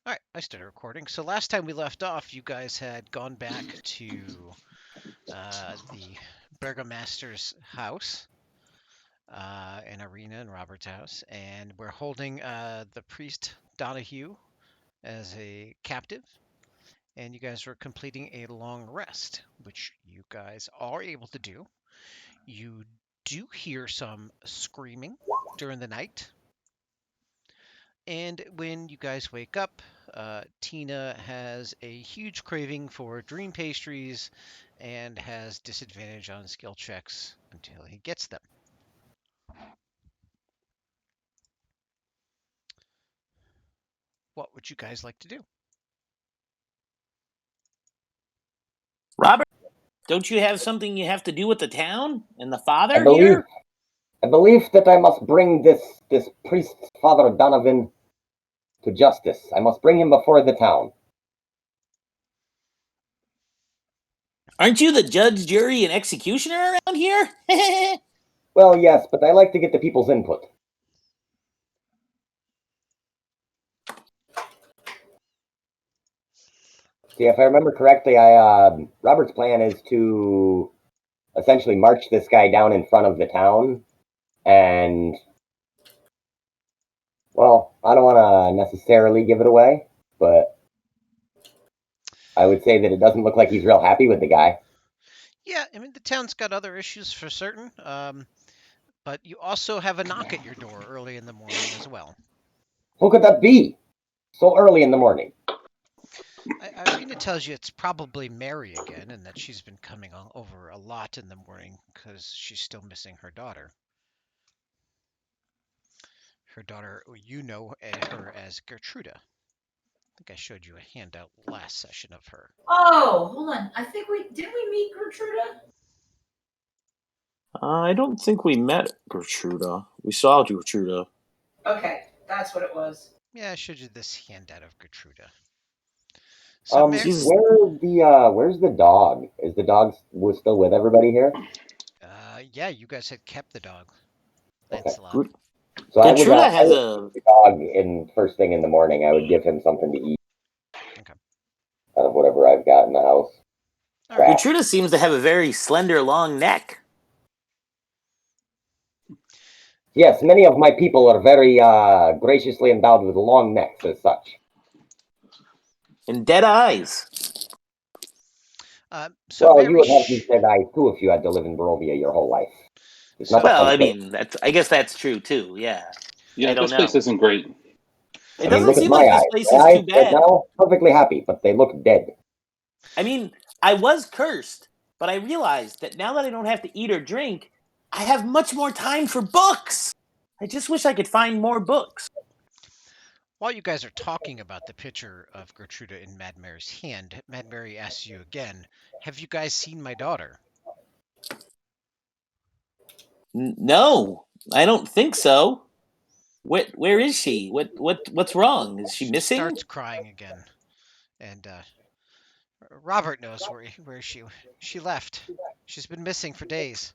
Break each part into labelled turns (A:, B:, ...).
A: All right, I started recording. So last time we left off, you guys had gone back to the Burgomaster's house, an arena in Robert's house, and we're holding the priest Donahue as a captive, and you guys were completing a long rest, which you guys are able to do. You do hear some screaming during the night. And when you guys wake up, Tina has a huge craving for dream pastries and has disadvantage on skill checks until he gets them. What would you guys like to do?
B: Robert, don't you have something you have to do with the town and the
C: I
B: father
C: believe,
B: here?
C: I believe that I must bring this priest, Father Donovan, to justice. I must bring him before the town.
B: Aren't you the judge, jury, and executioner around here?
C: Well, yes, but I like to get the people's input. See, if I remember correctly, Robert's plan is to essentially march this guy down in front of the town, and well, I don't want to necessarily give it away, but I would say that it doesn't look like he's real happy with the guy.
A: Yeah, I mean, the town's got other issues for certain, but you also have a knock at your door early in the morning as well.
C: Who could that be? So early in the morning.
A: Irina tells you it's probably Mary again, and that she's been coming over a lot in the morning because she's still missing her daughter. Her daughter, you know her as Gertruda. I think I showed you a handout last session of her.
D: Oh, hold on. I think we meet Gertruda?
B: I don't think we met Gertruda. We saw Gertruda.
D: Okay, that's what it was.
A: Yeah, I showed you this handout of Gertruda. So
C: Where's the dog? Is the dog still with everybody here?
A: Yeah, you guys had kept the dog.
C: Lancelot.
A: Okay.
C: So
B: Gertruda has a
C: dog in first thing in the morning. I would give him something to eat.
A: Okay.
C: Out of whatever I've got in the house.
B: Right. Gertruda seems to have a very slender, long neck.
C: Yes, many of my people are very graciously endowed with long necks as such.
B: And dead eyes.
C: Well, you would have these dead eyes too if you had to live in Barovia your whole life.
B: I mean, I guess that's true too. Yeah.
E: Yeah, this place isn't great.
B: It doesn't seem like this place is too bad.
C: Right now, perfectly happy, but they look dead.
B: I mean, I was cursed, but I realized that now that I don't have to eat or drink, I have much more time for books. I just wish I could find more books.
A: While you guys are talking about the picture of Gertruda in Mad Mary's hand, Mad Mary asks you again, have you guys seen my daughter?
B: No, I don't think so. Where is she? What's wrong? Is she missing?
A: She starts crying again. And Robert knows where she left. She's been missing for days.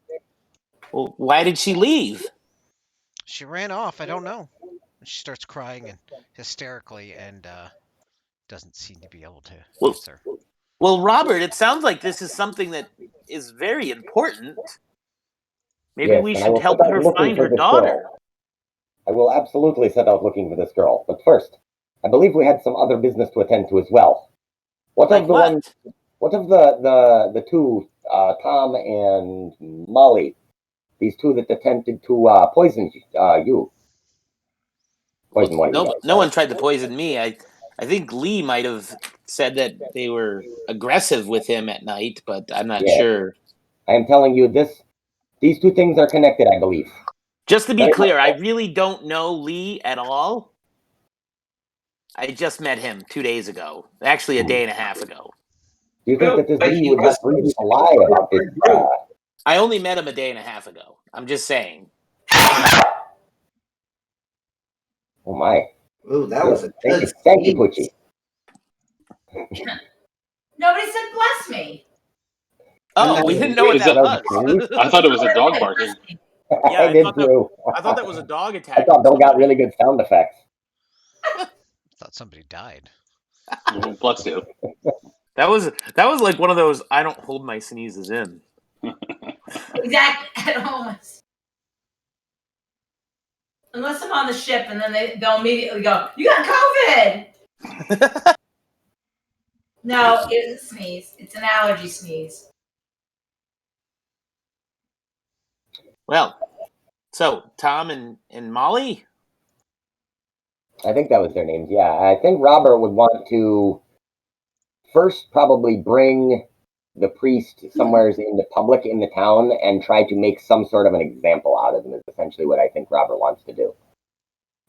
B: Well, why did she leave?
A: She ran off. I don't know. She starts crying and hysterically and doesn't seem to be able to answer.
B: Well, Robert, it sounds like this is something that is very important. Maybe we should help her find her daughter.
C: I will absolutely set out looking for this girl. But first, I believe we had some other business to attend to as well. What of the two, Tom and Molly? These two that attempted to poison you.
B: Poison one. No one tried to poison me. I think Lee might have said that they were aggressive with him at night, but I'm not sure.
C: I am telling you these two things are connected, I believe.
B: Just to be clear, I really don't know Lee at all. I just met him 2 days ago. Actually, a day and a half ago.
C: Do you think that this Lee would have reason to lie about this?
B: I only met him a day and a half ago. I'm just saying.
C: Oh my.
F: Ooh, that was a good
C: Thank you, Pucci.
D: Nobody said bless me.
B: Oh, we didn't know what that was.
E: I thought it was a dog barking.
B: Yeah,
C: I did too.
B: I thought that was a dog attack.
C: I thought Bill got really good sound effects.
A: thought somebody died.
E: Oh, bless you.
B: That was like one of those I don't hold my sneezes in.
D: Exactly. At home. Unless I'm on the ship, and then they'll immediately go, "You got COVID." No, it's a sneeze. It's an allergy sneeze.
B: Well, so Tom and Molly?
C: I think that was their names, yeah. I think Robert would want to first probably bring the priest somewhere in the public in the town and try to make some sort of an example out of him is essentially what I think Robert wants to do.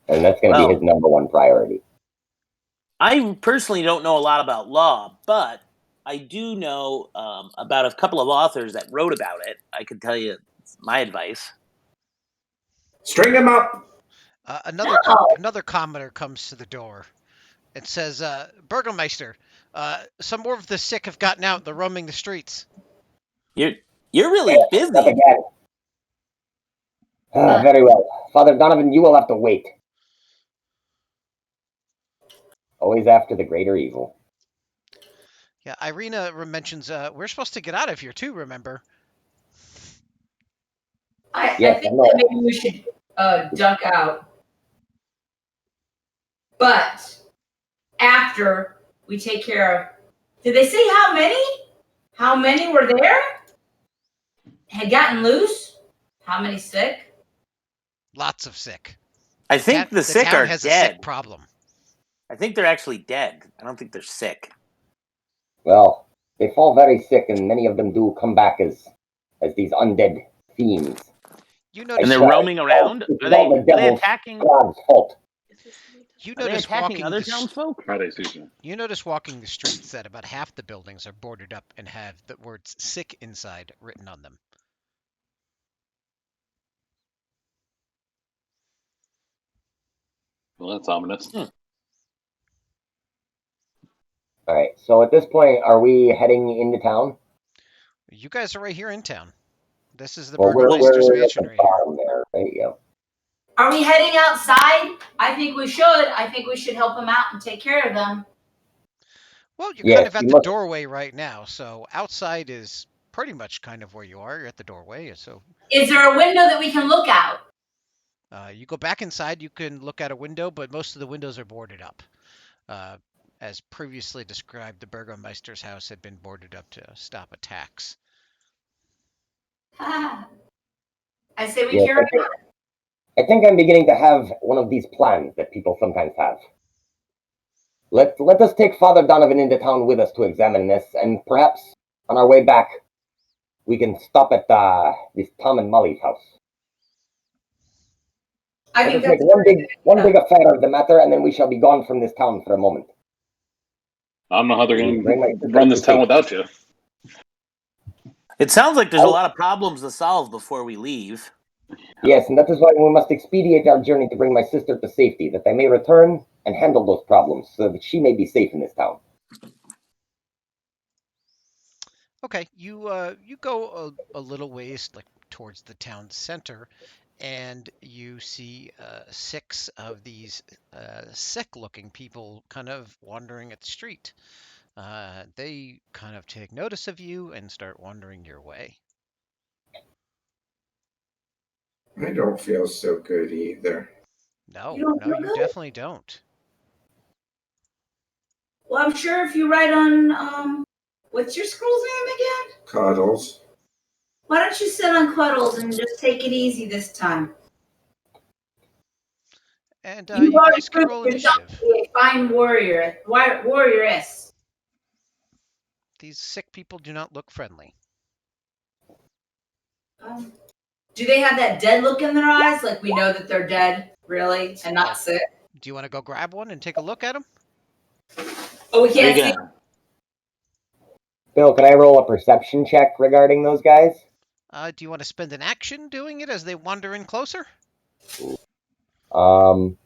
C: And that's going to be his number one priority.
B: I personally don't know a lot about law, but I do know about a couple of authors that wrote about it. I can tell you my advice.
F: String him up.
A: Another commenter comes to the door. It says, Burgermeister, some more of the sick have gotten out. They're roaming the streets.
B: You're really busy.
C: Up again. Very well. Father Donovan, you will have to wait. Always after the greater evil.
A: Yeah, Irina mentions we're supposed to get out of here too, remember?
D: I think that maybe we should duck out. But after we take care of... Did they say how many? How many were there? Had gotten loose? How many sick?
A: Lots of sick.
B: I think the sick
A: town
B: are
A: has
B: dead.
A: A sick problem.
B: I think they're actually dead. I don't think they're sick.
C: Well, they fall very sick, and many of them do come back as these undead fiends.
A: You notice,
B: and they're roaming around? Are they attacking?
C: God's fault.
A: You
B: Are they
A: notice
B: attacking other townsfolk?
A: You notice walking the streets that about half the buildings are boarded up and have the words "sick" inside written on them.
E: Well, that's ominous.
C: All right. So at this point, are we heading into town?
A: You guys are right here in town. This is the
C: we're
A: Burgermeister's
C: at
A: mansion
C: the
A: right here.
C: bottom there. Right? Yeah.
D: Are we heading outside? I think we should. I think we should help them out and take care of them.
A: Well, you're kind of at the doorway right now, so outside is pretty much kind of where you are. You're at the doorway, so.
D: Is there a window that we can look out?
A: You go back inside, you can look out a window, but most of the windows are boarded up. As previously described, the Burgermeister's house had been boarded up to stop attacks.
D: I say we carry on.
C: I think I'm beginning to have one of these plans that people sometimes have. Let us take Father Donovan into town with us to examine this, and perhaps on our way back, we can stop at this Tom and Molly's house.
D: I think
C: that's one big affair of the matter, and then we shall be gone from this town for a moment.
E: I don't know how they're going to run this town without you.
B: It sounds like there's a lot of problems to solve before we leave.
C: Yes, and that is why we must expedite our journey to bring my sister to safety, that I may return and handle those problems, so that she may be safe in this town.
A: Okay, you go a little ways, like towards the town center, and you see 6 of these sick-looking people kind of wandering at the street. They kind of take notice of you and start wandering your way.
F: I don't feel so good either.
A: No, you definitely don't.
D: Well, I'm sure if you write on, what's your scroll's name again?
F: Cuddles.
D: Why don't you sit on Cuddles and just take it easy this time?
A: And you guys can roll initiative.
D: A fine warrioress.
A: These sick people do not look friendly.
D: Do they have that dead look in their eyes? Like we know that they're dead, really, and not sick?
A: Do you want to go grab one and take a look at them?
D: Oh, we can't see.
C: Bill, can I roll a perception check regarding those guys?
A: Do you want to spend an action doing it as they wander in closer?
D: I'll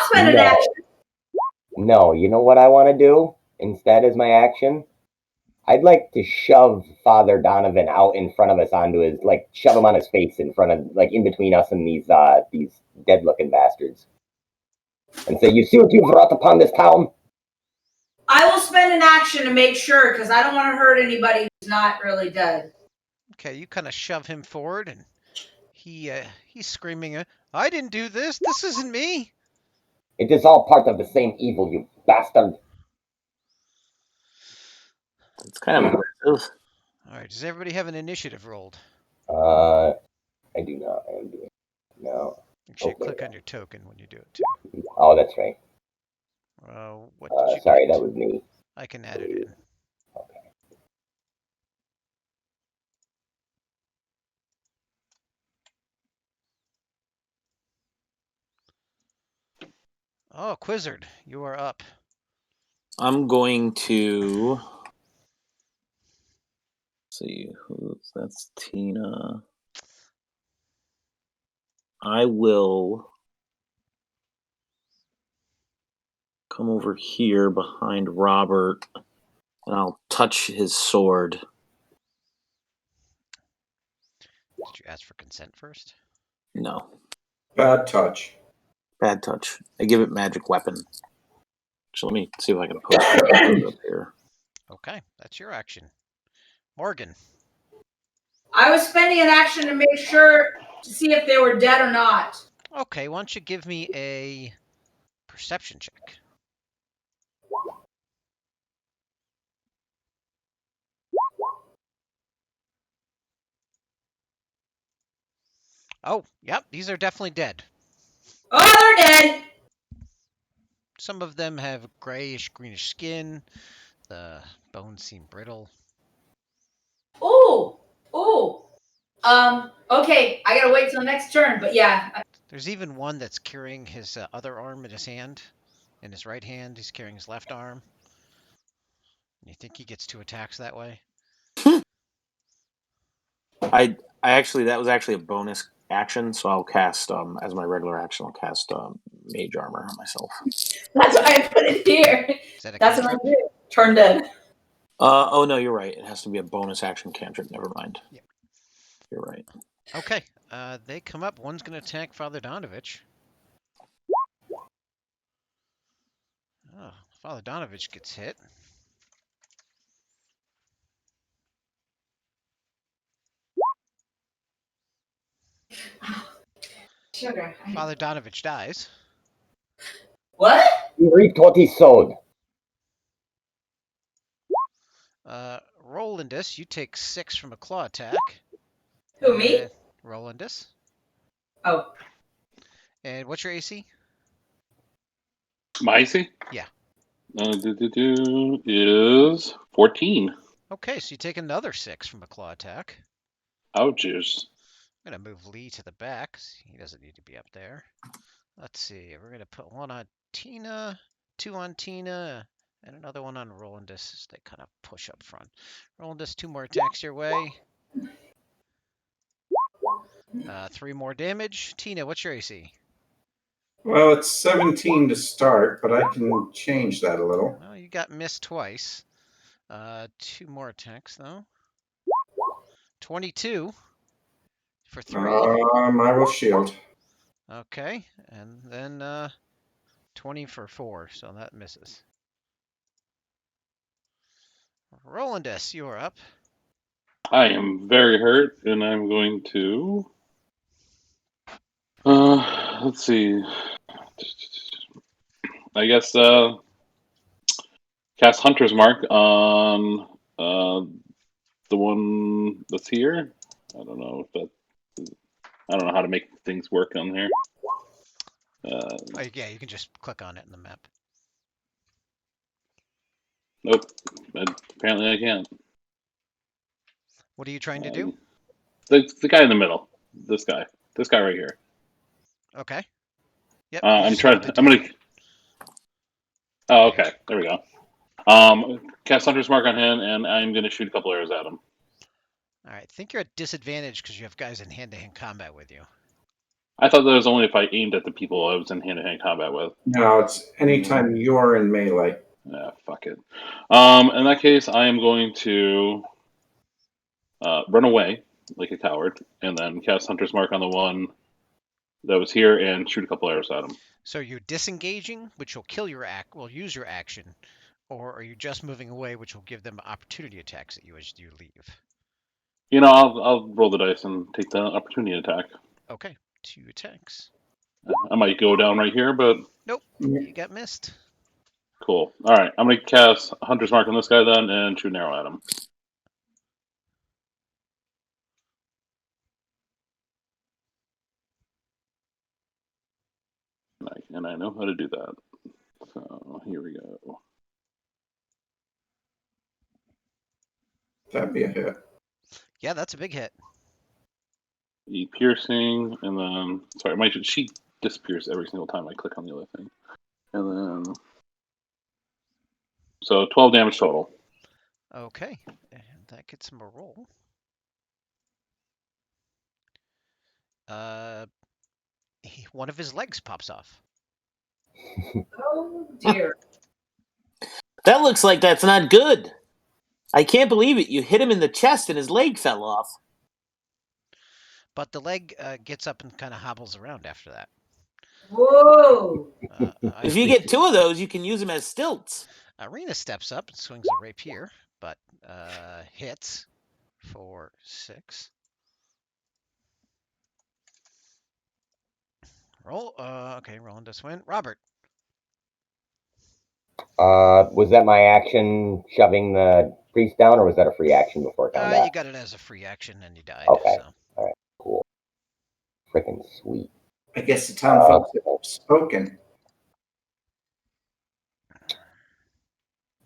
D: spend an action.
C: No, you know what I want to do instead as my action? I'd like to shove Father Donovan out in front of us onto his, shove him on his face in front of, in between us and these dead-looking bastards. and say, "You see what you've wrought upon this town?"
D: I will spend an action to make sure, because I don't want to hurt anybody who's not really dead.
A: Okay, you kind of shove him forward, and he's screaming, "I didn't do this. This isn't me."
C: It is all part of the same evil, you bastard.
B: It's kind of aggressive.
A: All right, does everybody have an initiative rolled?
C: I do not. I am doing no.
A: Make sure you click on your token when you do it too.
C: Oh, that's right.
A: What did you
C: Sorry,
A: get?
C: that was me.
A: I can add it in.
C: Okay.
A: Oh, Quizzard, you are up.
B: I'm going to see that's Tina. I will come over here behind Robert, and I'll touch his sword.
A: Did you ask for consent first?
B: No.
F: Bad touch.
B: Bad touch. I give it magic weapon. So let me see if I can post it up here.
A: Okay, that's your action. Morgan.
D: I was spending an action to make sure to see if they were dead or not.
A: Okay, why don't you give me a perception check? Oh, yep, these are definitely dead.
D: Oh, they're dead.
A: Some of them have grayish, greenish skin. The bones seem brittle.
D: Ooh. Okay, I gotta wait till next turn, but yeah.
A: There's even one that's carrying his other arm in his hand. In his right hand, he's carrying his left arm. You think he gets 2 attacks that way?
B: I actually, that was actually a bonus action, so I'll cast as my regular action. I'll cast mage armor on myself.
D: That's why I put it here.
A: Is that a
D: That's what
A: cantrip?
D: I'm doing. Turn dead.
B: Oh no, you're right. It has to be a bonus action cantrip. Never mind.
A: Yep.
B: You're right.
A: Okay, they come up. One's going to attack Father Donovich. Oh, Father Donovich gets hit.
D: Sugar.
A: Father Donovich dies.
D: What?
C: He reaped what he sowed.
A: Rolandus, you take 6 from a claw attack.
D: Who, me?
A: Rolandus.
D: Oh.
A: And what's your AC?
E: My AC?
A: Yeah.
E: Is 14.
A: Okay, so you take another 6 from a claw attack.
E: Ouches.
A: I'm going to move Lee to the back. He doesn't need to be up there. Let's see. We're going to put 1 on Tina, 2 on Tina, and another 1 on Rolandus as they kind of push up front. Rolandus, 2 more attacks your way. 3 more damage. Tina, what's your AC?
F: Well, it's 17 to start, but I can change that a little.
A: Well, you got missed twice. 2 more attacks, though. 22 for 3.
F: I will shield.
A: Okay, and then 20 for 4, so that misses. Rolandus, you're up.
E: I am very hurt, and I'm going to. Let's see. I guess cast Hunter's Mark on the one that's here. I don't know if that. I don't know how to make things work on here.
A: Yeah, you can just click on it in the map.
E: Nope. Apparently I can't.
A: What are you trying to do?
E: The guy in the middle. This guy right here.
A: Okay. Yep.
E: I'm trying. I'm gonna. Oh, okay. There we go. Cast Hunter's Mark on him, and I'm gonna shoot a couple arrows at him.
A: All right. I think you're at disadvantage because you have guys in hand-to-hand combat with you.
E: I thought that was only if I aimed at the people I was in hand-to-hand combat with.
F: No, it's anytime you're in melee.
E: Yeah, fuck it. In that case, I am going to run away like a coward, and then cast Hunter's Mark on the one that was here and shoot a couple arrows at him.
A: So you're disengaging, which will kill your will use your action, or are you just moving away, which will give them opportunity attacks at you as you leave?
E: I'll roll the dice and take the opportunity attack.
A: Okay, 2 attacks.
E: I might go down right here, but
A: Nope, you got missed.
E: cool. All right, I'm gonna cast Hunter's Mark on this guy then and shoot an arrow at him. And I know how to do that. So here we go.
F: That'd be a hit.
A: Yeah, that's a big hit.
E: Piercing, and then sorry, my sheet disappears every single time I click on the other thing. And then so 12 damage total.
A: Okay, and that gets him a roll. One of his legs pops off.
D: Oh dear.
B: That looks like that's not good. I can't believe it. You hit him in the chest and his leg fell off.
A: But the leg gets up and kind of hobbles around after that.
D: Whoa.
B: If you get 2 of those, you can use them as stilts.
A: Arena steps up and swings a rapier, but hits for 6. Roll. Okay, rolling to win. Robert.
C: Was that my action shoving the priest down, or was that a free action before combat?
A: You got it as a free action and you died.
C: Okay.
A: So.
C: All right. Cool. Freaking sweet.
F: I guess the town folks have spoken.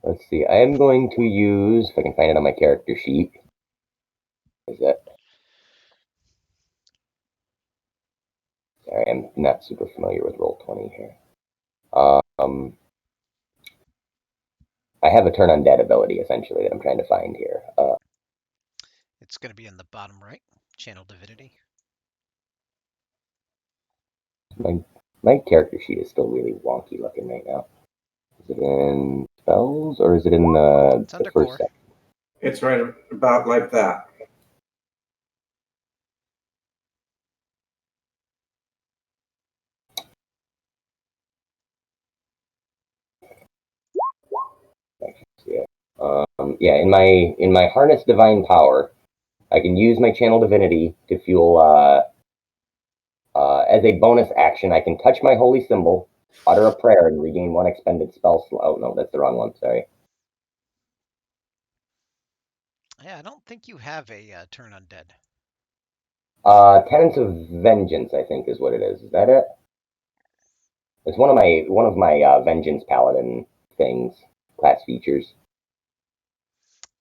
C: Let's see. I am going to use, if I can find it on my character sheet. Is it? Sorry, I'm not super familiar with Roll20 here. I have a turn undead ability, essentially, that I'm trying to find here.
A: It's going to be in the bottom right. Channel Divinity.
C: My character sheet is still really wonky looking right now. Is it in spells, or is it in the
A: under
C: first
A: core.
C: section?
F: It's right about like that.
C: Yeah, in my harness divine power, I can use my channel divinity to fuel. As a bonus action, I can touch my holy symbol, utter a prayer, and regain 1 expended spell slot. Oh no, that's the wrong one. Sorry.
A: Yeah, I don't think you have a turn undead.
C: Tenets of Vengeance, I think, is what it is. Is that it? It's one of my Vengeance Paladin things, class features.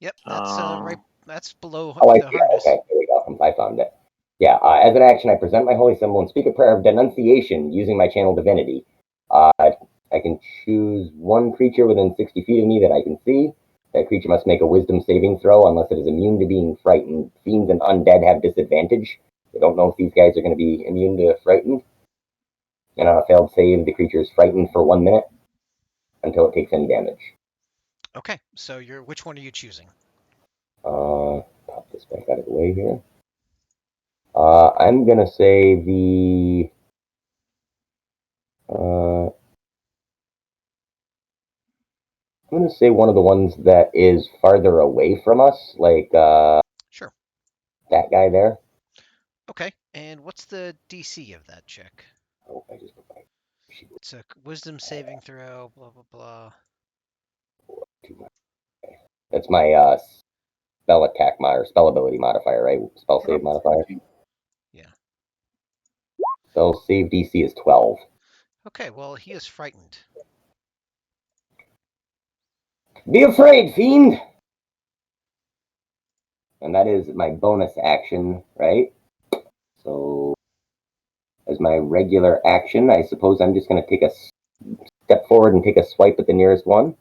A: Yep, that's right. That's below
C: Oh,
A: the harness.
C: Okay, there we go. I found it. Yeah, as an action, I present my holy symbol and speak a prayer of denunciation using my channel divinity. I can choose 1 creature within 60 feet of me that I can see. That creature must make a wisdom saving throw unless it is immune to being frightened. Fiends and undead have disadvantage. I don't know if these guys are going to be immune to frightened. And on a failed save, the creature is frightened for 1 minute until it takes any damage.
A: Okay, so which one are you choosing?
C: Pop this back out of the way here. I'm gonna say the. I'm gonna say one of the ones that is farther away from us, like
A: Sure.
C: that guy there.
A: Okay, and what's the DC of that check?
C: Oh, I just put my
A: It's a wisdom saving throw. Blah blah blah.
C: That's my spell attack or spell ability modifier, right? Spell save modifier.
A: Yeah.
C: Spell save DC is 12.
A: Okay, well he is frightened.
C: Be afraid, fiend! And that is my bonus action, right? So, as my regular action, I suppose I'm just going to take a step forward and take a swipe at the nearest one.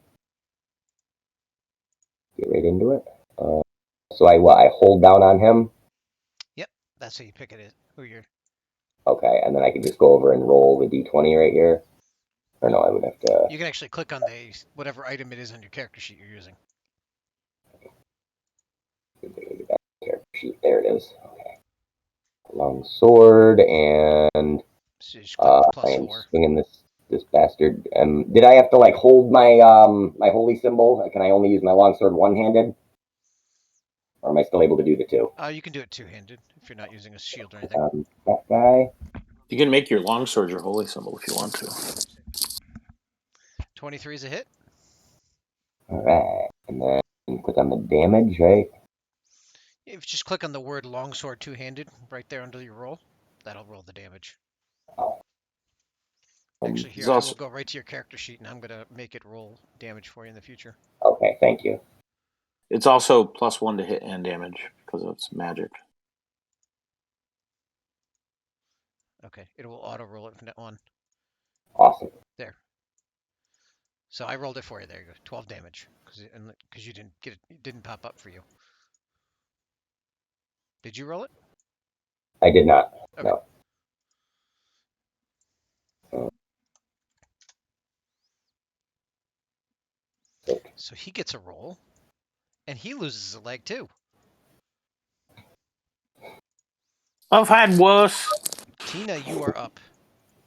C: Get right into it. So I hold down on him.
A: Yep, that's how you pick it. Who you're.
C: Okay, and then I can just go over and roll the d20 right here. Or no, I would have to.
A: You can actually click on whatever item it is on your character sheet you're using.
C: Character sheet. There it is. Okay. Long sword, and
A: So you just click the
C: I am
A: +4.
C: swinging this this bastard. Did I have to like hold my my holy symbol? Can I only use my longsword one-handed? Or am I still able to do the two?
A: You can do it two-handed if you're not using a shield or anything.
C: That guy.
B: You can make your longsword your holy symbol if you want to.
A: 23 is a hit.
C: Alright. And then click on the damage, right?
A: If you just click on the word longsword two-handed right there under your roll, that'll roll the damage. Actually, here, I will go right to your character sheet, and I'm going to make it roll damage for you in the future.
C: Okay, thank you.
B: It's also +1 to hit and damage because it's magic.
A: Okay, it will auto-roll it from that one.
C: Awesome.
A: There. So I rolled it for you. There you go. 12 damage because you didn't get it. It didn't pop up for you. Did you roll it?
C: I did not.
A: Okay.
C: No.
A: So he gets a roll, and he loses a leg too.
B: I've had worse.
A: Tina, you are up.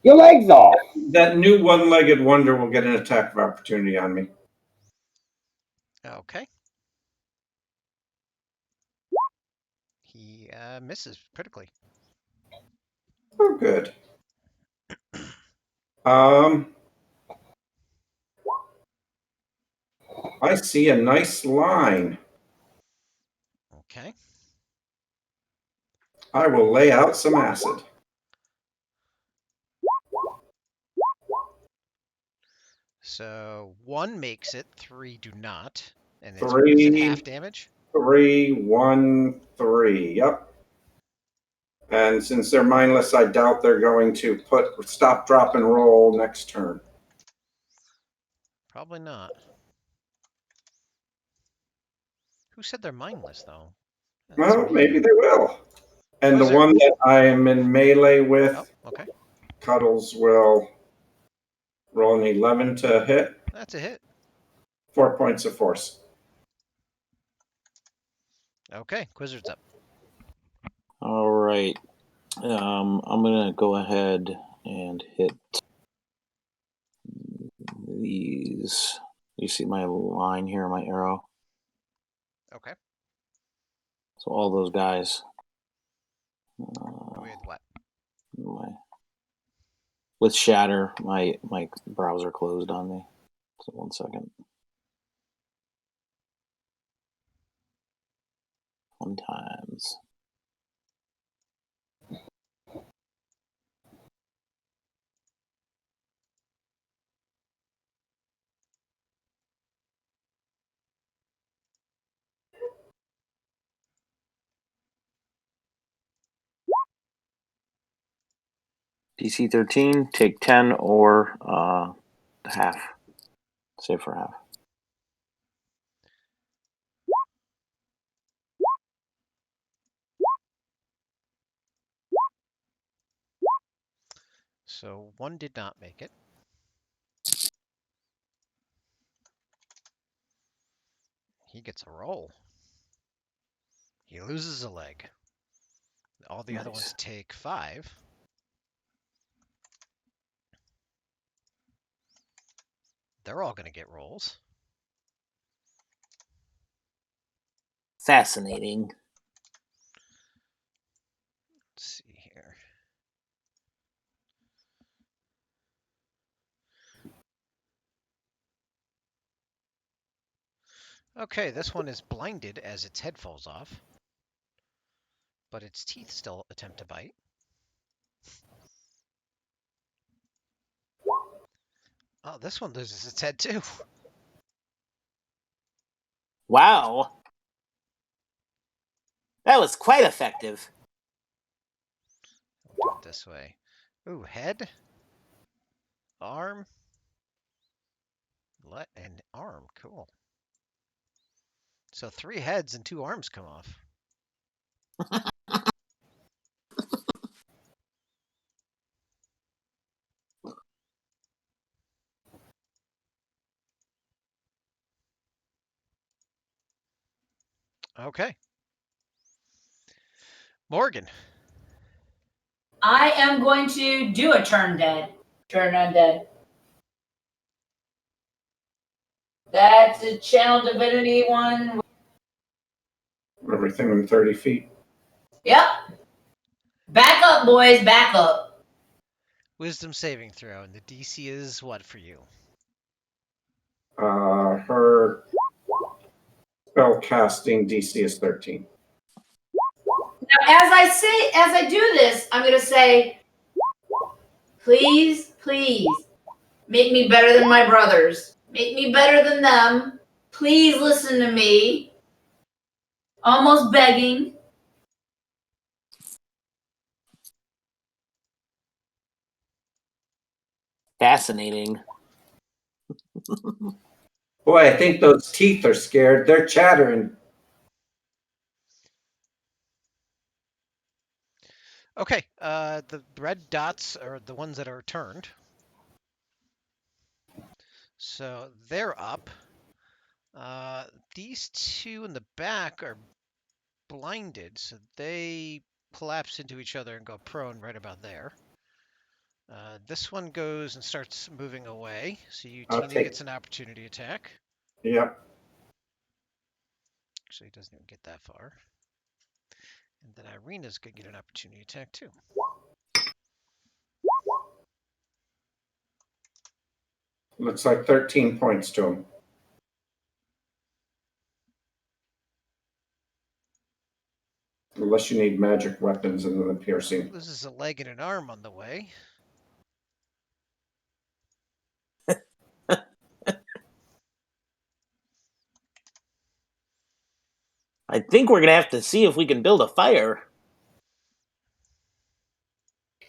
C: Your leg's off.
F: That new one-legged wonder will get an attack of opportunity on me.
A: Okay. He misses critically.
F: Oh, good. I see a nice line.
A: Okay.
F: I will lay out some acid.
A: So 1 makes it, 3 do not. And it's is it
F: 3,
A: half damage?
F: 3, 1, 3. Yep. And since they're mindless, I doubt they're going to put stop, drop, and roll next turn.
A: Probably not. Who said they're mindless, though? That's
F: Well,
A: mean.
F: maybe they will. And
A: Was
F: the
A: there?
F: one that I am in melee with,
A: Oh, okay.
F: Cuddles will roll an 11 to hit.
A: That's a hit.
F: 4 points of force.
A: Okay, Quizzard's up.
B: All right. I'm gonna go ahead and hit these. You see my line here, my arrow.
A: Okay.
B: So all those guys.
A: With what?
B: With shatter, my browser closed on me. So 1 second. 1 times. DC 13, take 10 or half. Save for half.
A: So 1 did not make it. He gets a roll. He loses a leg. All the other ones take 5. They're all going to get rolls.
B: Fascinating.
A: Let's see here. Okay, this one is blinded as its head falls off, but its teeth still attempt to bite. Oh, this one loses its head too.
B: Wow. That was quite effective.
A: We'll do it this way. Ooh, head, arm, and arm. Cool. So 3 heads and 2 arms come off. Okay. Morgan.
D: I am going to do a turn dead. Turn undead. That's a channel divinity one.
F: Everything in 30 feet.
D: Yep. Back up, boys. Back up.
A: Wisdom saving throw, and the DC is what for you?
F: Her spell casting DC is 13.
D: Now, as I do this, I'm gonna say, please, please, make me better than my brothers. Make me better than them. Please listen to me. Almost begging.
B: Fascinating.
F: Boy, I think those teeth are scared. They're chattering.
A: Okay, the red dots are the ones that are turned. So they're up. These two in the back are blinded, so they collapse into each other and go prone right about there. This one goes and starts moving away, so Tina gets an opportunity attack.
F: Yep.
A: Actually, he doesn't even get that far. And then Irina's going to get an opportunity attack too.
F: Looks like 13 points to him. Unless you need magic weapons and then the piercing.
A: Loses a leg and an arm on the way.
B: I think we're going to have to see if we can build a fire.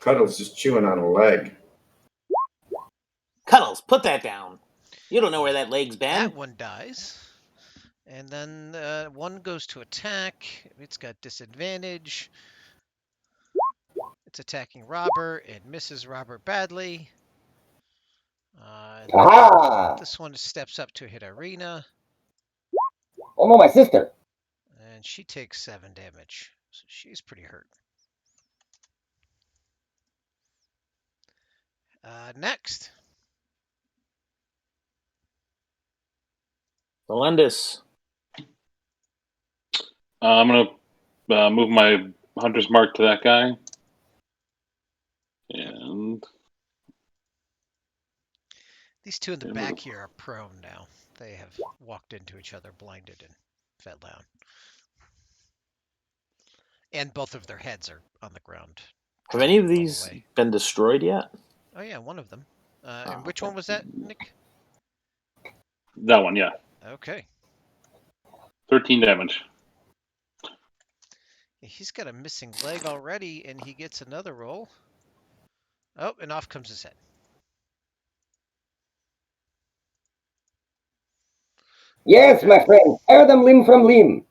F: Cuddles is chewing on a leg.
B: Cuddles, put that down. You don't know where that leg's been.
A: That one dies. And then one goes to attack. It's got disadvantage. It's attacking Robert. It misses Robert badly. This one steps up to hit Irina.
C: Oh no, my sister.
A: And she takes 7 damage. So she's pretty hurt. Next.
B: Melendez.
E: I'm gonna move my hunter's mark to that guy, and
A: These two in the back here are prone now. They have walked into each other, blinded, and fell down. And both of their heads are on the ground.
B: Have any of these been destroyed yet?
A: Oh yeah, one of them. And which one was that, Nick?
E: That one, yeah.
A: Okay.
E: 13 damage.
A: He's got a missing leg already, and he gets another roll. Oh, and off comes his head.
C: Yes, my friend. Tear them limb from limb.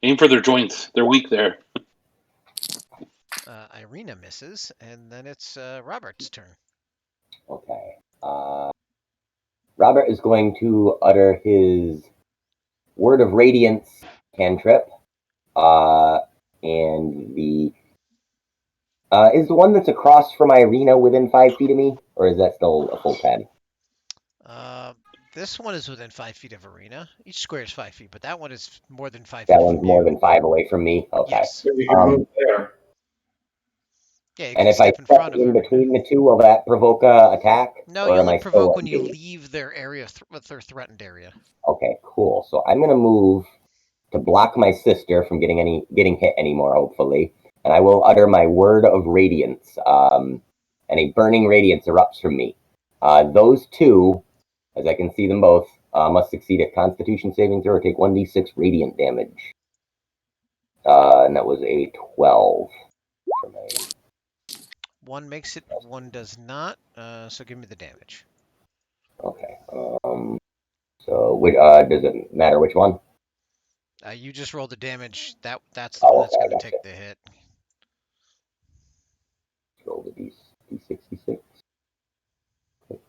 E: Aim for their joints. They're weak there.
A: Irina misses, and then it's Robert's turn.
C: Okay. Robert is going to utter his Word of Radiance cantrip. And the is the one that's across from Irina within 5 feet of me, or is that still a full 10?
A: This one is within 5 feet of Irina. Each square is 5 feet, but that one is more than 5 feet.
C: That one's more than 5 away from me. Okay.
A: Yes.
F: So you can move there.
A: Yeah,
C: and if I step in between the two, will that provoke a attack?
A: No, you only provoke when you leave their area, their threatened area.
C: Okay, cool. So I'm gonna move to block my sister from getting hit anymore, hopefully. And I will utter my Word of Radiance, and a burning radiance erupts from me. Those two, as I can see them both, must succeed a Constitution saving throw or take 1d6 radiant damage. And that was a 12 for me.
A: One makes it, one does not. So give me the damage.
C: Okay. So does it matter which one?
A: You just roll the damage. That's the one that's going to take the hit.
C: Roll the d66. Okay.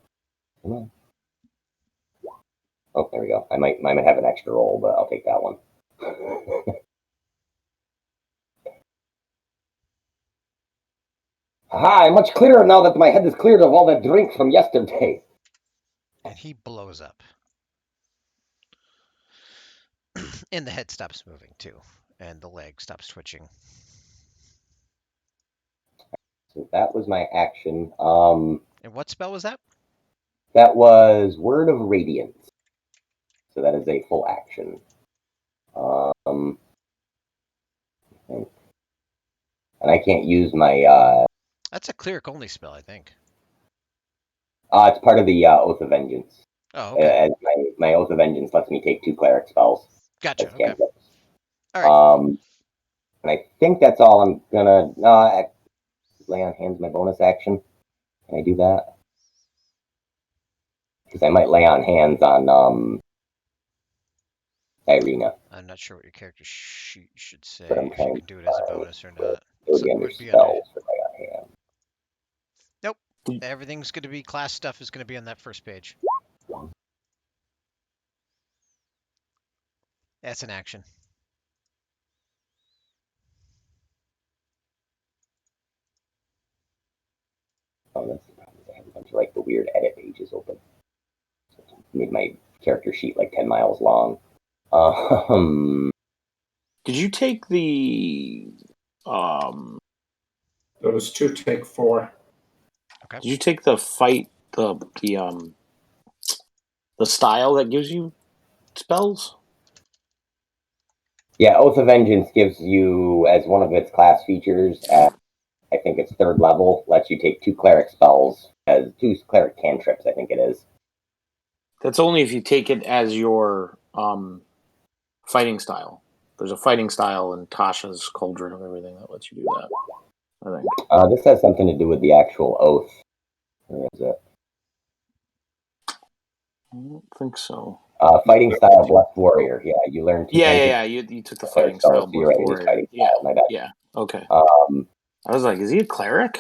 C: Come on. Oh, there we go. I might have an extra roll, but I'll take that one. Aha, I'm much clearer now that my head is cleared of all that drink from yesterday.
A: and he blows up. And the head stops moving too, and the leg stops twitching.
C: So that was my action.
A: And what spell was that?
C: That was Word of Radiance. So that is a full action. And I can't use my.
A: That's a cleric only spell, I think.
C: It's part of the Oath of Vengeance.
A: Oh, okay.
C: As my Oath of Vengeance lets me take 2 cleric spells.
A: Gotcha.
C: As
A: Okay.
C: cantrips.
A: All right.
C: And I think that's all I'm gonna. Lay on hands my bonus action. Can I do that? Because I might lay on hands on Irina.
A: I'm not sure what your character sheet should say,
C: But I'm
A: if you
C: trying
A: can
C: to
A: do it as a
C: find
A: bonus or not.
C: it would
A: So
C: be
A: it
C: under
A: would be under.
C: spells for lay on hands.
A: Nope. Everything's going to be class stuff is going to be on that first page. That's an action.
C: Oh, that's the problem. I have a bunch of like the weird edit pages open. So it made my character sheet like 10 miles long.
B: Did you take the
F: Those 2 take 4.
A: Okay.
B: Did you take the fight the style that gives you spells?
C: Yeah, Oath of Vengeance gives you as one of its class features at I think it's 3rd level, lets you take 2 cleric spells as 2 cleric cantrips, I think it is.
B: That's only if you take it as your fighting style. There's a fighting style in Tasha's Cauldron of Everything that lets you do that, I think.
C: This has something to do with the actual oath. Where is it?
B: I don't think so.
C: Fighting style, Blessed Warrior. Yeah, you learn to.
B: Yeah. You took the fighting style,
C: so you're right, it is fighting style. My bad.
B: Yeah. Okay.
C: Um,
B: I was like, is he a cleric?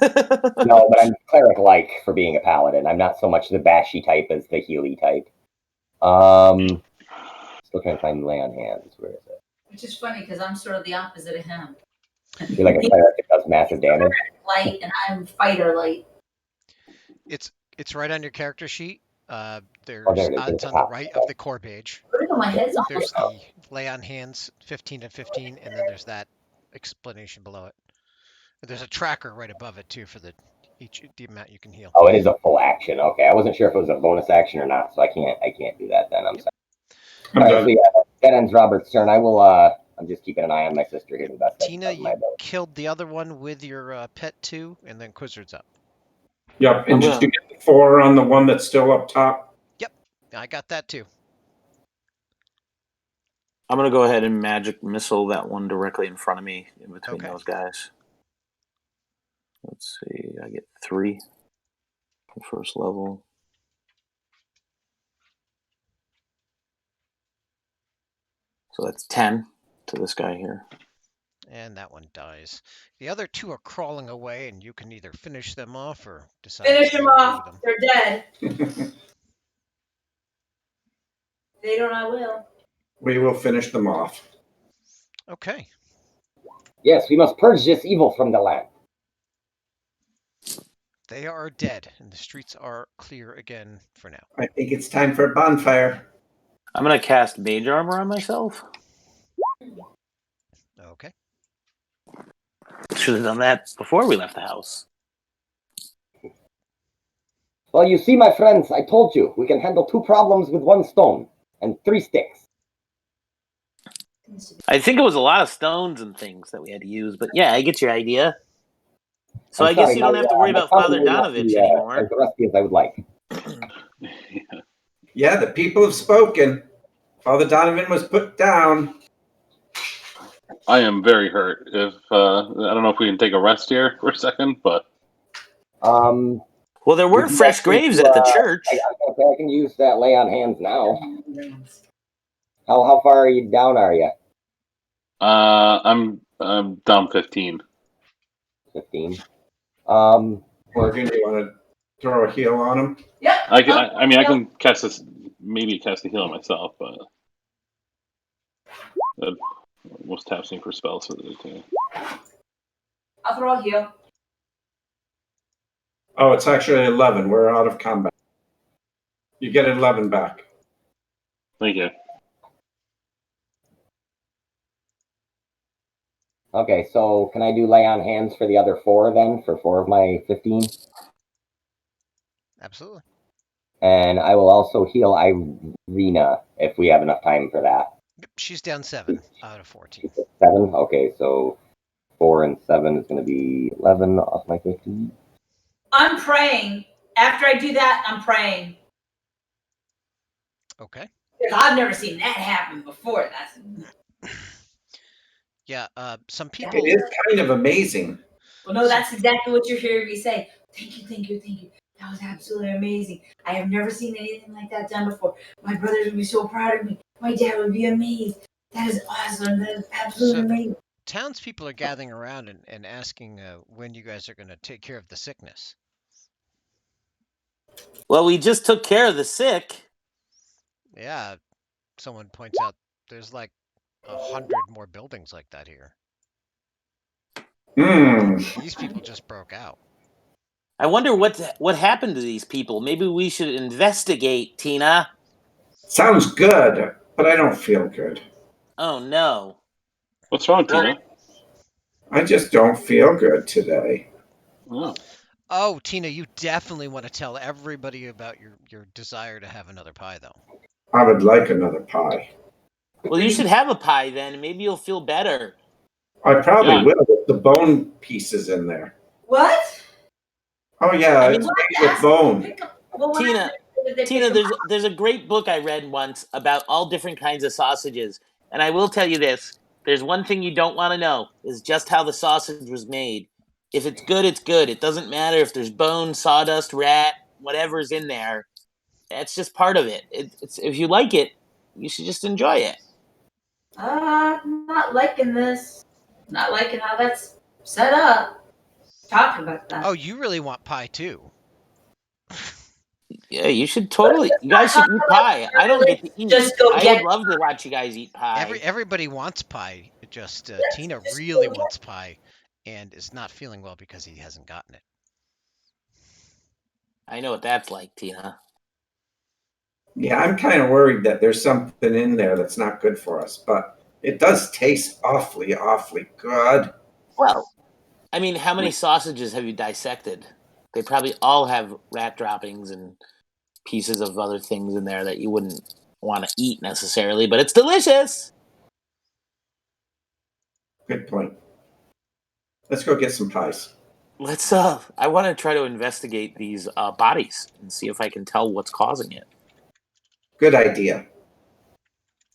C: no, but I'm cleric-like for being a paladin. I'm not so much the bashy type as the healy type. Still trying to find lay on hands. Where is it?
D: Which is funny because I'm sort of the opposite of him.
C: You're like a cleric that does massive damage.
D: Light, and I'm fighter light.
A: It's right on your character sheet. There's
C: there it is.
A: odds on the right of the core page.
D: My head's
A: There's
D: almost
A: the lay on hands 15 and 15, and then there's that explanation below it. There's a tracker right above it too for the amount you can heal.
C: Oh, it is a full action. Okay, I wasn't sure if it was a bonus action or not, so I can't do that then. I'm sorry.
F: I'm
C: All right,
F: done.
C: so yeah, that ends Robert's turn. I will. I'm just keeping an eye on my sister here. The best
A: Tina,
C: of my
A: you
C: ability.
A: killed the other one with your pet too, and then Quizzard's up.
F: Yep, and just to get 4 on the one that's still up top.
A: Yep, I got that too.
B: I'm going to go ahead and magic missile that one directly in front of me in between those guys. Let's see. I get 3 for first level. So that's 10 to this guy here.
A: And that one dies. The other 2 are crawling away, and you can either finish them off or decide.
D: Finish
A: what
D: them
A: you wanna do
D: off.
A: with them.
D: They're dead. They don't. I will.
F: We will finish them off.
A: Okay.
C: Yes, we must purge this evil from the land.
A: They are dead, and the streets are clear again for now.
F: I think it's time for a bonfire.
B: I'm going to cast Mage Armor on myself.
A: Okay.
B: Should have done that before we left the house.
C: Well, you see, my friends, I told you, we can handle 2 problems with 1 stone and 3 sticks.
B: I think it was a lot of stones and things that we had to use, but yeah, I get your idea. So
C: I'm
B: I guess
C: sorry,
B: you don't have to worry
C: my
B: about
C: tongue
B: Father
C: may not
B: Donovich
C: be,
B: anymore.
C: as rusty as I would like.
F: Yeah, the people have spoken. Father Donovan was put down.
E: I am very hurt. If I don't know if we can take a rest here for a second, but
B: Well, there were fresh graves at the church.
C: I can use that lay on hands now. How far are you down? Are you?
E: I'm down 15.
C: 15.
F: Morgan, you want to throw a heal on him?
D: Yep.
E: I mean, I can cast this, maybe cast a heal on myself, but that almost taps me for spells.
D: I'll throw a heal.
F: Oh, it's actually 11. We're out of combat. You get 11 back.
E: Thank you.
C: Okay, so can I do lay on hands for the other 4 then, for 4 of my 15?
A: Absolutely.
C: And I will also heal Irina if we have enough time for that.
A: Yep, she's down 7 out of 14.
C: 7? Okay, so 4 and 7 is going to be 11 off my 15.
D: I'm praying. After I do that, I'm praying.
A: Okay.
D: Because I've never seen that happen before.
A: Yeah, some
F: It
A: people.
F: is kind of amazing.
D: Well, no, that's exactly what you're hearing me say. Thank you, thank you, thank you. That was absolutely amazing. I have never seen anything like that done before. My brothers would be so proud of me. My dad would be amazed. That is awesome. That is absolutely amazing.
A: Townspeople are gathering around and asking when you guys are going to take care of the sickness.
B: Well, we just took care of the sick.
A: Yeah, someone points out there's like 100 more buildings like that here. These people just broke out.
B: I wonder what happened to these people. Maybe we should investigate, Tina.
F: Sounds good, but I don't feel good.
B: Oh no.
E: What's wrong, Tina?
F: I just don't feel good today.
E: Oh.
A: Oh, Tina, you definitely want to tell everybody about your desire to have another pie, though.
F: I would like another pie.
B: Well, you should have a pie then. Maybe you'll feel better.
F: I probably
E: Yeah.
F: will with the bone pieces in there.
D: What?
F: Oh yeah,
B: I mean,
F: it's made with bone.
B: Tina, there's a great book I read once about all different kinds of sausages, and I will tell you this: there's one thing you don't want to know is just how the sausage was made. If it's good, it's good. It doesn't matter if there's bone, sawdust, rat, whatever's in there. That's just part of it. It's if you like it, you should just enjoy it.
D: I'm not liking this. Not liking how that's set up. Talking about that.
A: Oh, you really want pie too?
B: Yeah, you should totally. You guys should eat pie. I don't get to eat.
D: Just go
B: I
D: get
B: would love to watch you guys eat pie.
A: Everybody wants pie. Just Tina really wants pie, and is not feeling well because he hasn't gotten it.
B: I know what that's like, Tina.
F: Yeah, I'm kind of worried that there's something in there that's not good for us, but it does taste awfully, awfully good.
B: Well, I mean, how many sausages have you dissected? They probably all have rat droppings and pieces of other things in there that you wouldn't want to eat necessarily, but it's delicious.
F: Good point. Let's go get some pies.
B: Let's I want to try to investigate these bodies and see if I can tell what's causing it.
F: Good idea.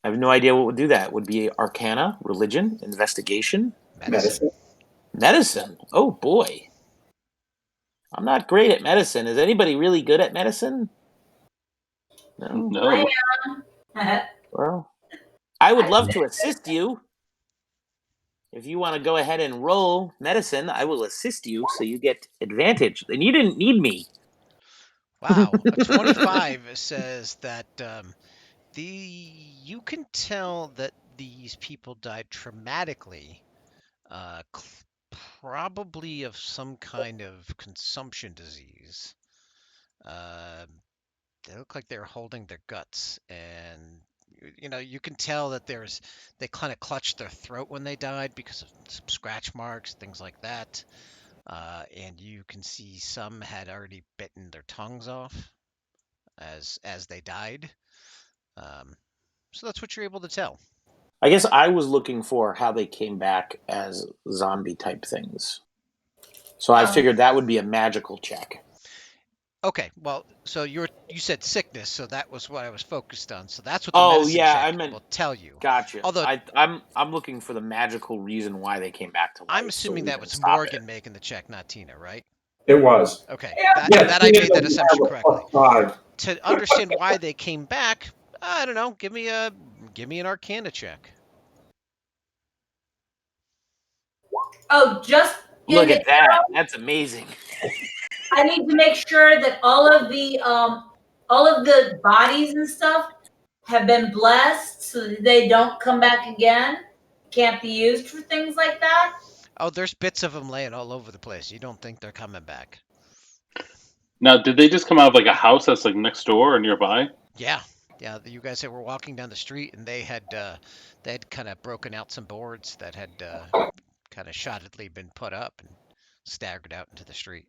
B: I have no idea what would do that. It would be arcana, religion, investigation, medicine. Oh boy. I'm not great at medicine. Is anybody really good at medicine? No.
E: No.
B: Well, I would love to assist you. If you want to go ahead and roll medicine, I will assist you so you get advantage. And you didn't need me.
A: Wow, a 25 says that you can tell that these people died traumatically, probably of some kind of consumption disease. They look like they're holding their guts, and you can tell that they kind of clutched their throat when they died because of some scratch marks, things like that. And you can see some had already bitten their tongues off as they died. So that's what you're able to tell.
B: I guess I was looking for how they came back as zombie type things. So I figured that would be a magical check.
A: Okay, well, so you said sickness, so that was what I was focused on. So that's what the medicine check will tell you.
B: Gotcha.
A: Although
B: I'm looking for the magical reason why they came back to life.
A: I'm assuming that was Morgan making the check, not Tina, right?
F: It was.
A: Okay,
F: Yeah,
A: that I made that assumption correctly.
F: +5.
A: To understand why they came back, I don't know. Give me an Arcana check.
D: Oh, just
B: look at that. That's amazing.
D: I need to make sure that all of the bodies and stuff have been blessed so that they don't come back again. Can't be used for things like that.
A: Oh, there's bits of them laying all over the place. You don't think they're coming back?
E: Now, did they just come out of like a house that's like next door or nearby?
A: Yeah, yeah. You guys were walking down the street, and they had kind of broken out some boards that had kind of shoddily been put up and staggered out into the street.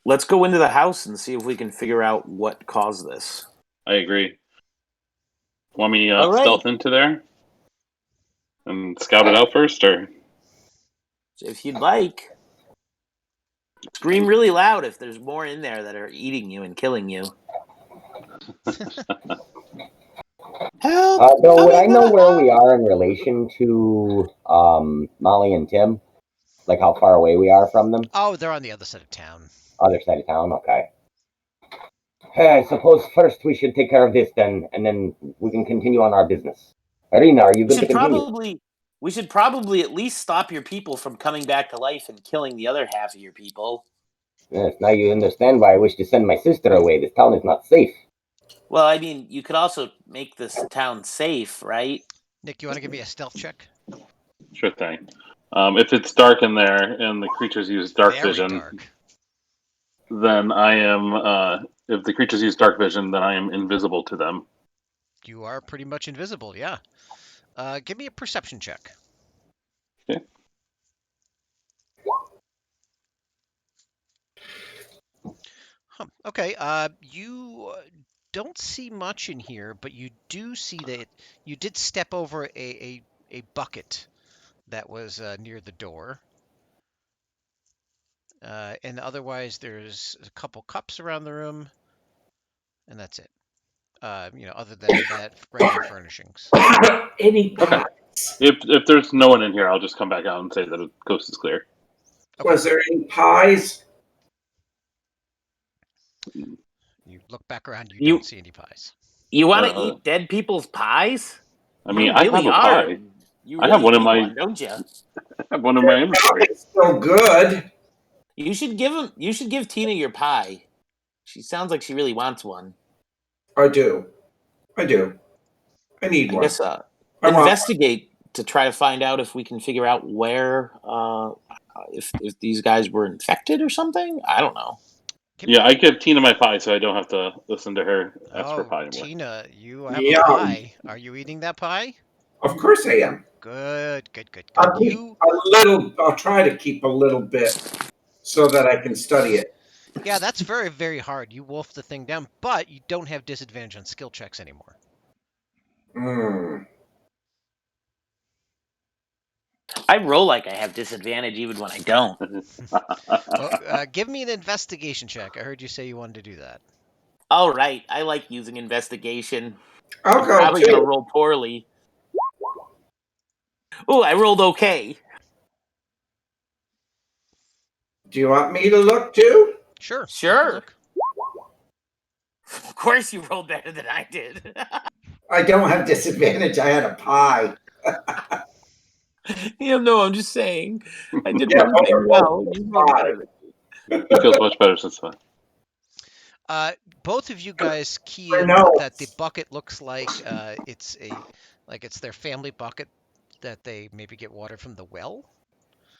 B: Let's go into the house and see if we can figure out what caused this.
E: I agree. Want me
B: All right.
E: stealth into there and scout it out first, or
B: If you'd like, scream really loud if there's more in there that are eating you and killing you. Help!
C: Bill, would
B: Come
C: I
B: into
C: know
B: the
C: where we
B: house!
C: are in relation to Molly and Tim? Like how far away we are from them?
A: Oh, they're on the other side of town.
C: Other side of town? Okay. I suppose first we should take care of this then, and then we can continue on our business. Arena, are you good to continue?
B: We should probably at least stop your people from coming back to life and killing the other half of your people.
C: Yes, now you understand why I wish to send my sister away. This town is not safe.
B: Well, I mean, you could also make this town safe, right?
A: Nick, you want to give me a stealth check?
E: sure thing. If it's dark in there and the creatures use dark
A: Very
E: vision,
A: dark.
E: then I am. If the creatures use dark vision, then I am invisible to them.
A: You are pretty much invisible, yeah. Give me a perception check.
E: Okay.
A: Okay. You don't see much in here, but you do see that you did step over a bucket that was near the door. And otherwise, there's a couple cups around the room, and that's it. Other than that, regular furnishings.
F: Any
E: Okay.
F: pies?
E: If there's no one in here, I'll just come back out and say that the coast is clear.
A: Okay.
F: Was there any pies?
A: You look back around, you
B: You-
A: don't see any pies.
B: You want to
E: Uh,
B: eat dead people's pies?
E: I mean,
B: You
E: I
B: really
E: have a
B: are.
E: pie.
B: You
E: I have
B: really
E: one in
B: need
E: my-
B: one, don't you?
E: I have one in my inventory.
F: It's so good.
B: You should give Tina your pie. She sounds like she really wants one.
F: I do. I need
B: I
F: one.
B: guess
F: I want
B: investigate to try to find out if we can figure out where if these guys were infected or something. I don't know.
E: Yeah, I give Tina my pie, so I don't have to listen to her ask for
A: Oh,
E: pie anymore.
A: Tina, you have
F: Yum.
A: a pie. Are you eating that pie?
F: Of course I am.
A: Good.
F: I'll keep a little. I'll try to keep a little bit so that I can study it.
A: Yeah, that's very, very hard. You wolf the thing down, but you don't have disadvantage on skill checks anymore.
F: Mm.
B: I roll like I have disadvantage even when I don't.
A: Well, give me an investigation check. I heard you say you wanted to do that.
B: All right, I like using investigation.
F: I'll
B: I'm
F: go
B: probably
F: too.
B: gonna roll poorly. Oh, I rolled okay.
F: Do you want me to look too?
A: Sure.
B: Sure.
A: Look.
B: Of course, you rolled better than I did.
F: I don't have disadvantage. I had a pie.
B: No, I'm just saying. I did
F: Yeah,
B: one thing well. You rolled
F: pie.
B: better than
E: He feels much better since then.
A: Both of you guys key
F: I
A: in
F: know.
A: that the bucket looks like it's their family bucket that they maybe get water from the well,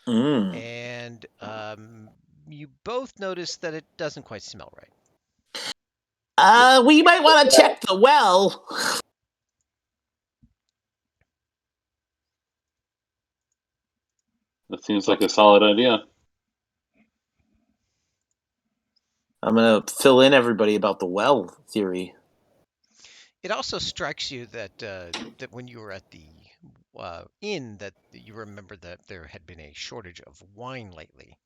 A: and you both notice that it doesn't quite smell right.
B: We might want to check the well.
E: That seems like a solid idea.
B: I'm gonna fill in everybody about the well theory.
A: It also strikes you that that when you were at the inn, that you remember that there had been a shortage of wine lately,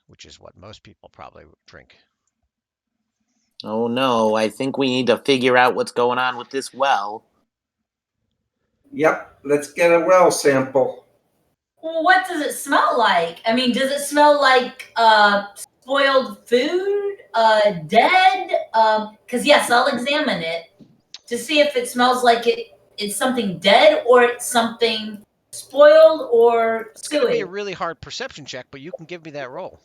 A: which is what most people probably would drink.
B: Oh no, I think we need to figure out what's going on with this well.
F: Yep. Let's get a well sample.
D: Well, what does it smell like? I mean, does it smell like spoiled food, dead? Because yes, I'll examine it to see if it smells like it's something dead or it's something spoiled or
A: It's going to be
D: sewage.
A: a really hard perception check, but you can give me that roll.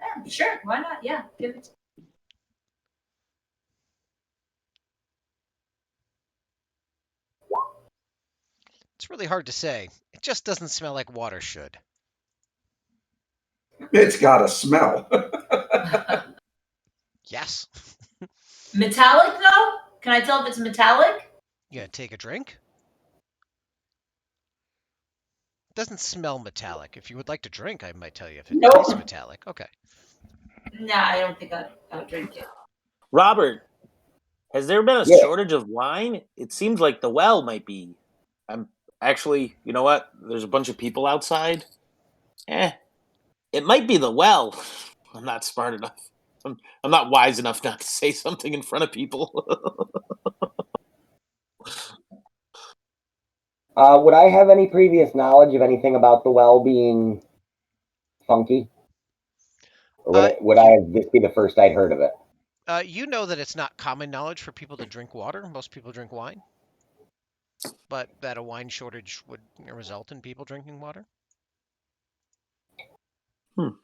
D: Yeah, sure, why not? Yeah, give it.
A: It's really hard to say. It just doesn't smell like water should.
F: It's got a smell.
A: Yes.
D: Metallic though? Can I tell if it's metallic?
A: You gonna take a drink? It doesn't smell metallic. If you would like to drink, I might tell you if it
D: Nope.
A: tastes metallic. Okay.
D: Nah, I don't think I'll drink it.
B: Robert, has there been a
C: Yeah.
B: shortage of wine? It seems like the well might be. I'm actually, you know what? There's a bunch of people outside. It might be the well. I'm not smart enough. I'm not wise enough not to say something in front of people.
C: Would I have any previous knowledge of anything about the well being funky? Or would this be the first I'd heard of it?
A: You know that it's not common knowledge for people to drink water. Most people drink wine, but that a wine shortage would result in people drinking water.
E: Let's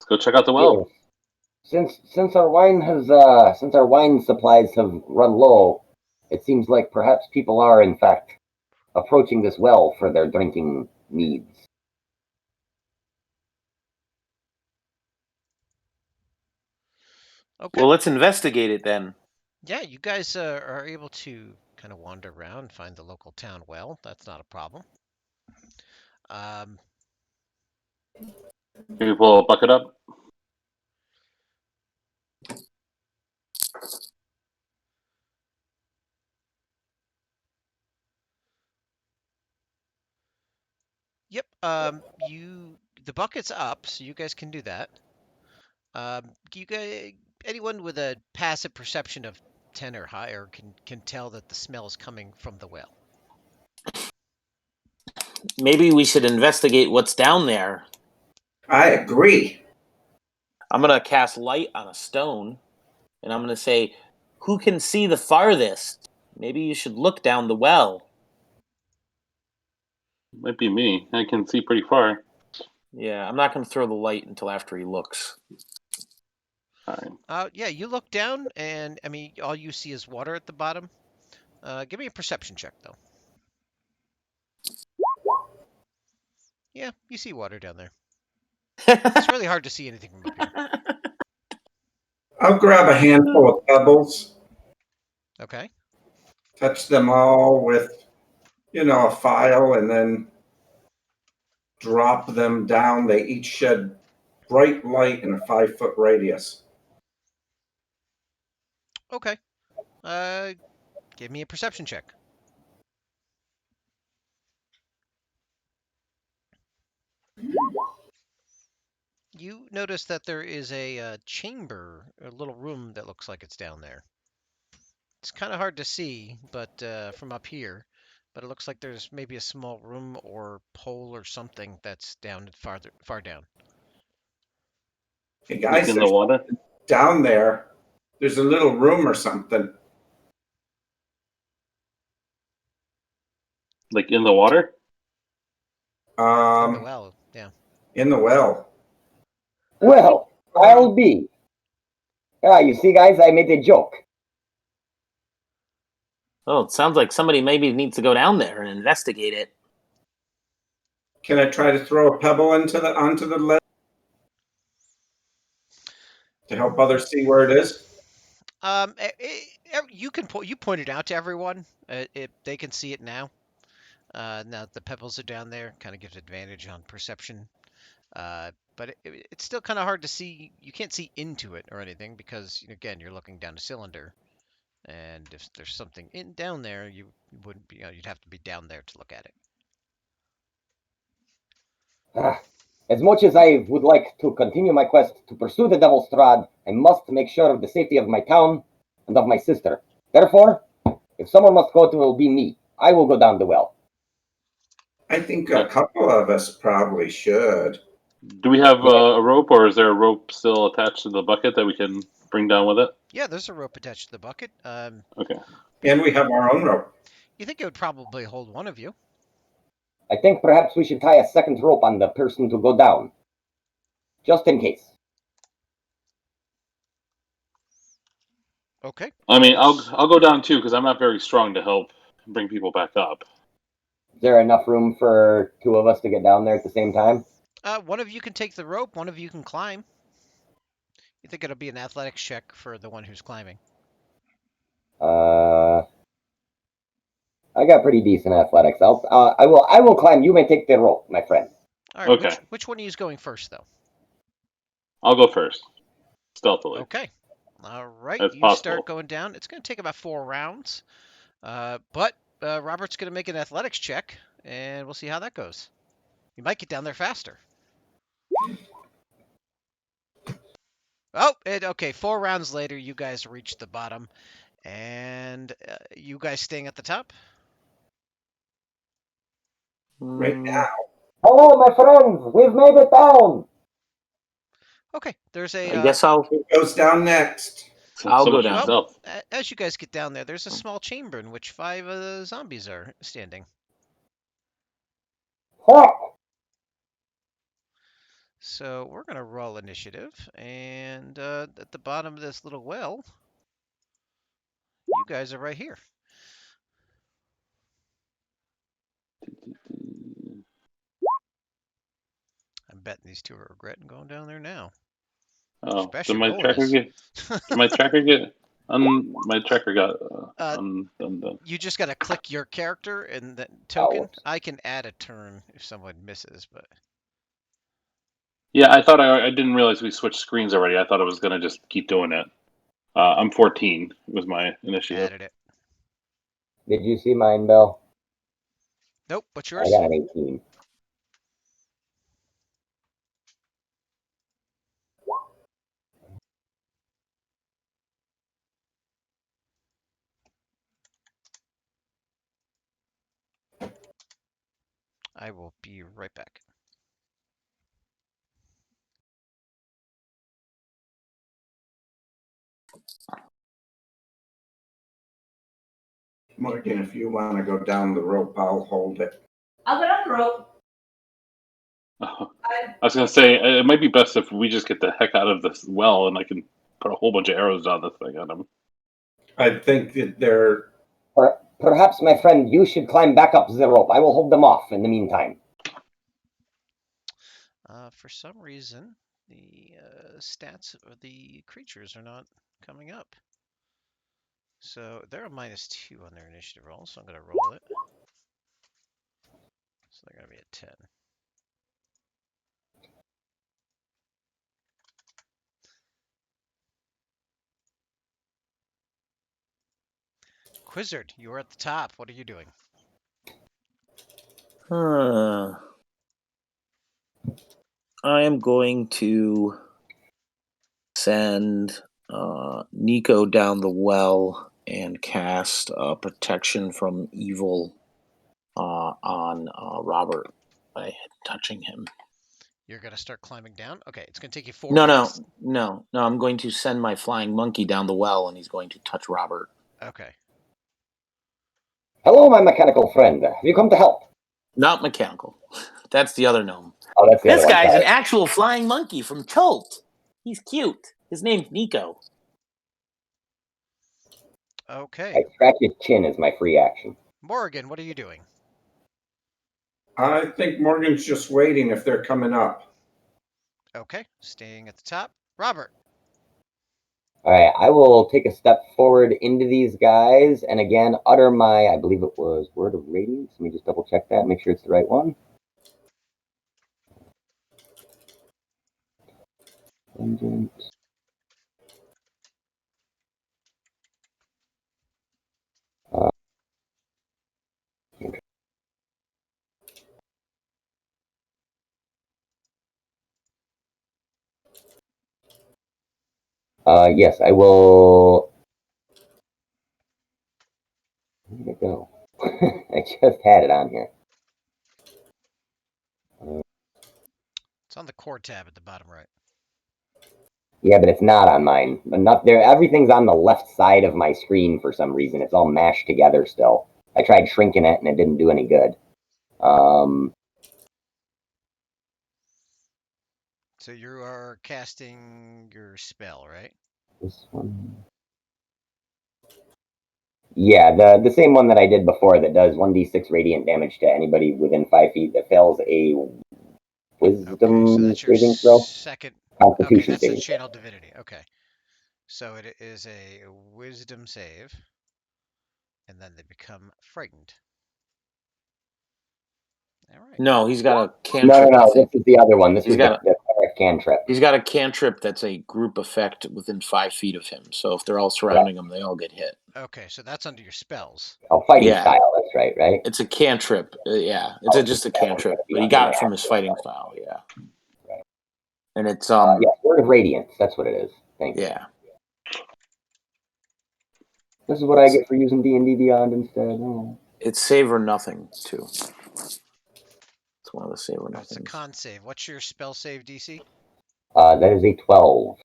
E: go check out the well.
C: Yeah. Since our wine supplies have run low, it seems like perhaps people are in fact approaching this well for their drinking needs.
A: Okay.
B: Well, let's investigate it then.
A: Yeah, you guys are able to kind of wander around, find the local town well. That's not a problem. Um,
E: Can you pull a bucket up?
A: yep. The bucket's up, so you guys can do that. You guys, anyone with a passive perception of 10 or higher can tell that the smell is coming from the well.
B: Maybe we should investigate what's down there.
F: I agree.
B: I'm going to cast light on a stone, and I'm going to say, who can see the farthest? Maybe you should look down the well.
E: Might be me. I can see pretty far.
B: Yeah, I'm not going to throw the light until after he looks.
E: Fine.
A: Yeah, you look down, and I mean, all you see is water at the bottom. Give me a perception check, though. Yeah, you see water down there. It's really hard to see anything from up here.
F: I'll grab a handful of pebbles,
A: Okay.
F: touch them all with, a file, and then drop them down. They each shed bright light in a 5-foot radius.
A: Okay. Give me a perception check. You notice that there is a chamber, a little room that looks like it's down there. It's kind of hard to see, but from up here, but it looks like there's maybe a small room or pole or something that's down far down.
F: Hey
E: Like
F: guys,
E: in the water?
F: down there, there's a little room or something.
E: Like in the water?
A: In the well, yeah.
F: In the well.
C: Well, I'll be. You see, guys, I made a joke.
B: Oh, it sounds like somebody maybe needs to go down there and investigate it.
F: Can I try to throw a pebble onto the ledge to help others see where it is?
A: You pointed out to everyone. They can see it now. Now the pebbles are down there, kind of gives advantage on perception. But it's still kind of hard to see. You can't see into it or anything because again, you're looking down a cylinder, and if there's something down there, you wouldn't be. You'd have to be down there to look at it.
C: As much as I would like to continue my quest to pursue the Devil Strahd, I must make sure of the safety of my town and of my sister. Therefore, if someone must go, it will be me. I will go down the well.
F: I think a couple of us probably should.
E: Do we have a rope, or is there a rope still attached to the bucket that we can bring down with it?
A: Yeah, there's a rope attached to the bucket.
E: Okay.
F: And we have our own rope.
A: You think it would probably hold one of you?
C: I think perhaps we should tie a second rope on the person to go down. Just in case.
A: Okay.
E: I mean, I'll go down too because I'm not very strong to help bring people back up.
C: Is there enough room for two of us to get down there at the same time?
A: One of you can take the rope. One of you can climb. You think it'll be an athletics check for the one who's climbing?
C: I got pretty decent athletics. I will climb. You may take the rope, my friend.
A: All right.
E: Okay.
A: Which one of you is going first, though?
E: I'll go first, stealthily,
A: Okay. All right.
E: as
A: You
E: possible.
A: start going down. It's going to take about 4 rounds. But Robert's going to make an athletics check, and we'll see how that goes. You might get down there faster. Oh, okay. 4 rounds later, you guys reach the bottom, and you guys staying at the top.
F: Right now.
C: Hello, my friends. We've made it down.
A: Okay. There's
B: I
A: a.
B: guess I'll
F: Who goes down next?
B: I'll
E: So
B: go
E: much for
B: down.
E: stealth.
A: As you guys get down there, there's a small chamber in which 5 zombies are standing.
C: Heck.
A: So we're gonna roll initiative, and at the bottom of this little well, you guys are right here. I'm betting these two are regretting going down there now.
E: Oh,
A: Especially
E: did my
A: rolling
E: tracker
A: this.
E: get? Did my tracker get? My tracker got undone.
A: You just gotta click your character and the token.
C: Ouch.
A: I can add a turn if someone misses, but
E: Yeah, I thought I didn't realize we switched screens already. I thought it was gonna just keep doing it. I'm 14. Was my initiative.
A: added it.
C: Did you see mine, Bill?
A: Nope. What's
C: I
A: yours?
C: got an 18.
A: I will be right back.
F: Morgan, if you want to go down the rope, I'll hold it.
D: I'll get on the rope.
E: I was gonna say it might be best if we just get the heck out of this well, and I can put a whole bunch of arrows down this thing at him.
F: I think that they're.
C: Perhaps, my friend, you should climb back up the rope. I will hold them off in the meantime.
A: For some reason, the stats of the creatures are not coming up. So they're a -2 on their initiative roll, so I'm going to roll it. So they're going to be at 10. Quizzard, you are at the top. What are you doing?
B: I am going to send Nico down the well and cast protection from evil on Robert by touching him.
A: You're going to start climbing down? Okay, it's going to take you 4
B: No,
A: rounds.
B: no. I'm going to send my flying monkey down the well, and he's going to touch Robert.
A: Okay.
C: Hello, my mechanical friend. Have you come to help?
B: Not mechanical. That's the other gnome.
C: Oh, that's the
B: This
C: other one.
B: guy's
C: Sorry.
B: an actual flying monkey from Cholt. He's cute. His name's Nico.
A: Okay.
C: I scratch his chin as my free action.
A: Morgan, what are you doing?
F: I think Morgan's just waiting if they're coming up.
A: Okay, staying at the top. Robert.
C: All right, I will take a step forward into these guys and again utter my, I believe it was Word of Radiance. Let me just double check that, make sure it's the right one. Vengeance. Yes, I will. Where did it go? I just had it on here.
A: It's on the core tab at the bottom right.
C: Yeah, but it's not on mine. Not there. Everything's on the left side of my screen for some reason. It's all mashed together still. I tried shrinking it and it didn't do any good.
A: So you are casting your spell, right?
C: This one. Yeah, the same one that I did before that does 1d6 radiant damage to anybody within 5 feet that fails a wisdom
A: so that's your
C: saving throw.
A: second. Okay,
C: Constitution
A: that's a
C: saving throw.
A: channel divinity. Okay, so it is a wisdom save, and then they become frightened. All right.
B: No, he's got a
C: No,
B: cantrip.
C: no. This is the other one. This
B: He's
C: was
B: got
C: the cleric cantrip.
B: He's got a cantrip that's a group effect within 5 feet of him. So if they're all surrounding him, they all get hit.
A: Okay, so that's under your spells.
C: Oh, fighting
B: Yeah.
C: style. That's right, right?
B: It's a cantrip. Yeah, it's just a cantrip, but he got it from his fighting style. Yeah,
C: Right.
B: and it's
C: Yes, Word of Radiance. That's what it is. Thank you.
B: yeah.
C: This is what I get for using D&D Beyond instead. Oh.
B: It's save or nothing too. It's one of the save or
A: It's a
B: nothings.
A: con save. What's your spell save DC?
C: That is a 12.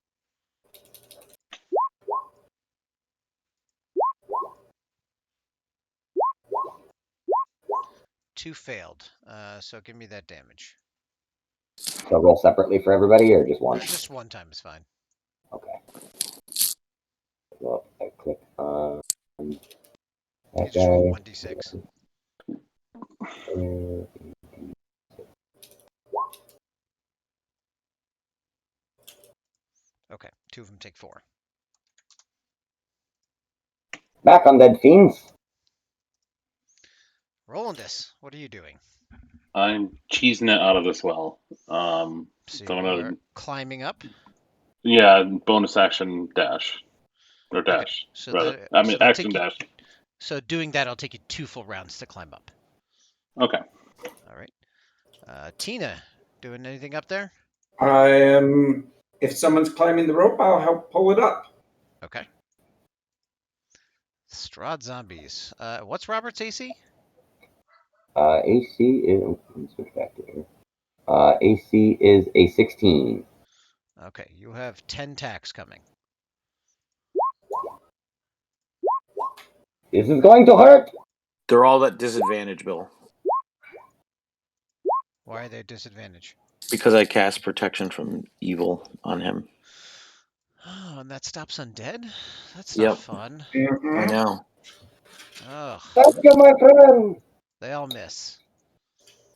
A: Two failed. So give me that damage.
C: So roll separately for everybody, or just one?
A: Just one time is fine.
C: Okay. So I click on
A: You
C: that
A: just roll
C: guy.
A: 1d6. Okay, two of them take 4.
C: Back on dead fiends.
A: Rolandus, what are you doing?
E: I'm cheesing it out of this well.
A: So
E: Throwing
A: you're
E: out
A: climbing up.
E: yeah, bonus action dash. Or
A: Okay,
E: dash,
A: so
E: rather.
A: that-
E: I mean,
A: so that'll
E: action
A: take you-
E: dash.
A: So doing that, I'll take you 2 full rounds to climb up.
E: Okay.
A: All right. Tina, doing anything up there?
F: I am. If someone's climbing the rope, I'll help pull it up.
A: Okay. Strahd zombies. What's Robert's AC?
C: AC is. Let's switch back to here. AC is a 16.
A: Okay, you have 10 tacks coming.
C: This is going to hurt.
B: They're all at disadvantage, Bill,
A: Why are they at disadvantage?
B: because I cast protection from evil on him.
A: Oh, and that stops undead? That's
B: Yep.
A: not fun.
B: I
F: Mhm.
B: know.
A: Ugh,
C: Thank you, my friend.
A: they all miss.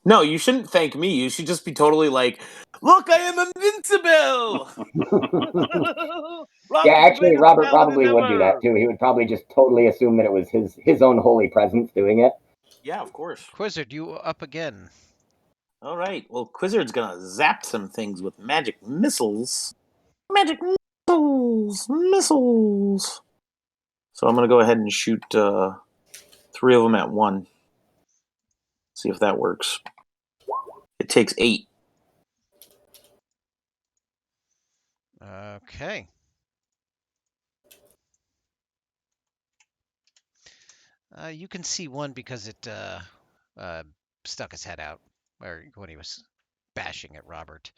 B: No, you shouldn't thank me. You should just be totally like, look, I am invincible.
C: Yeah,
B: Rob's the
C: actually,
B: greatest
C: Robert
B: paladin
C: probably would do
B: ever.
C: that too. He would probably just totally assume that it was his own holy presence doing it.
B: Yeah, of course.
A: Quizzard, you up again.
B: All right. Well, Quizzard's gonna zap some things with magic missiles. Magic missiles. So I'm gonna go ahead and shoot 3 of them at one. See if that works. It takes 8.
A: Okay. You can see one because it stuck his head out, or when he was bashing at Robert.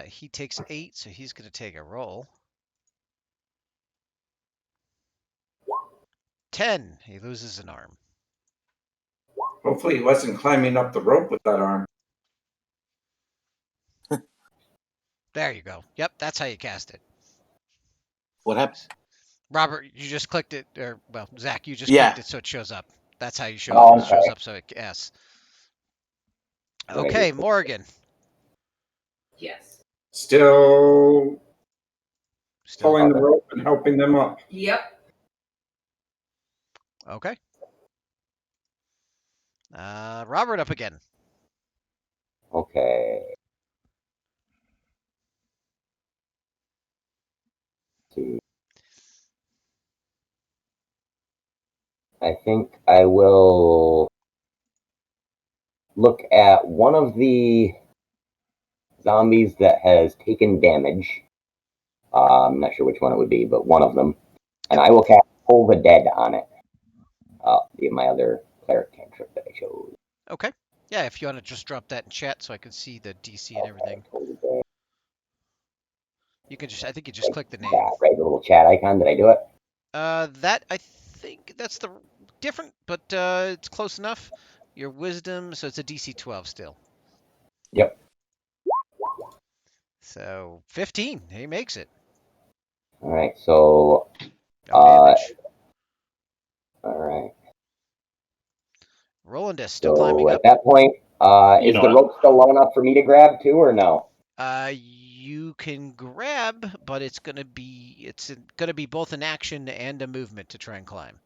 A: He takes 8, so he's going to take a roll. 10. He loses an arm.
F: Hopefully, he wasn't climbing up the rope with that arm.
A: There you go. Yep, that's how you cast it.
B: What happened?
A: Robert, you just clicked it, or well, Zach, you just
B: Yeah.
A: clicked it so it shows up. That's how you show
C: Oh,
A: it. It
C: I'm
A: shows
C: sorry.
A: up so it casts.
C: Right.
A: Okay, Morgan.
D: Yes.
F: Still
A: Still
F: pulling the rope and helping them up.
D: Yep.
A: okay. Robert up again.
C: Okay. Let's see. I think I will look at one of the zombies that has taken damage. I'm not sure which one it would be, but one of them. And I will cast Pull the Dead on it. My other cleric cantrip that I chose.
A: Okay. Yeah, if you want to just drop that in chat so I can see the DC and everything.
C: Pull the Dead.
A: You can just, I think you just click the name.
C: Yeah, right, the little chat icon. Did I do it?
A: That, I think that's the different, but it's close enough. Your wisdom, so it's a DC 12 still.
C: Yep.
A: So 15, he makes it.
C: All right, so
A: No damage.
C: all right.
A: Rolandus still
C: So
A: climbing
C: at
A: up.
C: that point, Is the rope still long enough for me to grab too, or no?
A: You can grab, but it's gonna be both an action and a movement to try and climb.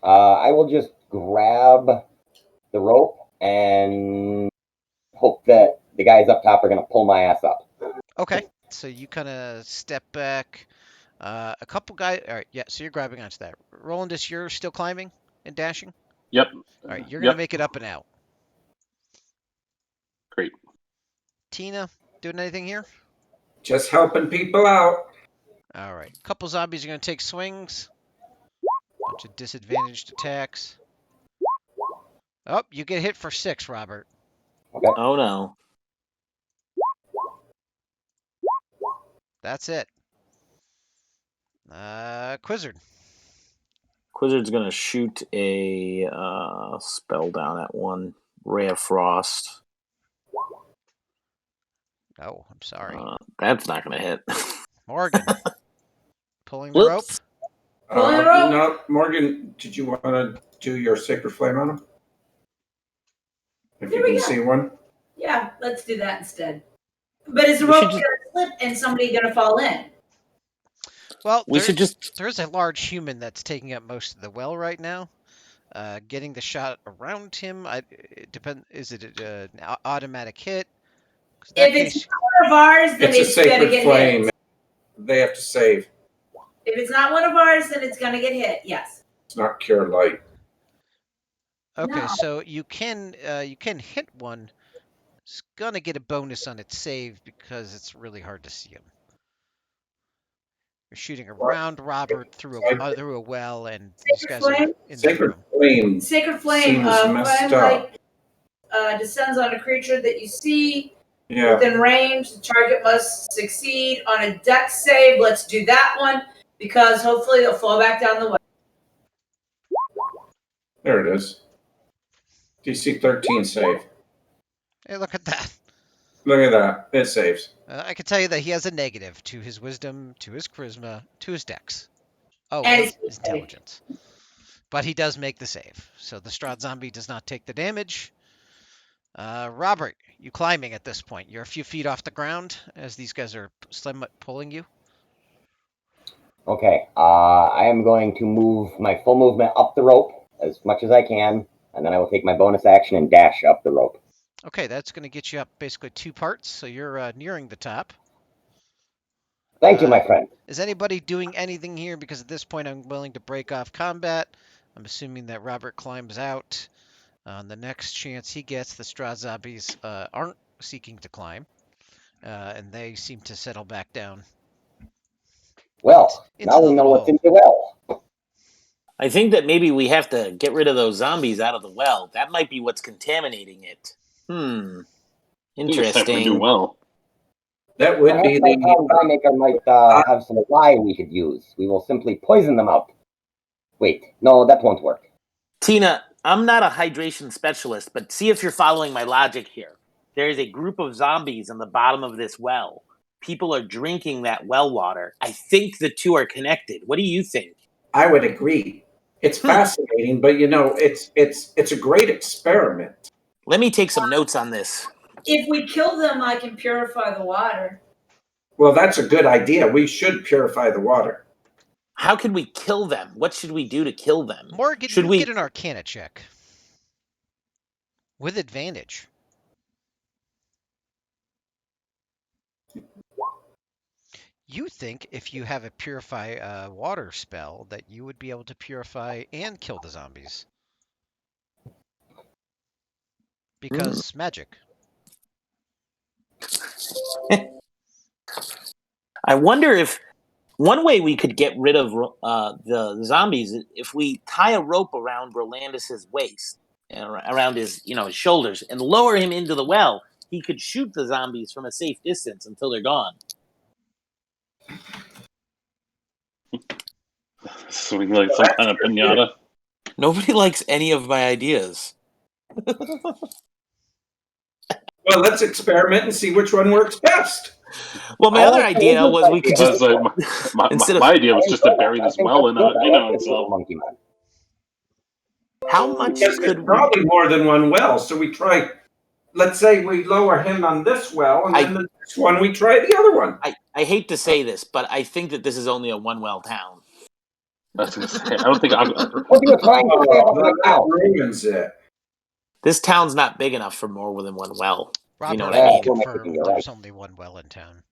C: I will just grab the rope and hope that the guys up top are going to pull my ass up.
A: Okay, so you kind of step back. A couple guys. All right, yeah. So you're grabbing onto that. Rolandus, you're still climbing and dashing.
E: Yep.
A: All right, you're gonna make it up and out.
E: Great.
A: Tina, doing anything here?
F: Just helping people out.
A: All right, a couple zombies are gonna take swings. Bunch of disadvantaged attacks. Oh, you get hit for 6, Robert.
C: Okay.
B: Oh no.
A: That's it. Quizzard.
B: Quizzard's gonna shoot a spell down at one. Ray of Frost.
A: Oh, I'm sorry.
B: That's not gonna hit.
A: Morgan. Pulling the rope.
B: Whoops.
D: Pulling the rope.
F: No, Morgan, did you want to do your sacred flame on him? If
D: There
F: you
D: we
F: can
D: go.
F: see one.
D: Yeah, let's do that instead. But is the
B: We
D: rope
B: should
D: going to slip and somebody going to fall in?
A: Well,
B: We should just.
A: there's a large human that's taking up most of the well right now. Getting the shot around him, it depend. Is it an automatic hit? 'Cause in that
D: If it's
A: case,
D: one of ours, then
F: It's a
D: it's going to
F: sacred
D: get
F: flame.
D: hit.
F: They have to save.
D: If it's not one of ours, then it's going to get hit. Yes.
F: It's not cure light.
A: okay,
D: No.
A: so you can hit one. It's gonna get a bonus on its save because it's really hard to see him. You're shooting around Robert through a well, and these
D: Sacred
A: guys are
D: flame?
A: in the
F: Sacred
A: room.
F: flame.
D: Sacred flame.
F: Seems messed
D: Flame
F: up.
D: light descends on a creature that you see
F: Yeah.
D: within range. The target must succeed on a dex save. Let's do that one because hopefully they'll fall back down the well.
F: There it is. DC 13 save.
A: Hey, look at that.
F: Look at that. It saves.
A: I can tell you that he has a negative to his wisdom, to his charisma, to his dex. Oh,
D: And
A: and his
D: his
A: intelligence. But he does make the save. So the Strahd zombie does not take the damage. Robert, you climbing at this point. You're a few feet off the ground as these guys are pulling you.
C: Okay. I am going to move my full movement up the rope as much as I can, and then I will take my bonus action and dash up the rope.
A: Okay, that's going to get you up basically 2 parts, so you're nearing the top.
C: Thank you, my friend.
A: Is anybody doing anything here? Because at this point I'm willing to break off combat. I'm assuming that Robert climbs out. On the next chance he gets, the Strahd zombies aren't seeking to climb, and they seem to settle back down.
C: Well,
A: into
C: now
A: the
C: we know
A: little
C: what's
A: hole.
C: in the well.
B: I think that maybe we have to get rid of those zombies out of the well. That might be what's contaminating it.
E: Looks like we're doing
B: Interesting.
E: well.
F: That would
C: Perhaps
F: be
C: my
F: the.
C: town guy maker might have some lye we could use. We will simply poison them out. Wait, no, that won't work.
B: Tina, I'm not a hydration specialist, but see if you're following my logic here. There is a group of zombies on the bottom of this well. People are drinking that well water. I think the two are connected. What do you think?
F: I would agree. It's fascinating, but it's a great experiment.
B: Let me take some notes on this.
D: If we kill them, I can purify the water.
F: Well, that's a good idea. We should purify the water.
B: How can we kill them? What should we do to kill them?
A: Morgan,
B: Should
A: you
B: we
A: get an Arcana check with advantage. You think if you have a purify water spell that you would be able to purify and kill the zombies. Because magic.
B: I wonder if one way we could get rid of the zombies if we tie a rope around Rolandus's waist, around his his shoulders, and lower him into the well. He could shoot the zombies from a safe distance until they're gone.
E: Swing like some kind of pinata.
B: Nobody likes any of my ideas.
F: Well, let's experiment and see which one works best.
B: Well, my other idea was we could just
E: My idea was just to bury this well in itself.
C: Monkey man.
B: How much
F: Yes,
B: could
F: there's
B: we?
F: probably more than one well. So we try. Let's say we lower him on this well, and then the next one we try the other one.
B: I hate to say this, but I think that this is only a one well town.
E: I was gonna say, I don't think I'm.
C: What are you trying to say about
F: That
C: the town?
F: ruins it.
B: This town's not big enough for more than one well.
A: Robert
B: You know what
A: can
B: I mean?
C: You're
A: confirm
C: right.
A: there's only one well in town.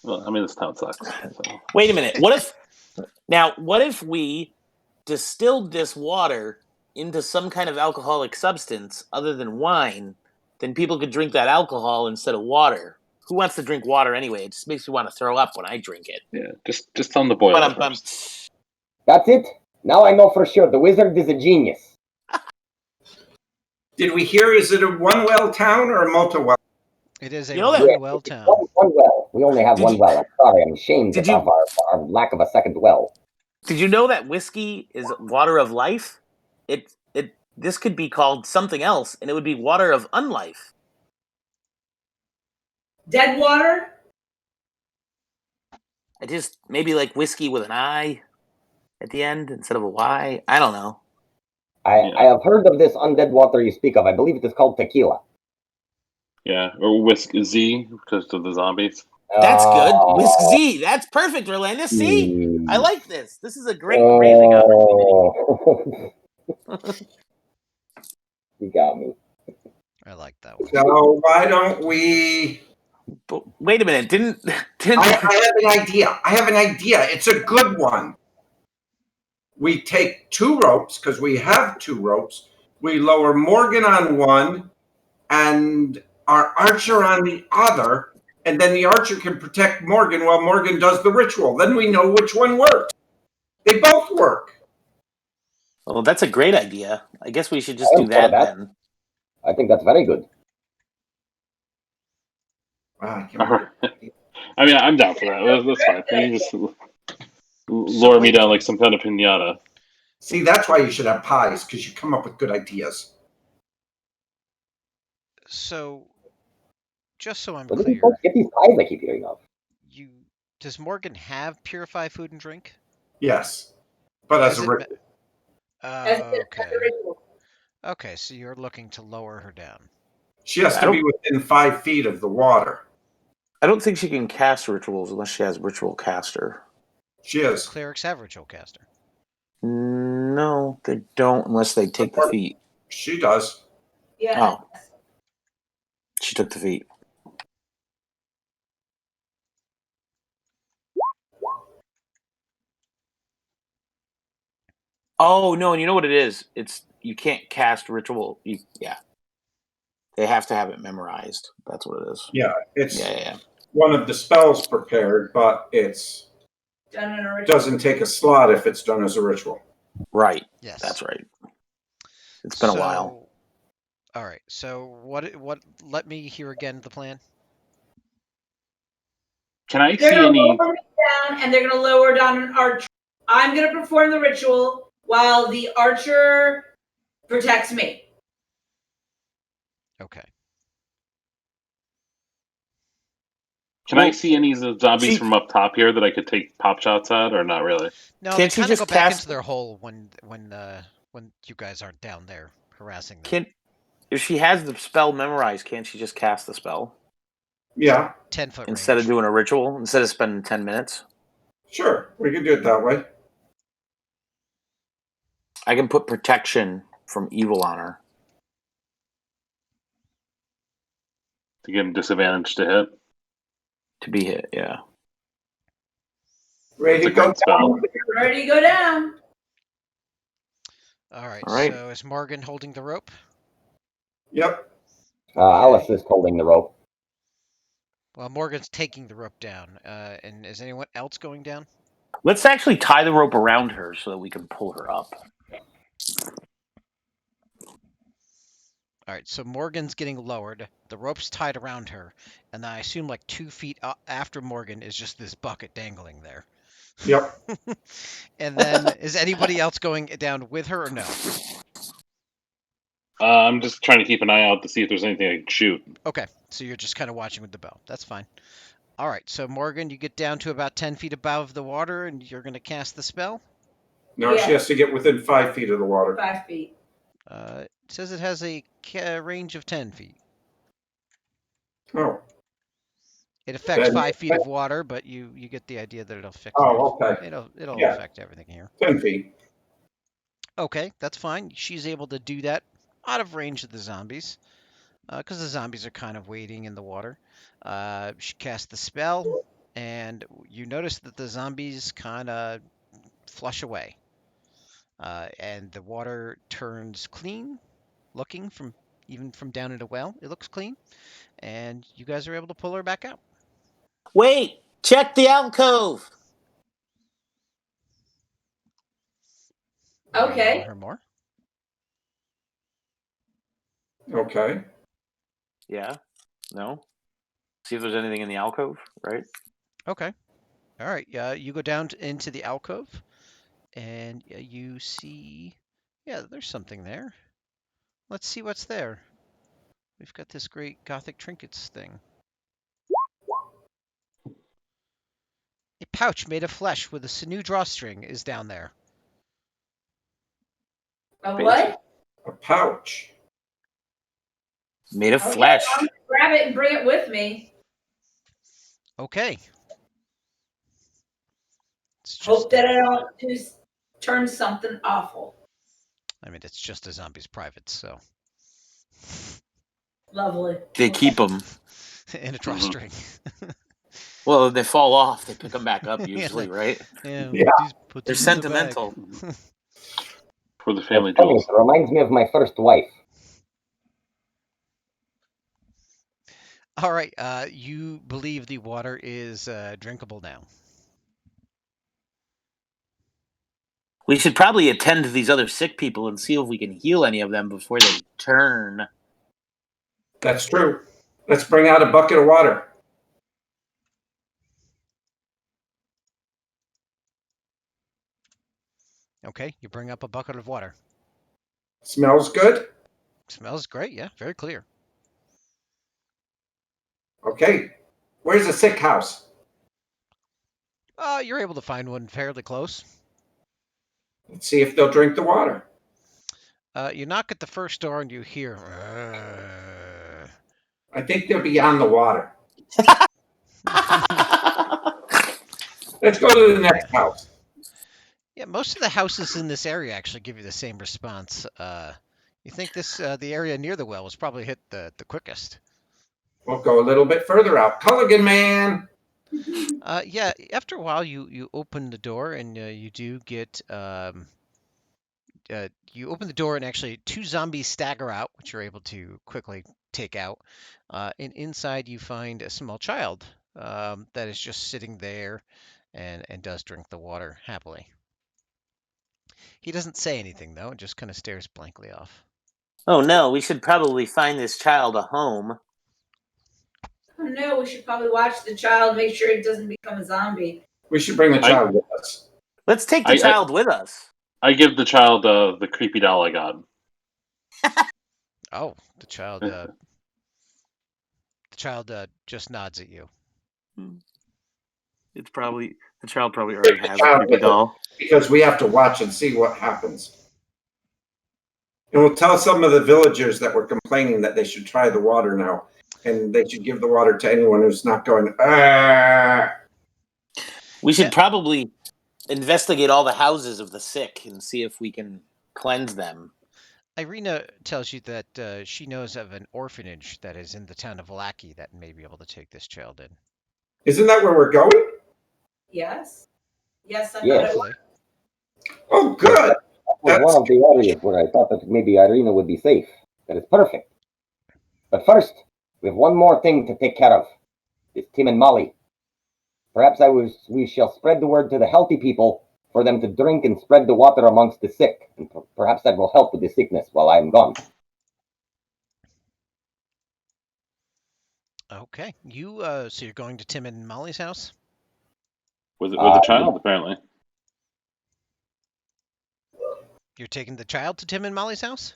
E: Well, I mean, this town sucks. So.
B: Wait a minute. What if we distilled this water into some kind of alcoholic substance other than wine? Then people could drink that alcohol instead of water. Who wants to drink water anyway? It just makes me want to throw up when I drink it.
E: Yeah, just tell them to boil
B: But
E: it
B: I'm
E: first.
C: That's it. Now I know for sure. The wizard is a genius.
F: Did we hear? Is it a one well town or a multi well?
A: It is a
B: You know that-
A: one well town.
C: One well. We only have
B: Did
C: one
B: you-
C: well. I'm sorry. I'm ashamed
B: Did
C: of our lack of a second well.
B: Did you know that whiskey is water of life? This could be called something else, and it would be water of unlife.
D: Dead water?
B: I just maybe like whiskey with an I at the end instead of a Y. I don't know.
C: I have heard of this undead water you speak of. I believe it is called tequila.
E: Yeah, or Whisk Z because of the zombies.
B: That's good.
C: Oh.
B: Whisk Z. That's perfect, Orlando. See? I like this. This is a great
C: Oh.
B: branding opportunity.
C: You got me.
A: I like that one.
F: So why don't we?
B: But wait a minute. Didn't
F: I have an idea. It's a good one. We take two ropes because we have two ropes. We lower Morgan on one and our archer on the other, and then the archer can protect Morgan while Morgan does the ritual. Then we know which one works. They both work.
B: Well, that's a great idea. I guess we should just
C: I
B: do
C: am for
B: that
C: that.
B: then.
C: I think that's very good.
F: Wow,
E: I mean, I'm down for that. That's fine. You just lure me down like some kind of pinata.
F: See, that's why you should have pies, because you come up with good ideas.
A: So, just so I'm
C: Where did you
A: clear,
C: folks get these pies I keep hearing of?
A: does Morgan have purified food and drink?
F: Yes, but as
A: Is
F: a
A: it
F: ritual.
A: Okay. Okay, so you're looking to lower her down.
F: She has to be within 5 feet of the water.
B: I don't think she can cast rituals unless she has ritual caster.
F: She is.
A: Clerics have ritual caster.
B: No, they don't unless they take the feat.
F: She does.
D: Yeah.
B: Oh. She took the feat. Oh no, and you know what it is? It's you can't cast ritual. They have to have it memorized. That's what it is.
F: Yeah, it's
B: Yeah.
F: one of the spells prepared, but it's
D: Done in a ritual.
F: doesn't take a slot if it's done as a ritual.
B: Right.
A: Yes.
B: That's right. It's been a while.
A: All right. So what? Let me hear again the plan.
E: Can I
D: They're
E: see
D: gonna
E: any?
D: lower me down, and they're gonna lower down an archer. I'm gonna perform the ritual while the archer protects me.
A: Okay.
E: Can I see any of the zombies from up top here that I could take pop shots at, or not really?
A: No,
B: Can't
A: they
B: she
A: kind of
B: just
A: go back
B: cast-
A: into their hole when you guys aren't down there harassing them.
B: If she has the spell memorized, can't she just cast the spell?
F: Yeah.
A: 10-foot
B: Instead
A: range.
B: of doing a ritual, instead of spending 10 minutes?
F: Sure, we can do it that way.
B: I can put protection from evil on her.
E: To give them disadvantage to hit.
B: To be hit, yeah.
F: Ready to
E: That's a
F: go
E: great spell.
F: down?
D: Ready to go down.
A: All right.
B: All right.
A: So is Morgan holding the rope?
F: Yep.
C: I'll assist holding the rope.
A: Well, Morgan's taking the rope down. And is anyone else going down?
B: Let's actually tie the rope around her so that we can pull her up.
A: All right. So Morgan's getting lowered. The rope's tied around her, and I assume like 2 feet after Morgan is just this bucket dangling there.
F: Yep.
A: And then is anybody else going down with her or no?
E: I'm just trying to keep an eye out to see if there's anything I can shoot.
A: Okay, so you're just kind of watching with the bow. That's fine. All right, so Morgan, you get down to about 10 feet above the water, and you're going to cast the spell?
F: No, she has to get within 5 feet of the water.
D: 5 feet.
A: It says it has a range of 10 feet.
F: Oh,
A: It affects
F: Then-
A: 5 feet of water, but you get the idea that it'll affect.
F: oh, okay.
A: It'll
F: Yeah.
A: affect everything here.
F: 10 feet.
A: Okay, that's fine. She's able to do that out of range of the zombies, because the zombies are kind of waiting in the water. She casts the spell, and you notice that the zombies kind of flush away, and the water turns clean, looking from even from down in a well. It looks clean, and you guys are able to pull her back out.
B: Wait, check the alcove.
A: You
D: Okay.
A: want her more?
F: Okay.
B: Yeah. No. See if there's anything in the alcove, right?
A: Okay. All right. You go down into the alcove, and you see, yeah, there's something there. Let's see what's there. We've got this great Gothic trinkets thing. A pouch made of flesh with a sinew drawstring is down there.
D: A what?
F: A pouch.
B: Made of
D: Okay,
B: flesh.
D: I'm gonna grab it and bring it with me.
A: Okay. It's just,
D: Hope that I don't turn something awful.
A: I mean, it's just a zombie's private, so.
D: Lovely.
B: They keep them.
A: And a drawstring.
B: Well, if they fall off, they pick them back up
A: Yeah,
B: usually,
A: like-
B: right?
A: Yeah.
F: Yeah.
A: Put
B: They're
A: these in the bag.
B: sentimental.
E: For the family
C: Funny,
E: jewels.
C: it reminds me of my first wife.
A: All right. You believe the water is drinkable now.
B: We should probably attend to these other sick people and see if we can heal any of them before they turn.
F: That's true. Let's bring out a bucket of water.
A: Okay. You bring up a bucket of water.
F: Smells good.
A: Smells great. Yeah. Very clear.
F: Okay. Where's the sick house?
A: You're able to find one fairly close.
F: Let's see if they'll drink the water.
A: You knock at the first door and you hear.
F: I think they're beyond the water. Let's go to the next house.
A: Yeah, most of the houses in this area actually give you the same response. You think the area near the well was probably hit the quickest.
F: We'll go a little bit further out. Culligan man.
A: Yeah, after a while you open the door and you do get you open the door and actually two zombies stagger out, which you're able to quickly take out. And inside you find a small child that is just sitting there and does drink the water happily. He doesn't say anything though, and just kind of stares blankly off.
B: Oh no, we should probably find this child a home.
D: Oh no, we should probably watch the child, make sure it doesn't become a zombie.
F: We should bring the child with us.
B: Let's take the child with us.
E: I give the child the creepy doll I got.
A: Oh, the child just nods at you.
B: It's probably the child probably already
F: Take the
B: has
F: child
B: a creepy
F: with us.
B: doll.
F: Because we have to watch and see what happens. And we'll tell some of the villagers that were complaining that they should try the water now. And they should give the water to anyone who's not going, ah.
B: We should
A: Yeah.
B: probably investigate all the houses of the sick and see if we can cleanse them.
A: Irina tells you that she knows of an orphanage that is in the town of Valaki that may be able to take this child in.
F: Isn't that where we're going?
D: Yes? Yes, I
C: Yes.
D: thought it was.
A: Hopefully.
F: Oh, good.
C: That was one of the areas where I thought that maybe Irina would be safe. That is perfect. But first, we have one more thing to take care of. It's Tim and Molly. Perhaps we shall spread the word to the healthy people for them to drink and spread the water amongst the sick. And perhaps that will help with the sickness while I am gone.
A: Okay. So you're going to Tim and Molly's house?
E: With a child,
C: Yeah.
E: apparently.
A: You're taking the child to Tim and Molly's house?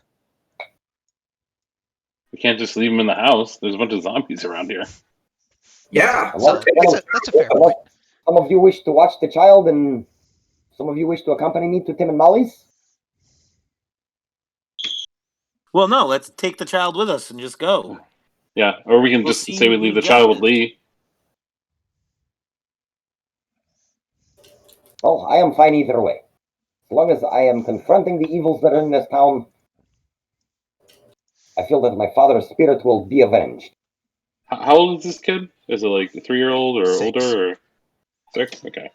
E: We can't just leave him in the house. There's a bunch of zombies around here.
F: Yeah.
A: So that's a fair point.
C: Some of you wish to watch the child and Some of you wish to accompany me to Tim and Molly's?
B: Well, no, let's take the child with us and just go.
E: Yeah, or we can
B: We'll
E: just say
B: see
E: we leave
B: who
E: the child with
B: goes.
E: Lee.
C: Well, I am fine either way. As long as I am confronting the evils that are in this town, I feel that my father's spirit will be avenged.
E: How old is this kid? Is it like a 3-year-old or
A: 6.
E: older or 6? Okay.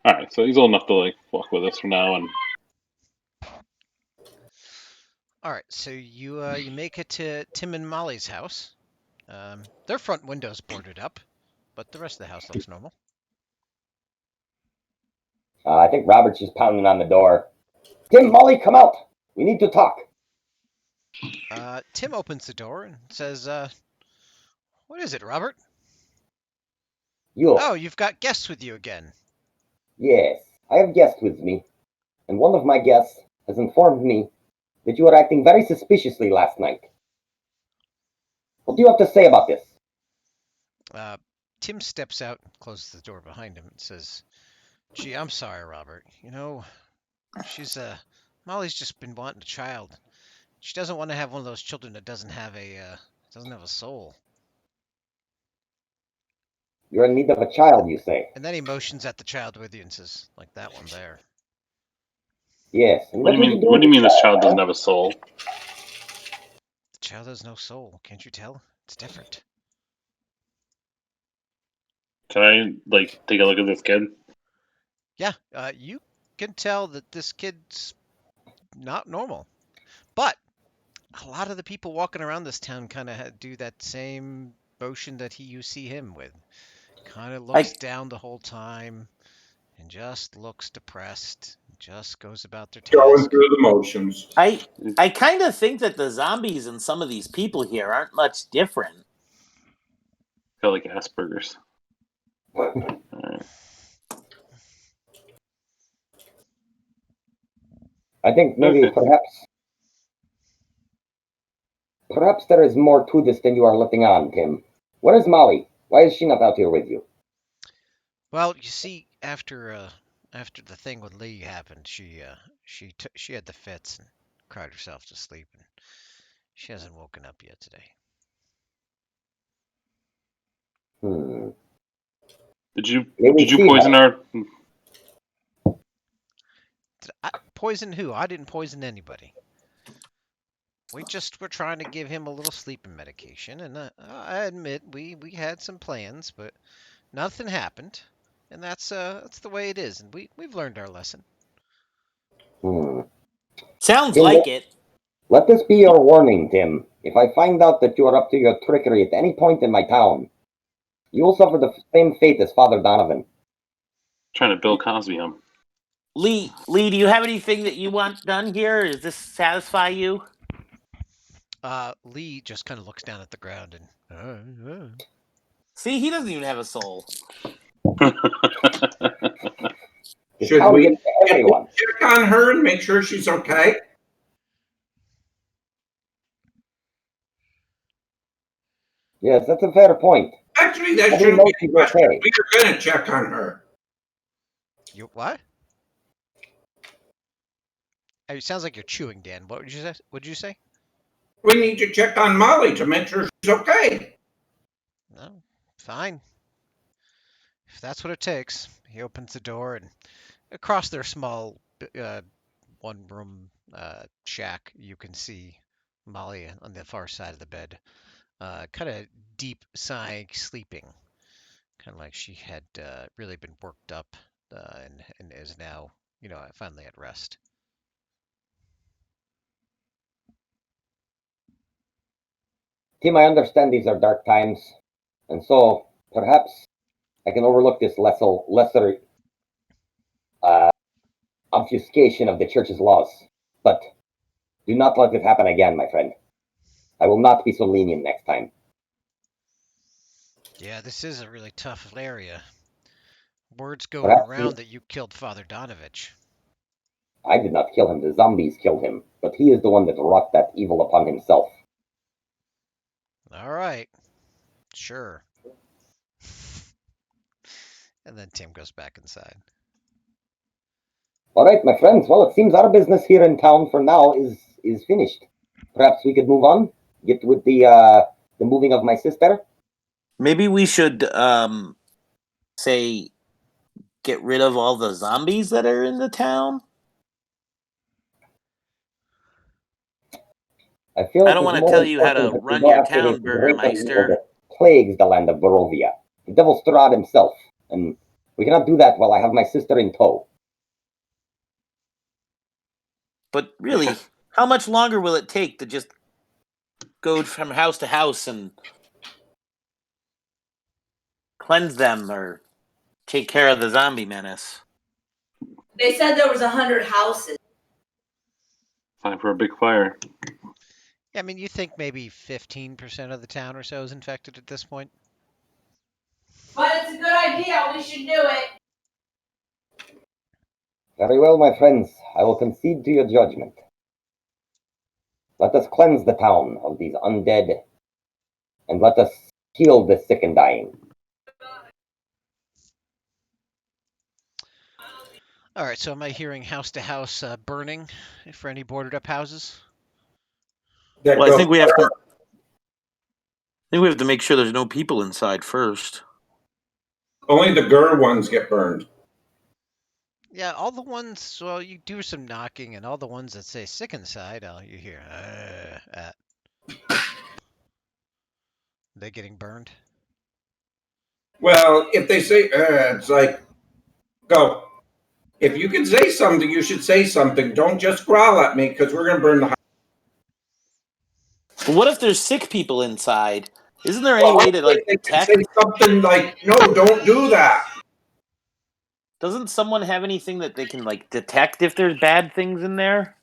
E: All right, so he's old enough to like walk with us for now, and
A: All right, so you make it to Tim and Molly's house. Their front window's boarded up, but the rest of the house looks normal.
C: I think Robert's just pounding on the door. Tim, Molly, come out. We need to talk.
A: Tim opens the door and says, "What is it, Robert?
C: You.
A: Oh, you've got guests with you again."
C: Yes, I have guests with me, and one of my guests has informed me that you were acting very suspiciously last night. What do you have to say about this?
A: Tim steps out, closes the door behind him, and says, "Gee, I'm sorry, Robert. She's Molly's just been wanting a child. She doesn't want to have one of those children that doesn't have a soul."
C: You're in need of a child, you say?
A: And then he motions at the child with you and says, "Like that one there."
C: Yes. And
E: what do
C: what
E: you
C: would you
E: mean?
C: do
E: What
C: with
E: do you
C: the
E: mean this child
C: child?
E: doesn't have a soul?
A: The child has no soul. Can't you tell? It's different.
E: Can I like take a look at this kid?
A: Yeah, you can tell that this kid's not normal. But a lot of the people walking around this town kind of do that same motion that you see him with. Kind of looks
B: I
A: down the whole time and just looks depressed. Just goes about their
F: Going
A: task.
F: through the motions.
B: I I kind of think that the zombies and some of these people here aren't much different.
E: Got like Asperger's. All right.
C: I think maybe
E: Okay.
C: perhaps there is more to this than you are letting on, Tim. Where is Molly? Why is she not out here with you?
A: Well, you see, after the thing with Lee happened, she had the fits and cried herself to sleep, and she hasn't woken up yet today.
C: Hmm.
E: Did you
C: May we
E: did you
C: see
E: poison
C: her?
E: our?
A: Did I poison who? I didn't poison anybody. We just were trying to give him a little sleeping medication, and I admit we had some plans, but nothing happened, and that's the way it is, and we've learned our lesson.
C: Hmm.
B: Sounds
C: Tim,
B: like it.
C: let this be your warning, Tim. If I find out that you are up to your trickery at any point in my town, you will suffer the same fate as Father Donovan.
E: Trying to Bill Cosby him.
B: Lee, do you have anything that you want done here? Does this satisfy you?
A: Lee just kind of looks down at the ground and
B: See, he doesn't even have a soul.
C: This
F: Should
C: town
F: we
C: gets to everyone.
F: check on her and make sure she's okay?
C: Yes, that's a fair point.
F: Actually, that
C: How do we
F: shouldn't
C: know
F: be
C: she's
F: a question.
C: okay?
F: We are going to check on her.
A: You what? It sounds like you're chewing, Dan. What would you say? What'd you say?
F: We need to check on Molly to make sure she's okay.
A: No, fine. If that's what it takes. He opens the door, and across their small one-room shack, you can see Molly on the far side of the bed, kind of deep sighing, sleeping, kind of like she had really been worked up and is now, finally at rest.
C: Tim, I understand these are dark times, and so perhaps I can overlook this lesser obfuscation of the church's laws. But do not let it happen again, my friend. I will not be so lenient next time.
A: Yeah, this is a really tough area. Word's going
C: Perhaps
A: around that you killed Father Donovich.
C: I did not kill him, the zombies killed him, but he is the one that wrought that evil upon himself.
A: All right, sure. And then Tim goes back inside.
C: All right, my friends. Well, it seems our business here in town for now is finished. Perhaps we could move on. Get with the moving of my sister.
B: Maybe we should say get rid of all the zombies that are in the town.
C: I feel
B: I
C: it
B: don't
C: is
B: want to
C: more
B: tell you how to
C: important that we
B: run
C: go
B: your
C: after this
B: town,
C: greater evil
B: Burgermeister.
C: that plagues the land of Barovia. The devil Strahd himself. And we cannot do that while I have my sister in tow.
B: But really, how much longer will it take to just go from house to house and cleanse them or take care of the zombie menace?
D: They said there was 100 houses.
E: Time for a big fire.
A: Yeah, I mean, you think maybe 15% of the town or so is infected at this point?
D: But it's a good idea. We should do it.
C: Very well, my friends. I will concede to your judgment. Let us cleanse the town of these undead, and let us heal the sick and dying.
A: All right, so am I hearing house to house burning for any boarded up houses?
F: That
B: Well, I
F: goes
B: think we have to. I think we have to make sure there's no people inside first.
F: only the Gur ones get burned.
A: Yeah, all the ones, well, you do some knocking, and all the ones that say sick inside, you hear, they're getting burned.
F: Well, if they say, it's like, go. If you can say something, you should say something. Don't just growl at me because we're going to burn the house.
B: But what if there's sick people inside? Isn't there any way to
F: Hopefully they can say
B: detect?
F: something like, no, don't do that.
B: Doesn't someone have anything that they can detect if there's bad things in there?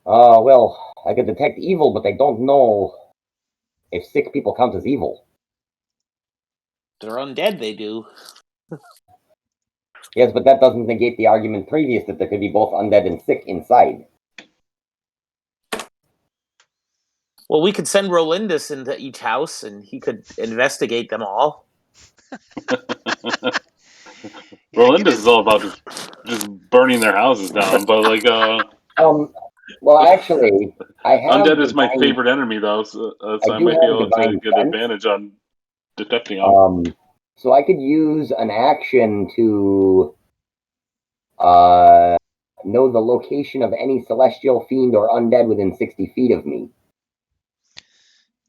C: Well, I can detect evil, but I don't know if sick people count as evil.
B: They're undead, they do.
C: Yes, but that doesn't negate the argument previous that there could be both undead and sick inside.
B: Well, we could send Rolindus into each house, and he could investigate them all.
A: Yeah,
E: Rolinda's is all about just burning their houses down, but
C: Well, actually, I have
E: undead is my
C: divine.
E: favorite enemy though, so
C: I
E: I
C: do
E: might be
C: have
E: able to
C: divine
E: get
C: sense.
E: advantage on detecting them.
C: So I could use an action to know the location of any celestial fiend or undead within 60 feet of me.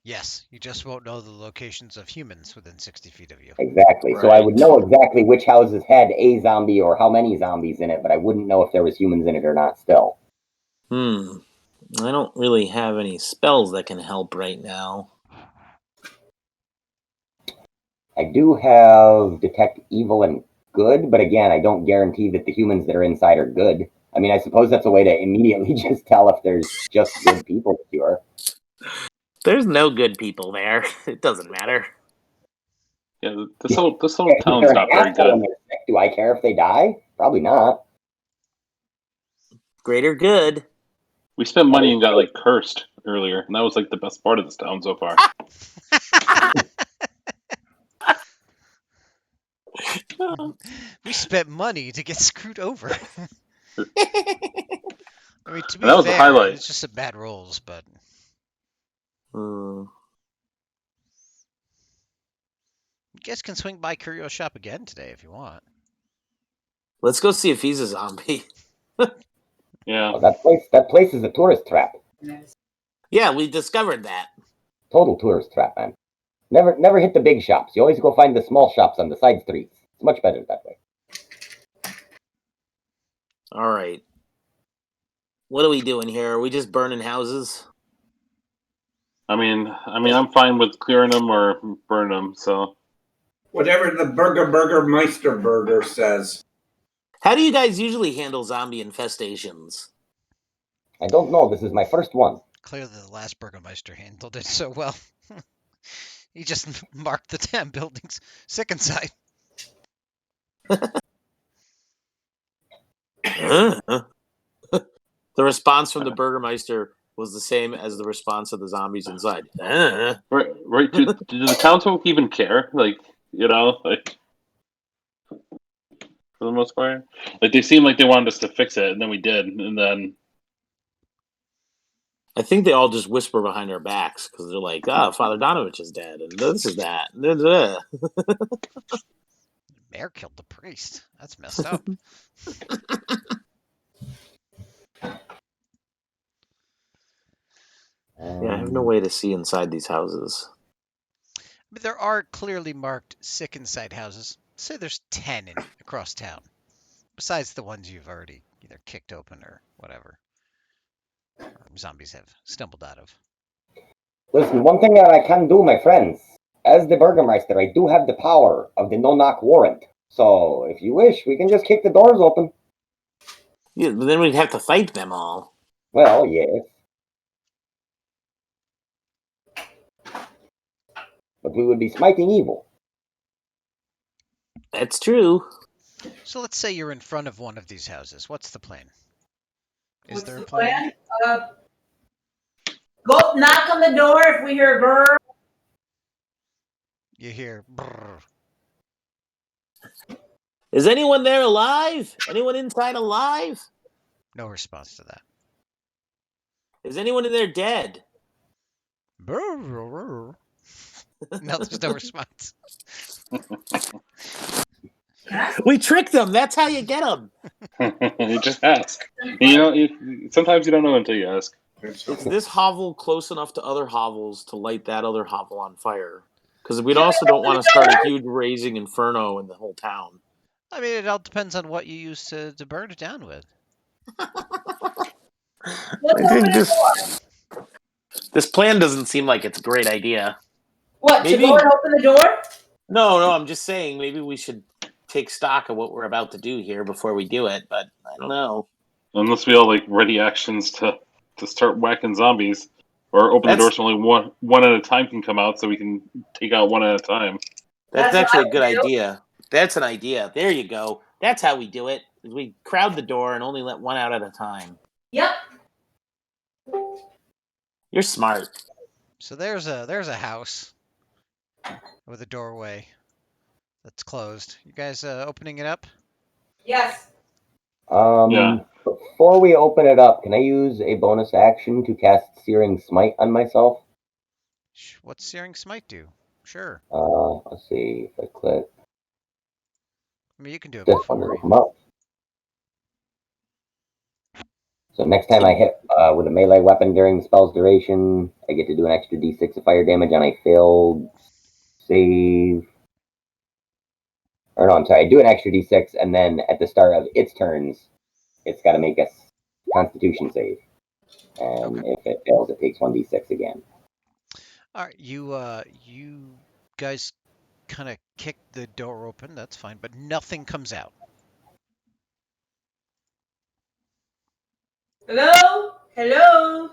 A: yes, you just won't know the locations of humans within 60 feet of you.
C: Exactly. So I would
B: Right.
C: know exactly which houses had a zombie or how many zombies in it, but I wouldn't know if there was humans in it or not still.
B: I don't really have any spells that can help right now.
C: I do have detect evil and good, but again, I don't guarantee that the humans that are inside are good. I mean, I suppose that's a way to immediately just tell if there's just good people to cure.
B: There's no good people there. It doesn't matter.
E: Yeah, this whole
C: If
E: town's
C: they're an
E: not very
C: asshole and
E: good.
C: they're sick, do I care if they die? Probably not.
B: Greater good.
E: We spent money and got cursed earlier, and that was the best part of this town so far.
A: We spent money to get screwed over. I mean, to be
E: And that was the
A: fair,
E: highlight.
A: it's just some bad rolls, but
B: Hmm.
A: you guys can swing by Curio Shop again today if you want.
B: Let's go see if he's a zombie.
E: Yeah.
C: Oh, that place is a tourist trap.
B: Yeah, we discovered that.
C: Total tourist trap, man. Never hit the big shops. You always go find the small shops on the side streets. It's much better that way.
B: All right. What are we doing here? Are we just burning houses?
E: I mean, I'm fine with clearing them or burning them. So
F: Whatever the Burger Meister Burger says.
B: How do you guys usually handle zombie infestations?
C: I don't know. This is my first one.
A: Clearly, the last Burgermeister handled it so well. He just marked the 10 buildings sick inside.
B: The response from the Burgermeister was the same as the response of the zombies inside.
E: right. Do the townsfolk even care? for the most part. Like they seemed like they wanted us to fix it, and then we did, and then
B: I think they all just whisper behind our backs because they're like, Father Donovich is dead, and this is that.
A: Mayor killed the priest. That's messed up.
B: Yeah, I have no way to see inside these houses.
A: But there are clearly marked sick inside houses. Say there's 10 across town, besides the ones you've already either kicked open or whatever, or zombies have stumbled out of.
C: Listen, one thing that I can do, my friends, as the Burgermeister, I do have the power of the no-knock warrant. So, if you wish, we can just kick the doors open.
B: Yeah, but then we'd have to fight them all.
C: Well, yes. But we would be smiting evil.
B: That's true.
A: So let's say you're in front of one of these houses. What's the plan? Is
D: What's
A: there
D: the
A: a plan?
D: Go knock on the door if we hear a brr.
A: You hear brrr.
B: Is anyone there alive? Anyone inside alive?
A: No response to that.
B: Is anyone in there dead?
A: Brrr. No, there's no response.
B: We tricked them. That's how you get them.
E: you just ask. Sometimes you don't know until you ask.
B: Is this hovel close enough to other hovels to light that other hovel on fire? Because we also don't want to start a huge raging inferno in the whole town.
A: I mean, it all depends on what you use to burn it down with.
B: This plan doesn't seem like it's a great idea.
D: What,
B: Maybe-
D: to go and open the door?
B: No, I'm just saying maybe we should take stock of what we're about to do here before we do it, but I don't know.
E: Unless we all like ready actions to start whacking zombies, or open the door so only one at a time can come out, so we can take out one at a time.
B: That's
D: That's
B: actually
D: what
B: a good
D: I would do.
B: idea. That's an idea. There you go. That's how we do it. We crowd the door and only let one out at a time.
D: Yep.
B: You're smart.
A: So there's a house with a doorway that's closed. You guys opening it up?
D: Yes.
E: Yeah.
C: Before we open it up, can I use a bonus action to cast Searing Smite on myself?
A: What's Searing Smite do? Sure.
C: Let's see if I click.
A: I mean, you can do it
C: Just one
A: before.
C: to come up. So next time I hit with a melee weapon during the spell's duration, I get to do an extra d6 of fire damage on a failed save. Or no, I'm sorry, I do an extra d6, and then at the start of its turns, it's got to make a Constitution save. And
A: Okay.
C: if it fails, it takes 1d6 again.
A: All right, you guys kind of kick the door open. That's fine, but nothing comes out.
D: Hello? Hello?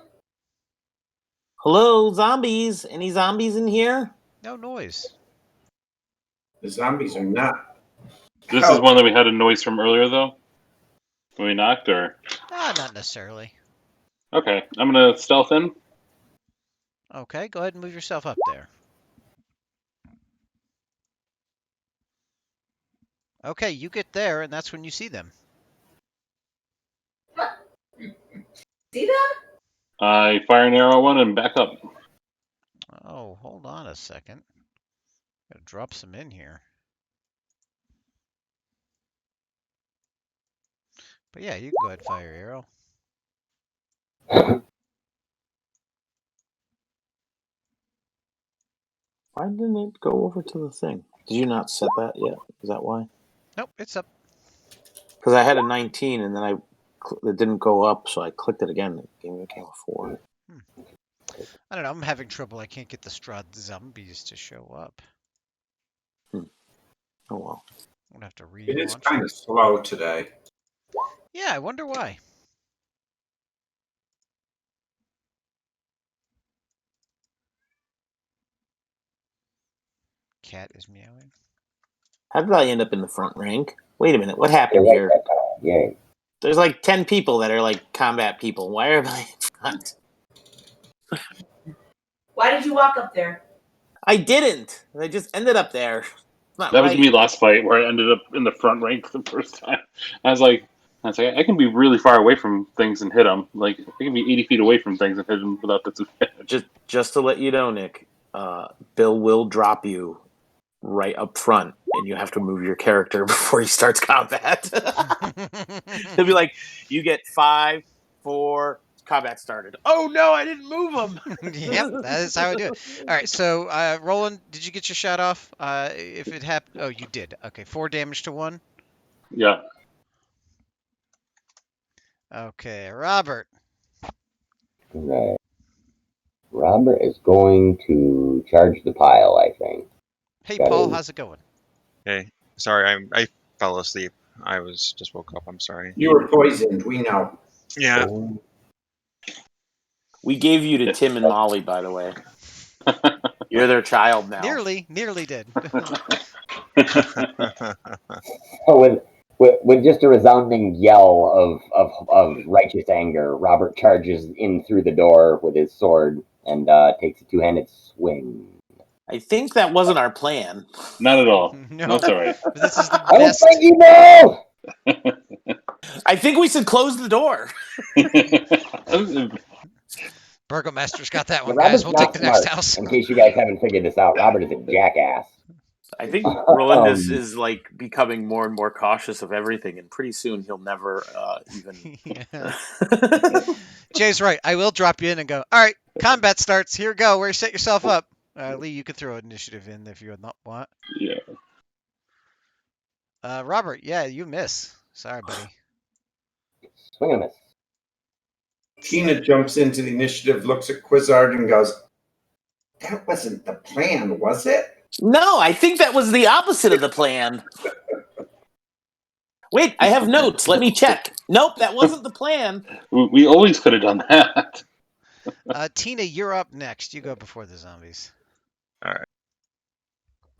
B: Hello, zombies. Any zombies in here?
A: No noise.
F: The zombies are not.
E: This is one that we had a noise from earlier, though. When we knocked, or
A: Not necessarily.
E: okay, I'm gonna stealth in.
A: Okay, go ahead and move yourself up there. Okay, you get there, and that's when you see them.
D: See that?
E: I fire an arrow at one and back up.
A: Oh, hold on a second. Gotta drop some in here. But yeah, you can go ahead and fire your arrow.
B: Why didn't it go over to the thing? Did you not set that yet? Is that why?
A: Nope, it's up.
B: Because I had a 19 and then it didn't go up, so I clicked it again. It became a 4.
A: I don't know. I'm having trouble. I can't get the Strahd zombies to show up.
B: Oh well.
A: I'm gonna have to relaunch.
F: It is kind of slow today.
A: Yeah, I wonder why. Cat is meowing.
B: How did I end up in the front rank? Wait a minute. What happened
C: You're
B: here?
C: right, yay.
B: There's like 10 people that are like combat people. Why am I in front?
D: Why did you walk up there?
B: I didn't. I just ended up there. not
E: That was
B: right.
E: me last fight where I ended up in the front rank the first time. I was like, I can be really far away from things and hit them. Like I can be 80 feet away from things and hit them without disadvantage.
B: Just to let you know, Nick, Bill will drop you right up front, and you have to move your character before he starts combat. He'll be like, "You get 5, 4, combat started." Oh no, I didn't move him.
A: Yep, that is how I do it. All right, so Roland, did you get your shot off? If it happened, oh, you did. Okay, 4 damage to 1.
E: Yeah.
A: Okay, Robert.
C: Right. Robert is going to charge the pile, I think.
A: Hey,
C: Got
A: Paul,
C: it.
A: how's it going?
G: Hey, sorry, I fell asleep. I was just woke up. I'm sorry.
F: You were poisoned. We know.
G: Yeah.
C: Oh,
B: We gave you to Tim and Molly, by the way. You're their child now.
A: Nearly did.
C: So with just a resounding yell of righteous anger, Robert charges in through the door with his sword and takes a two-handed swing.
B: I think that wasn't our plan.
E: Not at all.
A: No,
E: That's all right.
A: but this is the
C: I will
A: best.
C: fight you now!
B: I think we should close the door.
A: Burgomaster's got that
C: Yeah,
A: one, guys.
C: Robert's
A: We'll
C: not
A: take the next
C: smart.
A: house.
C: In case you guys haven't figured this out, Robert is a jackass.
B: I think Roland is like becoming more and more cautious of everything, and pretty soon he'll never even.
A: Yeah. Jay's right. I will drop you in and go, all right, combat starts. Here we go. Where you set yourself up. Lee, you can throw initiative in if you would not want.
E: Yeah.
A: Robert, yeah, you miss. Sorry, buddy.
C: Swing and a miss.
F: Tina jumps into the initiative, looks at Quizzard, and goes, "That wasn't the plan, was it?"
B: No, I think that was the opposite of the plan. Wait, I have notes. Let me check. Nope, that wasn't the plan.
E: We always could have done that.
A: Tina, you're up next. You go before the zombies.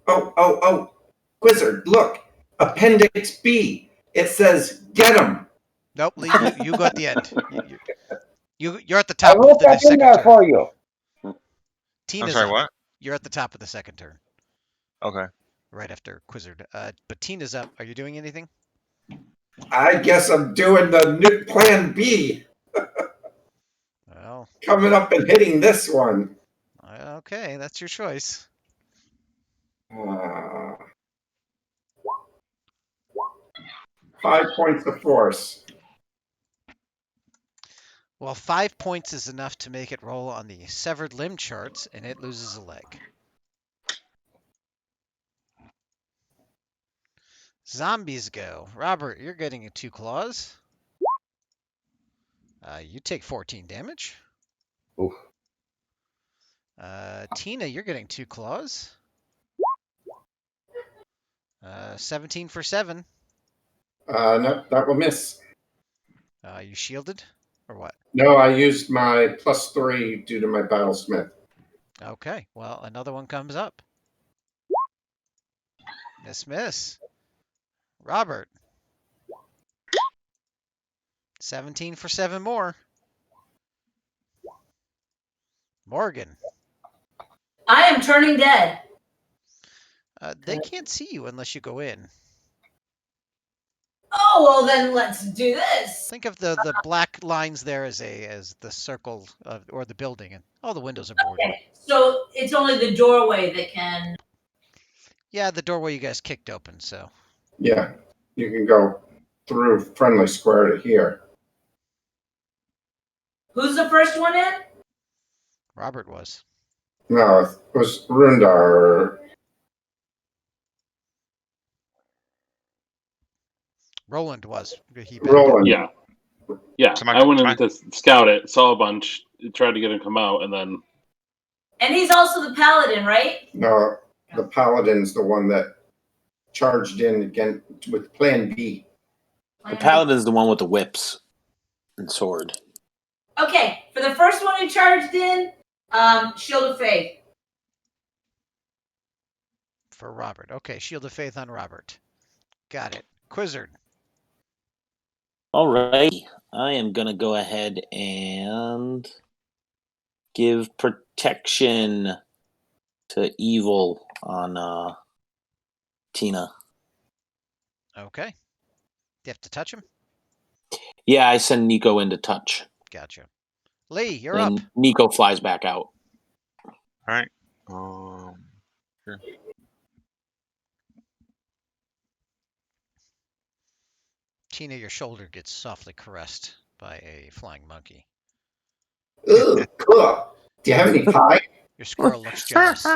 F: Oh, Quizzard, look, Appendix B. It says, "Get him."
A: Nope, Lee, you go at the end. You're at the
C: I
A: top
C: wrote
A: of the
C: that in
A: second
C: there
A: turn.
C: for you.
A: Tina's
G: I'm sorry,
A: up.
G: what?
A: You're at the top of the second turn,
G: Okay.
A: right after Quizzard. But Tina's up. Are you doing anything?
F: I guess I'm doing the new Plan B,
A: Well,
F: coming up and hitting this one.
A: okay, that's your choice.
F: Uh, 5 points of force.
A: Well, 5 points is enough to make it roll on the severed limb charts, and it loses a leg. Zombies go. Robert, you're getting 2 claws. You take 14 damage.
C: Oof.
A: Tina, you're getting 2 claws. 17 for 7.
F: No, that will miss.
A: You shielded? Or what?
F: No, I used my +3 due to my battlesmith.
A: Okay, well, another one comes up. Miss. Robert. 17 for 7 more. Morgan.
D: I am turning dead.
A: They can't see you unless you go in.
D: Oh, well, then let's do this.
A: Think of the black lines there as the circle or the building, and all the windows are boarded.
D: Okay, so it's only the doorway that can.
A: Yeah, the doorway you guys kicked open, so.
F: Yeah, you can go through friendly square to here.
D: Who's the first one in?
A: Robert was.
F: No, it was Rundar.
A: Roland was. He
F: Roland.
E: Yeah. Yeah.
G: So
E: I went in to scout it, saw a bunch, tried to get him to come out, and then.
D: And he's also the paladin, right?
F: No, the Paladin's the one that charged in again with Plan B.
B: The paladin's the one with the whips and sword.
D: Okay, for the first one who charged in, Shield of Faith.
A: For Robert. Okay, Shield of Faith on Robert. Got it. Quizzard.
B: All right, I am gonna go ahead and give protection to evil on Tina.
A: Okay. Do you have to touch him?
B: Yeah, I send Nico in to touch.
A: Gotcha. Lee, you're
B: and
A: up.
B: Nico flies back out.
G: All right. Sure.
A: Tina, your shoulder gets softly caressed by a flying monkey.
F: Ugh, cool. Do you have any pie?
A: Your squirrel looks jealous.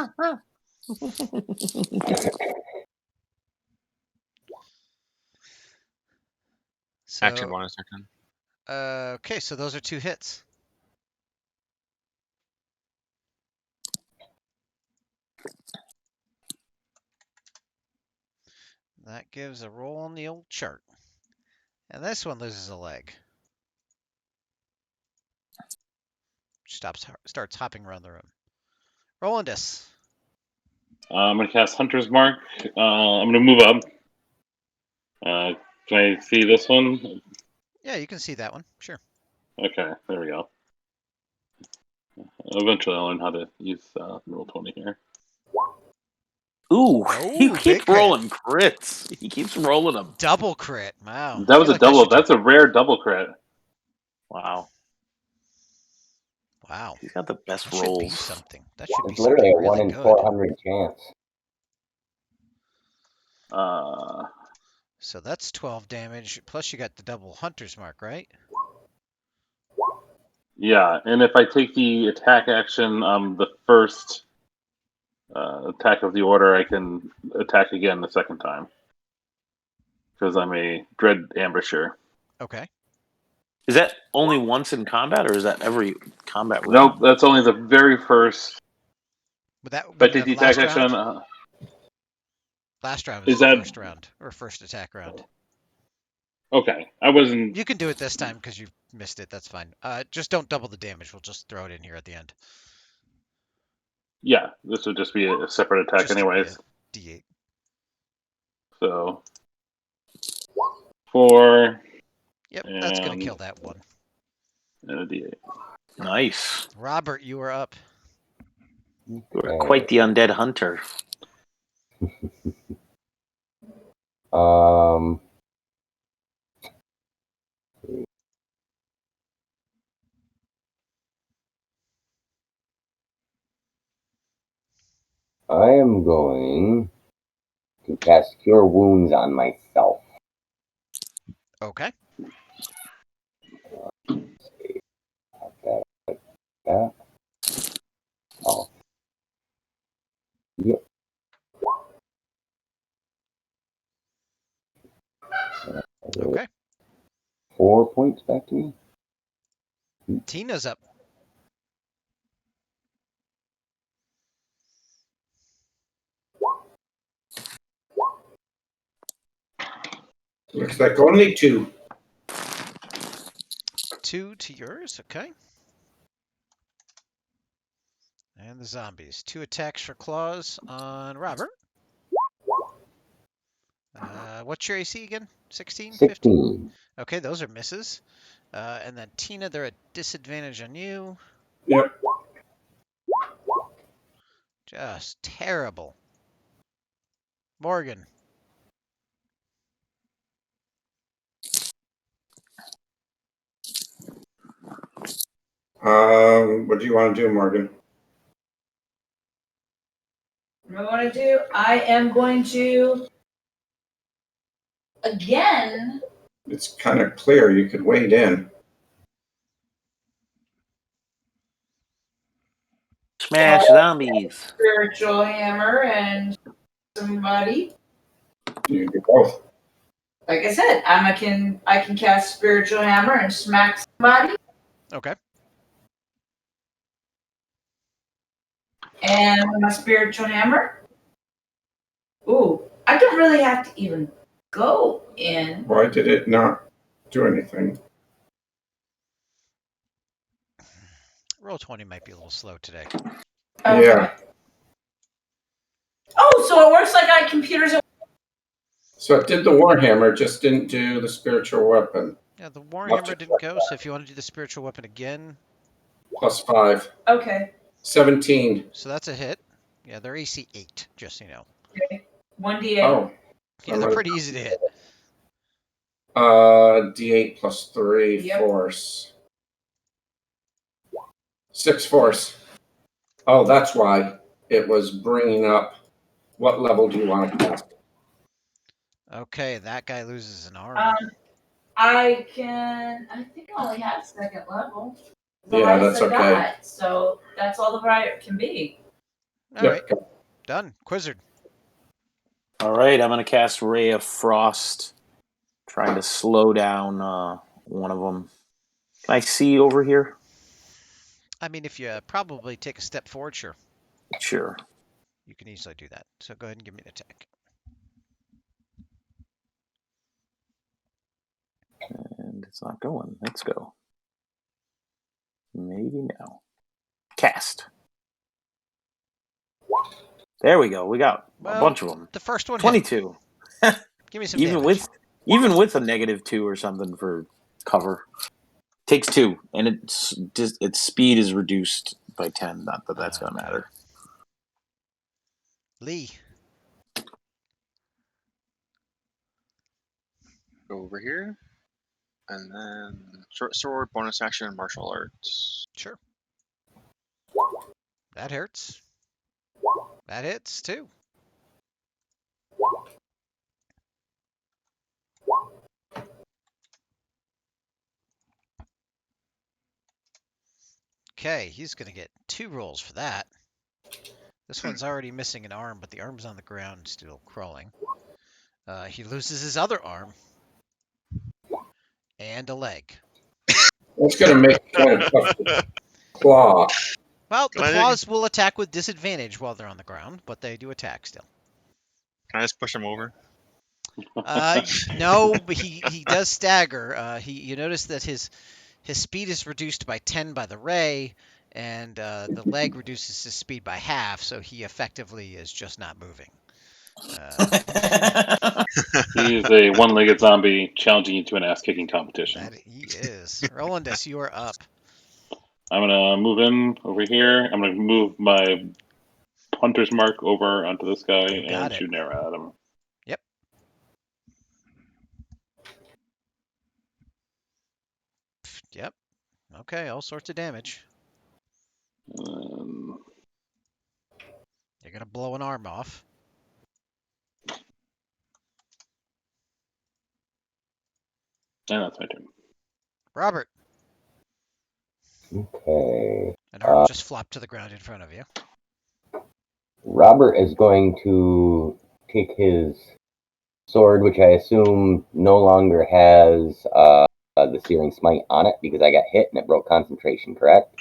G: Action
A: So,
G: bonus action.
A: okay, so those are 2 hits. That gives a roll on the old chart. And this one loses a leg. Starts hopping around the room. Rolandus.
E: I'm gonna cast Hunter's Mark. I'm gonna move up. Can I see this one?
A: Yeah, you can see that one. Sure.
E: Okay, there we go. Eventually, I'll learn how to use roll 20 here.
B: Ooh, you
A: Ooh,
B: keep
A: big crit.
B: rolling crits. He keeps rolling them.
A: Double crit. Wow.
E: That
A: I
E: was
A: feel
E: a
A: like that
E: double.
A: should do-
E: That's a rare double crit.
B: Wow,
A: Wow.
B: he's got the best
A: That should be
B: rolls.
A: something. That should be
C: It's literally
A: something
C: a 1
A: really
C: in
A: good.
C: 400 chance.
A: So that's 12 damage. Plus you got the double hunter's mark, right?
E: Yeah, and if I take the attack action, the first attack of the order, I can attack again the second time because I'm a dread ambusher.
A: Okay.
B: Is that only once in combat, or is that every combat round?
E: Nope, that's only the very first.
A: But that
E: If I
A: wouldn't
E: take
A: that
E: the attack
A: last
E: action,
A: round? Last round was
E: is
A: the
E: that
A: first round or first attack round.
E: okay? I wasn't.
A: You can do it this time because you missed it. That's fine. Just don't double the damage. We'll just throw it in here at the end.
E: Yeah, this would just be a separate attack,
A: Just
E: anyways.
A: D8.
E: So 4
A: Yep, that's gonna kill that one.
E: and a D8.
B: Nice.
A: Robert, you are up.
B: You're quite the undead hunter.
C: Um, I am going to cast Cure Wounds on myself.
A: Okay.
C: Like that. Oh. Yep.
A: Okay.
C: 4 points back to me.
A: Tina's up.
F: Looks like only 2.
A: 2 to yours. Okay. And the zombies. 2 attacks for claws on Robert. What's your AC again? 16? 15?
C: 16.
A: Okay, those are misses. And then Tina, they're at disadvantage on you.
F: Yep.
A: Just terrible. Morgan.
F: What do you want to do, Morgan?
D: What do I want to do? I am going to again.
F: It's kind of clear. You could wade in.
B: Smash zombies.
D: Spiritual hammer and somebody.
F: You can do both.
D: Like I said, I can cast spiritual hammer and smack somebody.
A: Okay.
D: And with my spiritual hammer. Ooh, I don't really have to even go in.
F: Why did it not do anything?
A: Roll 20 might be a little slow today.
D: Okay.
F: Yeah.
D: Oh, so it works like on computers.
F: So it did the Warhammer, just didn't do the spiritual weapon.
A: Yeah, the Warhammer didn't go, so if you want to do the spiritual weapon again.
F: +5.
D: Okay.
F: 17.
A: So that's a hit. Yeah, they're AC 8, just so you know.
D: Okay. 1d8.
F: Oh.
A: Yeah, they're pretty easy to hit.
F: D8 plus 3
D: Yep.
F: force. 6 force. Oh, that's why it was bringing up. What level do you want to cast?
A: Okay, that guy loses an arm.
D: I think I only have second level. The
F: Yeah,
D: highest
F: that's
D: I
F: okay.
D: got, so that's all the bright can be.
A: All right, done. Quizzard.
B: All right, I'm going to cast Ray of Frost, trying to slow down one of them. Can I see over here?
A: I mean, if you probably take a step forward, sure.
B: Sure.
A: You can easily do that. So go ahead and give me an attack.
B: And it's not going. Let's go. Maybe now. Cast. There we go. We got a bunch of them.
A: The first one hit.
B: 22.
A: Give me some
B: even
A: damage.
B: with a -2 or something for cover. Takes 2, and its speed is reduced by 10. Not that that's going to matter.
A: Lee.
G: Go over here. And then short sword, bonus action, martial arts.
A: Sure. That hurts. That hits too. Okay, he's going to get 2 rolls for that. This one's already missing an arm, but the arm's on the ground still crawling. He loses his other arm and a leg.
F: It's going to make it kind of tough to claw.
A: Well, the claws will attack with disadvantage while they're on the ground, but they do attack still.
G: Can I just push him over?
A: No, but he does stagger. You notice that his speed is reduced by 10 by the ray, and the leg reduces his speed by half, so he effectively is just not moving.
E: He's a one-legged zombie challenging you to an ass-kicking competition.
A: That he is. Rolandus, you are up.
E: I'm gonna move in over here. I'm gonna move my hunter's mark over onto this guy and shoot an arrow at him.
A: Yep. Yep. Okay, all sorts of damage. You're gonna blow an arm off.
E: And that's my turn.
A: Robert.
C: Okay.
A: An arm just flopped to the ground in front of you.
C: Robert is going to take his sword, which I assume no longer has the Searing Smite on it because I got hit and it broke concentration, correct?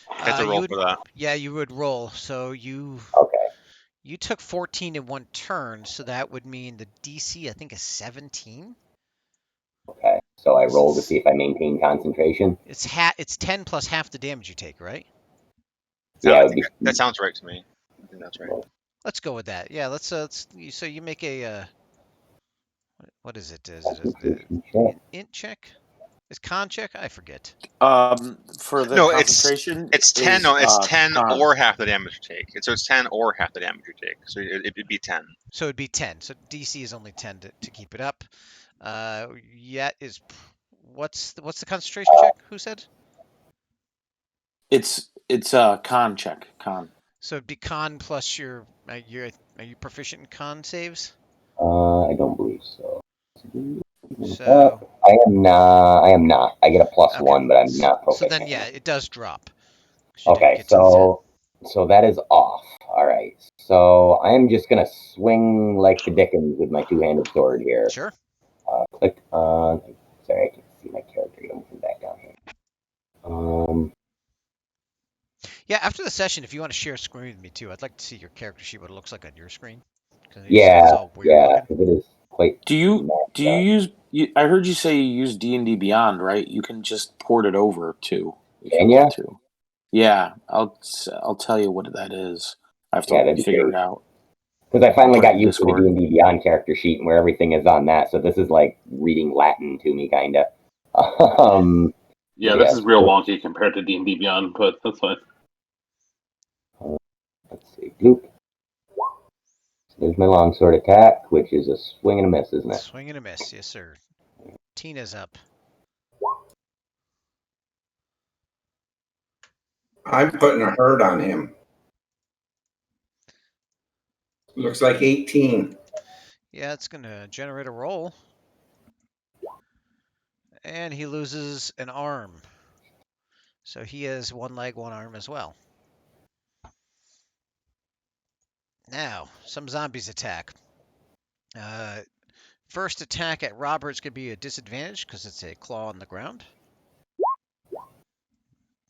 G: I have to roll for that.
A: Yeah, you would roll. So you took 14 in one turn, so that would mean the DC, I think, is 17.
C: Okay, so I roll to see if I maintain concentration.
A: It's 10 plus half the damage you take, right?
C: Yeah,
G: that sounds right to me. I think that's right.
A: Let's go with that. Yeah, let's so you make a what is it? Is it an int check? Is con check? I forget.
B: For the concentration,
G: it's 10. No, it's 10 or half the damage you take. So it's 10 or half the damage you take. So it'd be 10.
A: So it'd be 10. So DC is only 10 to keep it up. What's the concentration check? Who said?
B: It's con check. Con.
A: So it'd be con plus are you proficient in con saves?
C: I don't believe so.
A: So
C: I am not. I get a +1, but I'm not proficient.
A: So then, yeah, it does drop.
C: Okay, so that is off. All right. So I am just gonna swing like the Dickens with my two-handed sword here.
A: Sure.
C: Click on. Sorry, I can't see my character. I'm moving back down here.
A: Yeah, after the session, if you want to share a screen with me too, I'd like to see your character sheet, what it looks like on your screen.
C: Yeah, because it is quite.
B: Do you use? I heard you say you use D&D Beyond, right? You can just port it over too.
C: Can you?
B: Yeah, I'll tell you what that is. I have to figure it out.
C: Because I finally got used to the D&D Beyond character sheet and where everything is on that, so this is like reading Latin to me, kind of.
E: This is real wonky compared to D&D Beyond, but that's fine.
C: Let's see. Goop. There's my longsword attack, which is a swing and a miss, isn't it?
A: Swing and a miss, yes, sir. Tina's up.
F: I'm putting a hurt on him. Looks like 18.
A: Yeah, it's going to generate a roll. And he loses an arm. So he has one leg, one arm as well. Now, some zombies attack. First attack at Robert's going to be a disadvantage because it's a claw on the ground.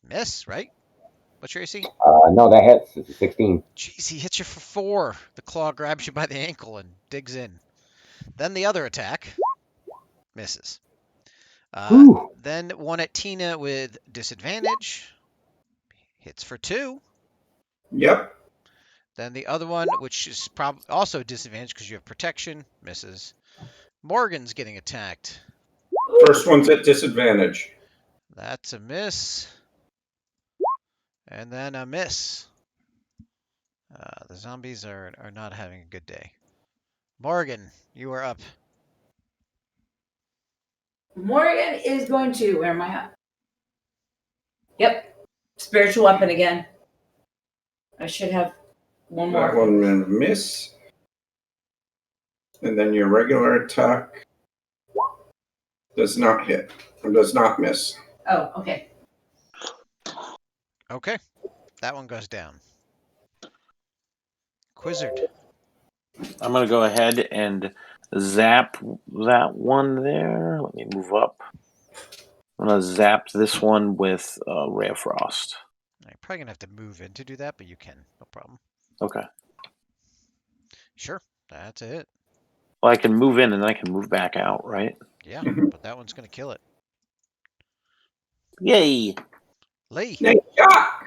A: Miss, right? What's your AC?
C: No, that hits. It's a 16.
A: Jeez, he hits you for 4. The claw grabs you by the ankle and digs in. Then the other attack misses. Then one at Tina with disadvantage. Hits for 2.
F: Yep.
A: Then the other one, which is also disadvantage because you have protection, misses. Morgan's getting attacked.
F: First one's at disadvantage.
A: That's a miss. And then a miss. The zombies are not having a good day. Morgan, you are up.
D: Morgan is going to. Where am I at? Yep. Spiritual weapon again. I should have one more.
F: That one will miss. And then your regular attack does not hit. Or does not miss.
D: Oh, okay.
A: Okay. That one goes down. Quizzard.
B: I'm going to go ahead and zap that one there. Let me move up. I'm going to zap this one with Ray of Frost.
A: You're probably going to have to move in to do that, but you can. No problem.
B: Okay.
A: Sure. That's a hit.
B: Well, I can move in and then I can move back out, right?
A: Yeah, but that one's going to kill it.
B: Yay!
A: Lee.
F: Nice shot.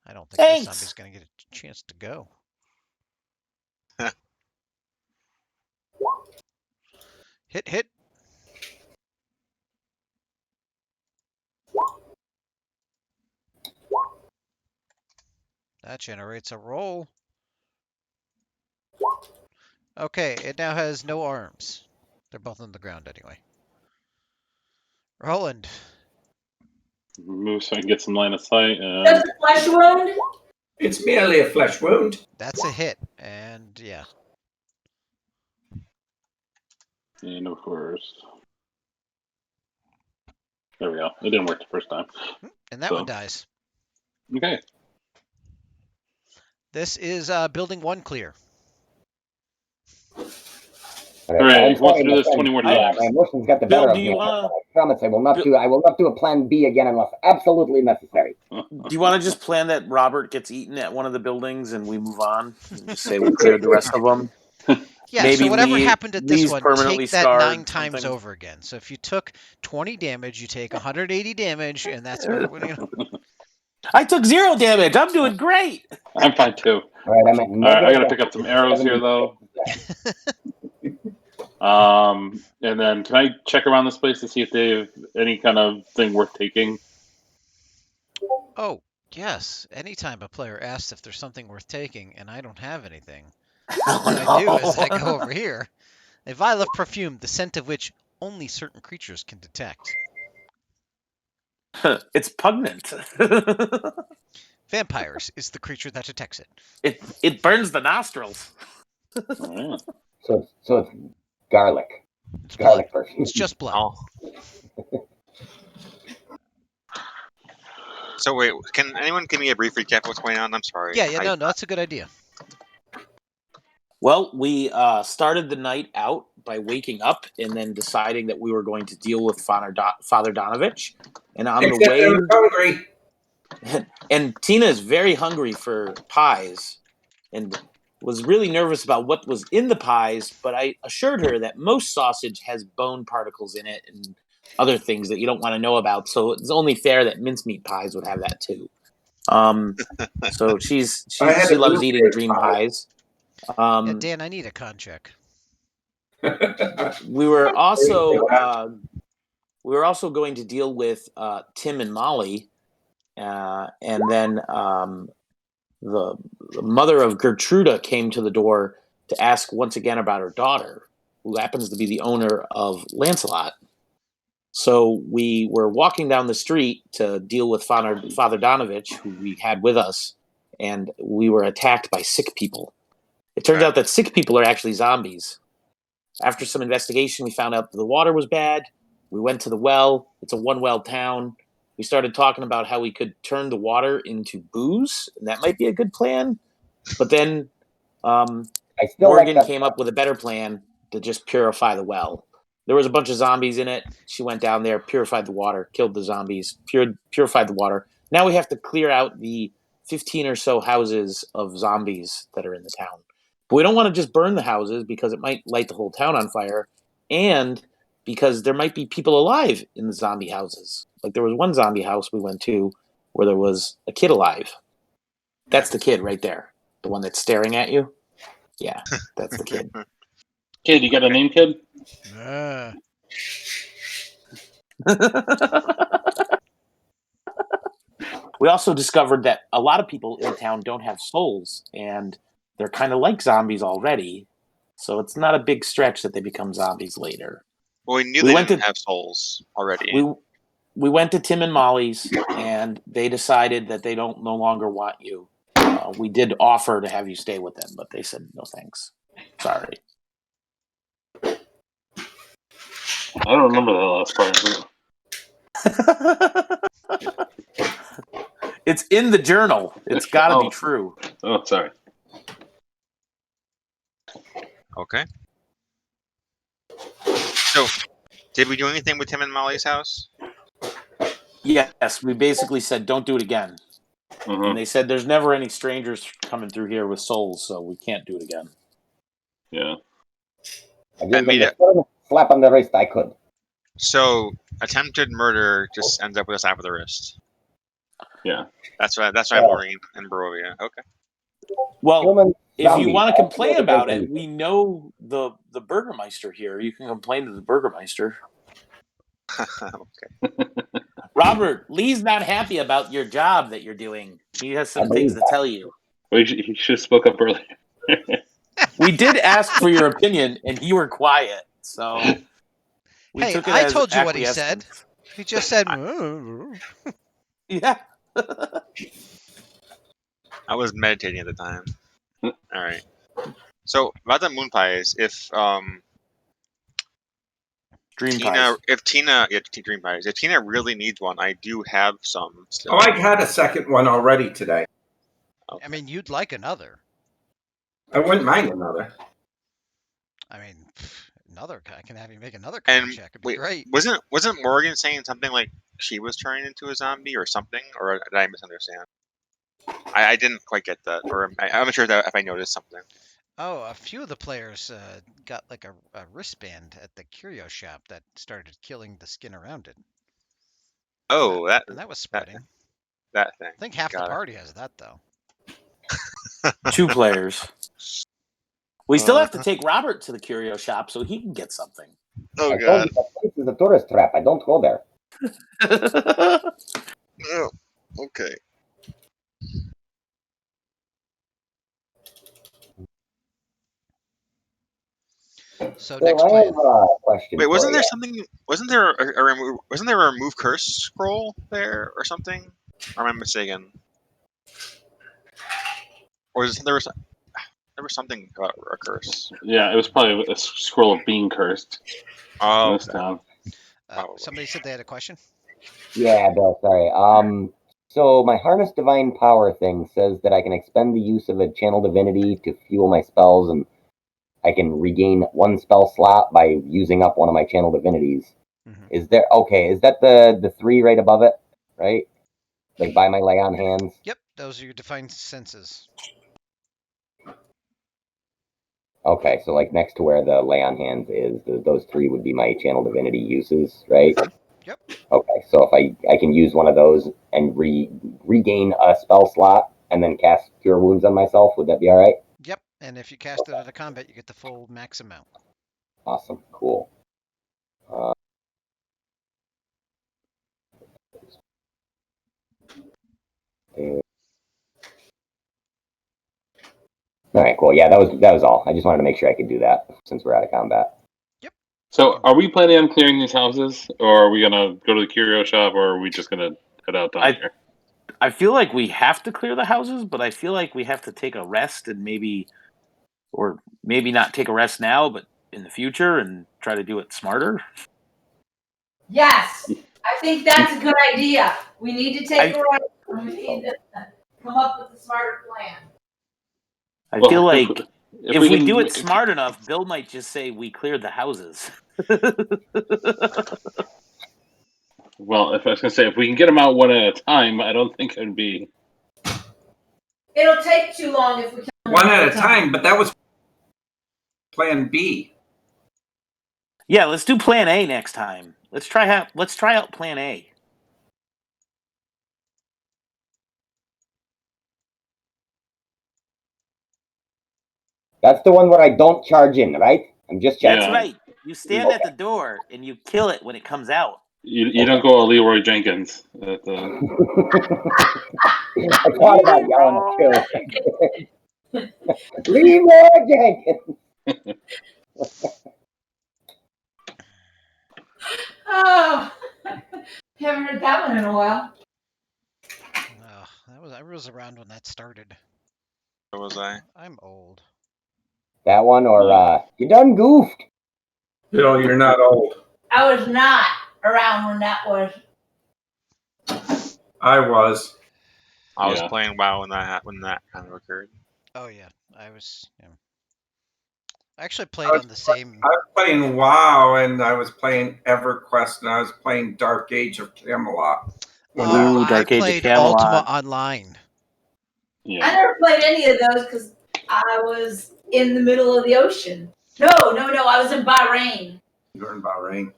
A: I don't think
B: Thanks.
A: this zombie's going to get a chance to go. Hit. That generates a roll. Okay, it now has no arms. They're both on the ground anyway. Roland.
E: Move so I can get some line of sight.
D: That's a flesh wound?
F: It's merely a flesh wound.
A: That's a hit. And yeah.
E: And of course. There we go. It didn't work the first time.
A: And that one dies.
E: Okay.
A: This is building 1 clear.
E: All right. Wants to do this 20 more times.
C: My emotions got the
B: Bill,
C: better
B: do
C: of
B: you
C: me.
B: wanna-
C: I promise I will not do. I will not do a plan B again unless absolutely necessary.
B: Do you want to just plan that Robert gets eaten at one of the buildings and we move on? And just say we cleared the rest of them?
A: Yeah,
B: Maybe
A: so whatever
B: Lee-
A: happened at this
B: Lee's
A: one,
B: permanently
A: take that
B: scarred,
A: 9 times
B: something.
A: over again. So if you took 20 damage, you take 180 damage, and that's what you know.
B: I took 0 damage. I'm doing great.
E: I'm fine too.
C: All right, I'm at
E: All right, I got to pick up some arrows here though. And then can I check around this place to see if they have any kind of thing worth taking?
A: Oh, yes. Anytime a player asks if there's something worth taking, and I don't have anything,
B: Oh,
A: what I do is I go over here. A vial of perfume, the scent of which only certain creatures can detect.
B: It's pungent.
A: Vampires is the creature that detects it.
B: It burns the nostrils.
E: Oh, yeah.
C: So it's garlic.
A: It's
C: Garlic
A: blood.
C: perfume.
A: It's just blood.
G: Oh. So wait, can anyone give me a brief recap of what's going on? I'm sorry.
A: Yeah, no, that's a good idea.
B: Well, we started the night out by waking up and then deciding that we were going to deal with Father Donovich. And on
F: Except
B: the way,
F: I'm hungry.
B: and Tina is very hungry for pies and was really nervous about what was in the pies, but I assured her that most sausage has bone particles in it and other things that you don't want to know about. So it's only fair that mincemeat pies would have that too. So she loves eating dream pies.
A: Yeah, Dan, I need a con check.
B: We were also going to deal with Tim and Molly, and then the mother of Gertruda came to the door to ask once again about her daughter, who happens to be the owner of Lancelot. So we were walking down the street to deal with Father Donovich, who we had with us, and we were attacked by sick people. It turns out that sick people are actually zombies. After some investigation, we found out that the water was bad. We went to the well. It's a one-well town. We started talking about how we could turn the water into booze, and that might be a good plan. But then
C: I still like
B: Morgan
C: that.
B: came up with a better plan to just purify the well. There was a bunch of zombies in it. She went down there, purified the water, killed the zombies, purified the water. Now we have to clear out the 15 or so houses of zombies that are in the town. But we don't want to just burn the houses because it might light the whole town on fire, and because there might be people alive in the zombie houses. Like there was one zombie house we went to where there was a kid alive. That's the kid right there. The one that's staring at you. Yeah, that's the kid.
E: Kid, you got a name, kid?
B: We also discovered that a lot of people in town don't have souls, and they're kind of like zombies already. So it's not a big stretch that they become zombies later.
G: Well, we knew
B: We
G: they
B: went
G: didn't
B: to-
G: have souls already.
B: We went to Tim and Molly's, and they decided that they don't no longer want you. We did offer to have you stay with them, but they said no thanks. Sorry.
E: I don't remember that last part.
B: It's in the journal. It's got to be
E: Oh.
B: true.
E: Oh, sorry.
G: Okay. So, did we do anything with Tim and Molly's house?
B: Yes, we basically said don't do it again.
E: Mm-hmm.
B: And they said there's never any strangers coming through here with souls, so we can't do it again.
E: Yeah.
C: I gave
G: And
C: them
G: made
C: the
G: it.
C: first slap on the wrist I could.
G: So, attempted murder just ends up with a slap of the wrist.
E: Yeah.
G: That's why I'm wondering in Barovia. Okay.
B: Well,
C: Human
B: if you
C: zombies,
B: want to
C: all
B: complain
C: together
B: about
C: very
B: it, we know the Burgermeister here. You can complain to the Burgermeister.
G: Okay.
B: Robert, Lee's not happy about your job that you're doing. He has some things to tell you.
E: Well, he should have spoke up earlier.
B: We did ask for your opinion, and you were quiet. So we
A: Hey,
B: took it
A: I
B: as
A: told you what he said.
B: acquiescence.
A: He just said,
B: Yeah.
G: I was meditating at the time. All right. So about the moon pies, if
B: Dream
G: Tina,
B: pies.
G: dream pies. If Tina really needs one, I do have some still.
F: Oh, I had a second one already today.
G: Okay.
A: I mean, you'd like another.
F: I wouldn't mind another.
A: I mean, another. I can have you make another card
G: And
A: check. It'd be
G: wait,
A: great.
G: wasn't Morgan saying something like she was turning into a zombie or something, or did I misunderstand? I didn't quite get that, or I'm not sure if I noticed something.
A: Oh, a few of the players got like a wristband at the curio shop that started killing the skin around it.
G: Oh, that
A: And that was spreading.
G: that thing.
A: I think half the
G: Got it.
A: party has that though.
B: 2 players. We still have to take Robert to the curio shop so he can get something.
G: Oh
C: I told
G: god.
C: you that place is a tourist trap. I don't go there.
G: Oh, okay.
A: So
C: So
A: next
C: I
A: plan.
C: have a question.
G: Wait, wasn't
C: for
G: there
C: you.
G: something? Wasn't there a remove curse scroll there or something? Or am I mistaken? Or there was something about a curse.
E: Yeah, it was probably a scroll of being cursed in
G: Oh,
E: this town.
G: Probably.
A: Somebody said they had a question.
C: Yeah, Bill, sorry. So my Harness Divine Power thing says that I can expend the use of a Channel Divinity to fuel my spells, and I can regain 1 spell slot by using up one of my Channel Divinities.
A: Mhm.
C: Is that the 3 right above it, right? Like by my lay on hands?
A: Yep, those are your defined senses.
C: Okay, so like next to where the lay on hands is, those 3 would be my Channel Divinity uses, right?
A: Yep.
C: Okay, so if I can use one of those and regain a spell slot and then cast Cure Wounds on myself, would that be all right?
A: Yep, and if you cast it at a combat, you get the full max amount.
C: Awesome, cool. All right, cool. Yeah, that was all. I just wanted to make sure I could do that since we're out of combat.
E: So, are we planning on clearing these houses, or are we gonna go to the curio shop, or are we just gonna head out down here?
B: I feel like we have to clear the houses, but I feel like we have to take a rest and maybe not take a rest now, but in the future and try to do it smarter.
D: Yes, I think that's a good idea. We need to take a rest. We need to come up with a smarter plan.
B: I
E: Well,
B: feel like if we
E: can
B: do it smart enough, Bill might just say we cleared the houses.
E: Well, if I was gonna say, if we can get them out one at a time, I don't think it'd be.
D: It'll take too long if we kill them
F: One at a time, but that was plan B.
B: Yeah, let's do plan A next time. Let's try out plan A.
C: That's the one where I don't charge in, right? I'm just checking.
B: That's right. You stand at the door and you kill it when it comes out.
E: You don't go Leroy Jenkins.
C: I thought about yelling too. Leroy Jenkins.
D: Oh, haven't heard that one in a while.
A: I was around when that started.
G: So was I.
A: I'm old.
C: That one, or you done goofed.
F: Bill, you're not old.
D: I was not around when that was.
F: I was.
G: I was playing WoW when that kind of occurred.
A: Oh yeah, I was. Yeah. I actually played on the same.
F: I was playing WoW, and I was playing EverQuest, and I was playing Dark Age of Camelot.
A: I played Ultima Online.
D: I never played any of those because I was in the middle of the ocean. No, I was in Bahrain.
F: You were in Bahrain.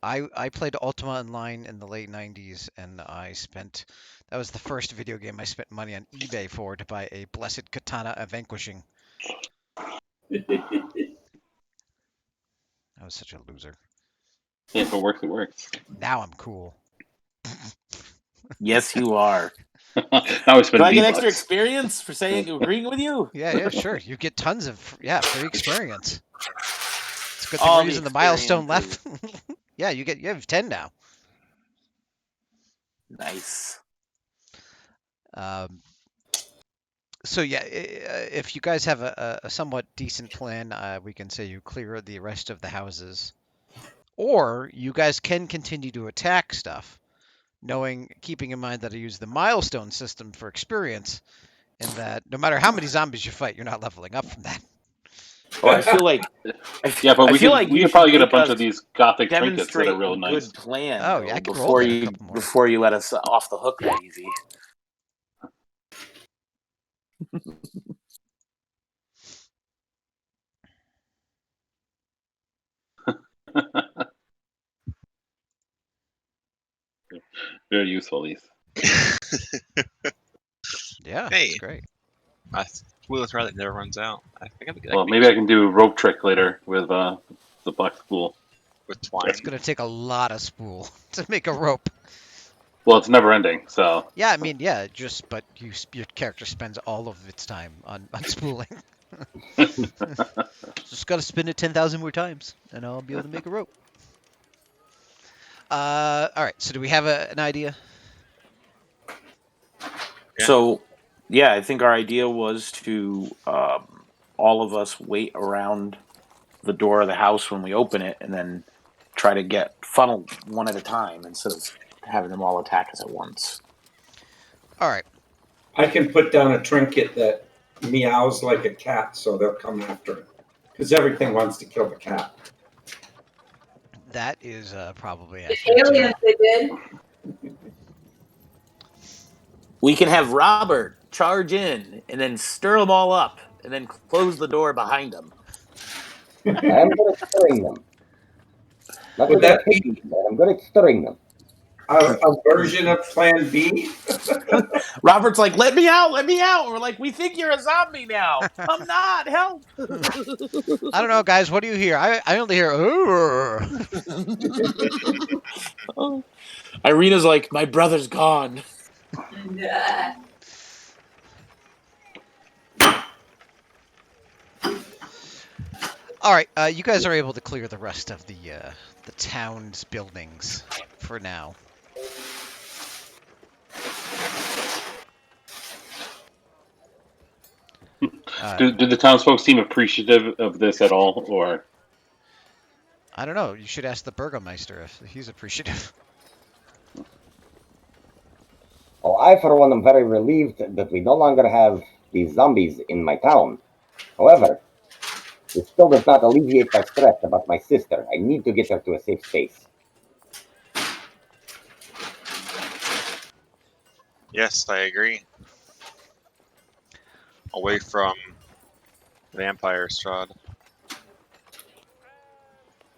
A: I played Ultima Online in the late 90s, and that was the first video game I spent money on eBay for to buy a Blessed Katana of Vanquishing. I was such a loser.
E: Yeah, if it works, it works.
A: Now I'm cool.
B: Yes, you are.
E: Now we spend
B: Do I get
E: V-Bucks.
B: extra experience for agreeing with you?
A: Yeah, sure. You get tons of free experience. It's a good thing we're using the milestone left. Yeah, you have 10 now.
B: Nice.
A: So yeah, if you guys have a somewhat decent plan, we can say you clear the rest of the houses, or you guys can continue to attack stuff, keeping in mind that I use the milestone system for experience, and that no matter how many zombies you fight, you're not leveling up from that.
B: Well, I feel like
E: but we could probably get a bunch of these gothic trinkets that are real nice.
B: Good plan.
A: Oh yeah, I could roll that a couple more.
B: Before you let us off the hook that easy.
E: Very useful, these.
A: Yeah,
G: hey,
A: it's great.
G: Wheel of Thread that never runs out. I think
E: maybe I can do a rope trick later with the black spool.
G: With twine.
A: It's gonna take a lot of spool to make a rope.
E: Well, it's never ending, so.
A: Yeah, I mean, yeah, but your character spends all of its time on spooling. Just gotta spin it 10,000 more times, and I'll be able to make a rope. All right. So do we have an idea?
B: Yeah. So, yeah, I think our idea was to all of us wait around the door of the house when we open it, and then try to get funneled one at a time instead of having them all attack us at once.
A: All right.
F: I can put down a trinket that meows like a cat, so they'll come after it. Because everything wants to kill the cat.
A: That is probably
D: aliens they did.
B: We can have Robert charge in and then stir them all up and then close the door behind them.
C: I'm good at stirring them.
F: Would that be?
C: I'm good at stirring them.
F: A version of Plan B?
B: Robert's like, let me out. We're like, we think you're a zombie now. I'm not. Help.
A: I don't know, guys. What do you hear? I only hear,
B: Irina's like, my brother's gone.
A: All right, you guys are able to clear the rest of the town's buildings for now.
E: Do the townsfolk seem appreciative of this at all, or?
A: I don't know. You should ask the Burgomeister if he's appreciative.
C: Oh, I, for one, am very relieved that we no longer have these zombies in my town. However, it still does not alleviate my stress about my sister. I need to get her to a safe space.
G: Yes, I agree. Away from vampire Strahd.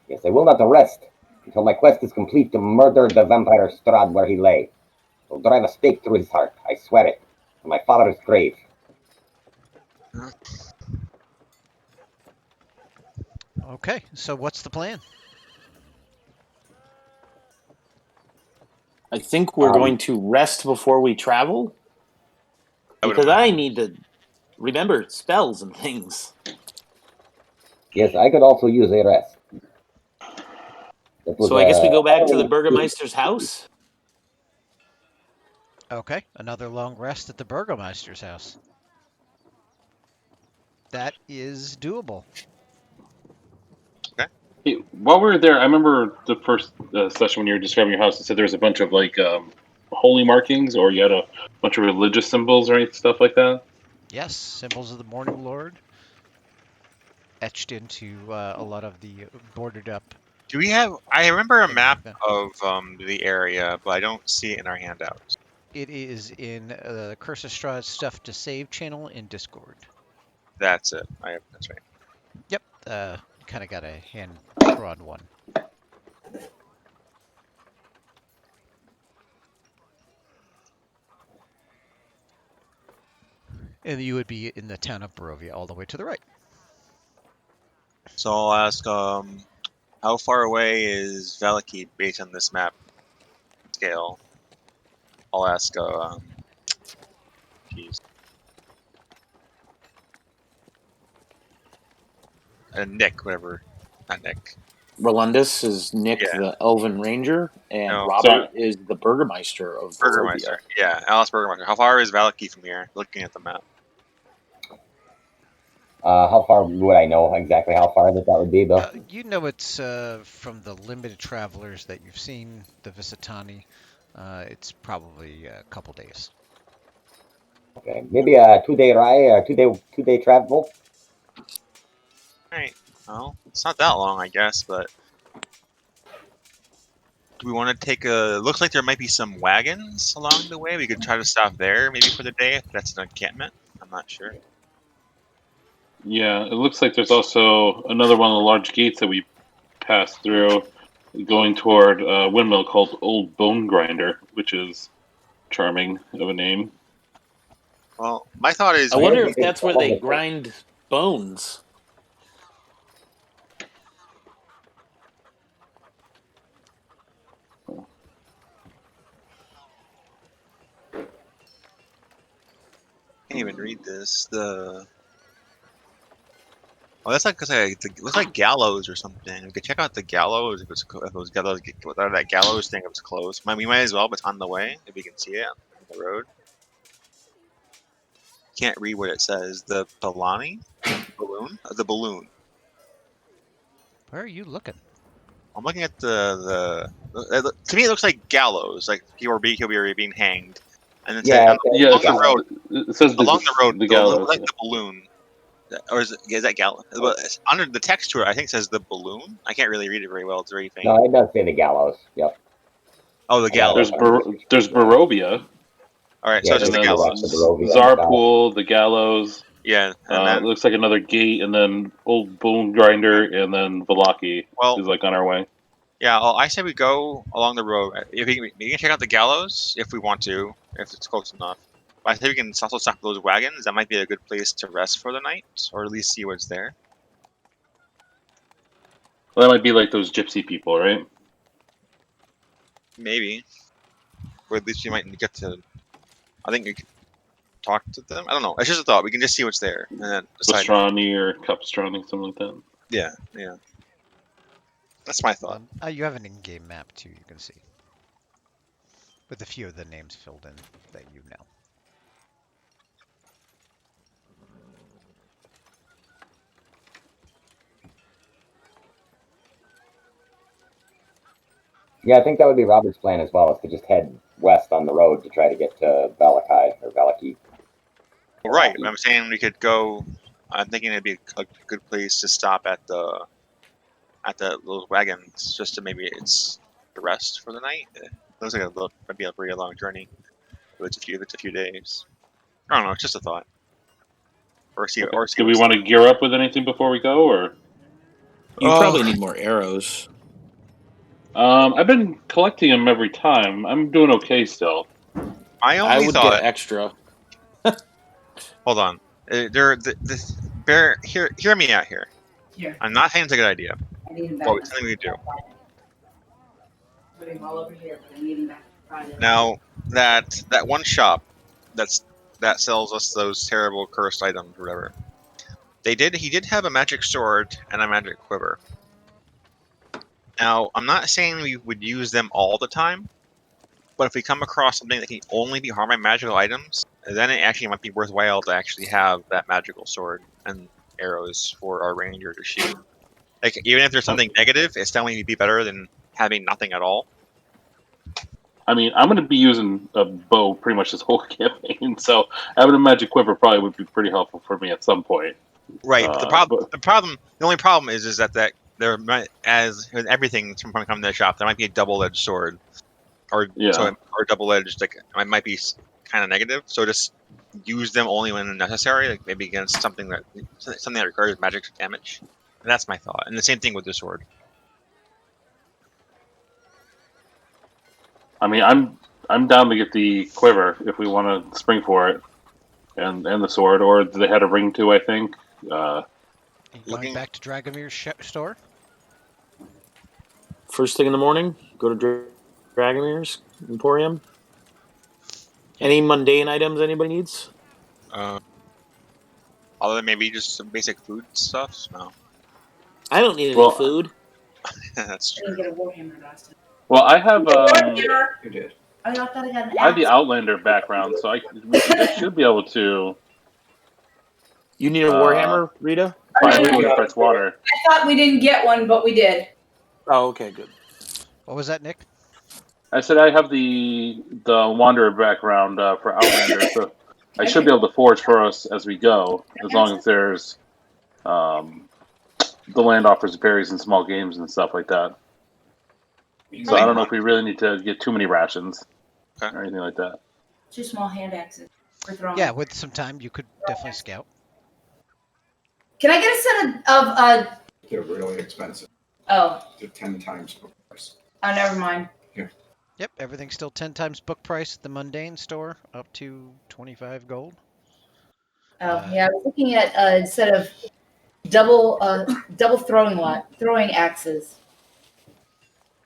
C: Yes, I will not rest until my quest is complete to murder the vampire Strahd where he lay. I'll drive a stake through his heart, I swear it, to my father's grave.
A: Okay, so what's the plan?
B: I think we're going to rest before we travel. Because I need to remember spells and things.
C: Yes, I could also use a rest.
B: So I guess we go back to the Burgomeister's house?
A: Okay, another long rest at the Burgomeister's house. That is doable.
E: Hey, while we were there, I remember the first session when you were describing your house. It said there was a bunch of like holy markings, or you had a bunch of religious symbols or any stuff like that.
A: Yes, symbols of the Morning Lord etched into a lot of the boarded up.
G: Do we have? I remember a
A: things
G: map
A: like
G: of the area, but I don't see it in our handouts.
A: It is in the Curse of Strahd Stuff to Save channel in Discord.
G: That's it. That's right.
A: Yep, kind of got a hand-drawn one. And you would be in the town of Barovia, all the way to the right.
G: So I'll ask, how far away is Valaki based on this map scale? I'll ask, geez. Nick, whatever. Not Nick.
B: Rolundus is Nick,
G: Yeah.
B: the Elven Ranger, and
G: No.
B: Robert is the Burgomeister of Barovia.
G: Burgomeister. Yeah, Alice Burgomeister. How far is Valaki from here? Looking at the map.
C: How far would I know exactly how far that would be, Bill?
A: You know it's from the limited travelers that you've seen, the Visitani. It's probably a couple days.
C: Okay, maybe a 2-day ride, 2-day travel.
G: Alright. Well, it's not that long, I guess, but do we want to take a... Looks like there might be some wagons along the way. We could try to stop there maybe for the day if that's an encampment. I'm not sure.
E: Yeah, it looks like there's also another one of the large gates that we passed through, going toward a windmill called Old Bone Grinder, which is charming of a name.
G: Well, my thought is...
B: I wonder if that's where they grind bones.
G: Can't even read this. Oh, that's like it looks like gallows or something. We could check out the gallows if it was gallows. Whatever that gallows thing, if it's closed. We might as well, if it's on the way, if we can see it on the road. Can't read what it says. The balloon. The balloon.
A: Where are you looking?
G: I'm looking at to me, it looks like gallows. Like he'll be being hanged. And then along the road.
E: It says
G: along the road.
E: The gallows.
G: Like the balloon. Or is that gallows? Under the text to it, I think it says the balloon. I can't really read it very well. It's very faint.
C: No, it does say the gallows. Yep.
G: Oh, the gallows.
E: There's Barovia.
G: All right, so it's just the gallows.
E: Zarpool, the gallows.
G: Yeah, and
E: it looks like another gate, and then Old Bone Grinder, and then Valaki is like on our way.
G: Yeah, well, I say we go along the road. If we can check out the gallows if we want to, if it's close enough. But I think we can also stop those wagons. That might be a good place to rest for the night, or at least see what's there.
E: Well, that might be like those gypsy people, right?
G: Maybe. Or at least we might get to... I think we could talk to them. I don't know. It's just a thought. We can just see what's there. And then decide.
E: Pastrani or Capistrani, something like that.
G: Yeah. That's my thought.
A: You have an in-game map too. You can see with a few of the names filled in that you know.
C: Yeah, I think that would be Robert's plan as well, is to just head west on the road to try to get to Valakai or Valaki.
G: Well, right. I'm saying we could go. I'm thinking it'd be a good place to stop at the those wagons just to maybe it's the rest for the night. It looks like might be a pretty long journey. If it's a few days. I don't know. It's just a thought.
E: Okay.
G: Or see
E: Do we
G: what's.
E: want to gear up with anything before we go, or?
B: You
G: Oh,
B: probably need more arrows.
E: I've been collecting them every time. I'm doing okay still.
G: I
B: I
G: only
B: would get
G: thought.
B: extra.
G: Hold on. The bear. Hear me out here.
D: Here,
G: I'm not saying it's a good idea.
D: I need him back.
G: What something we do.
D: Put him all over here, but I need him back Friday.
G: Now that one shop that sells us those terrible cursed items or whatever. He did have a magic sword and a magic quiver. Now, I'm not saying we would use them all the time, but if we come across something that can only be harmed by magical items, then it actually might be worthwhile to actually have that magical sword and arrows for our ranger to shoot. Like, even if there's something negative, it's definitely be better than having nothing at all.
E: I mean, I'm going to be using a bow pretty much this whole campaign, so having a magic quiver probably would be pretty helpful for me at some point.
G: Right. But
E: But
G: the only problem is that there might, as with everything from coming to the shop, there might be a double-edged sword, or
E: yeah,
G: or double-edged. Like it might be kind of negative. So just use them only when necessary, like maybe against something that requires magic damage. And that's my thought. And the same thing with the sword.
E: I mean, I'm down to get the quiver if we want to spring for it, and the sword, or they had a ring too. I think.
A: Are you going
G: Looking-
A: back to Dragomir's store?
B: First thing in the morning, go to Dragomir's Emporium. Any mundane items anybody needs?
G: Other than maybe just some basic food stuff. No,
B: I don't need any
E: Well,
B: food.
G: that's
D: I
G: true.
D: didn't get a warhammer last time.
E: Well, I have
D: Warhammer?
F: You did.
D: Oh, I thought I got an
E: I have the
D: axe.
E: Outlander background, so I should be able to
B: You need a Warhammer, Rita?
E: find
F: Yeah.
E: food and fresh water.
D: I thought we didn't get one, but we did.
B: Oh, okay, good.
A: What was that, Nick?
E: I said I have the Wanderer background for Outlander, so I should be able to forge for us as we go, as long as there's the land offers berries and small games and stuff like that. So I don't know if we really need to get too many rations or anything like that.
D: 2 small hand axes for throwing.
A: Yeah, with some time, you could definitely scout.
D: Can I get a set of
F: They're really expensive.
D: oh,
F: They're 10 times the price.
D: oh, never mind.
A: Yep, everything's still 10 times book price at the mundane store, up to 25 gold.
D: Oh, yeah, I was looking at a set of double throwing axes.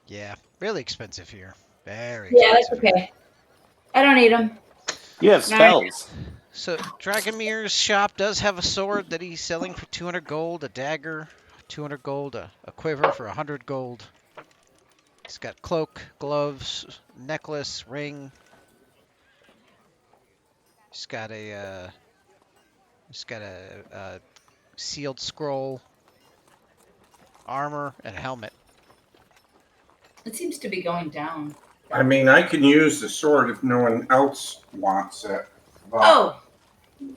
A: Yeah, really expensive here. Very
D: Yeah, that's
A: expensive.
D: okay. I don't need them.
B: You have spells.
A: So Dragomir's shop does have a sword that he's selling for 200 gold, a dagger, 200 gold, a quiver for 100 gold. He's got cloak, gloves, necklace, ring. He's got a sealed scroll, armor, and a helmet.
D: It seems to be going down.
F: I mean, I can use the sword if no one else wants it. But
D: Oh,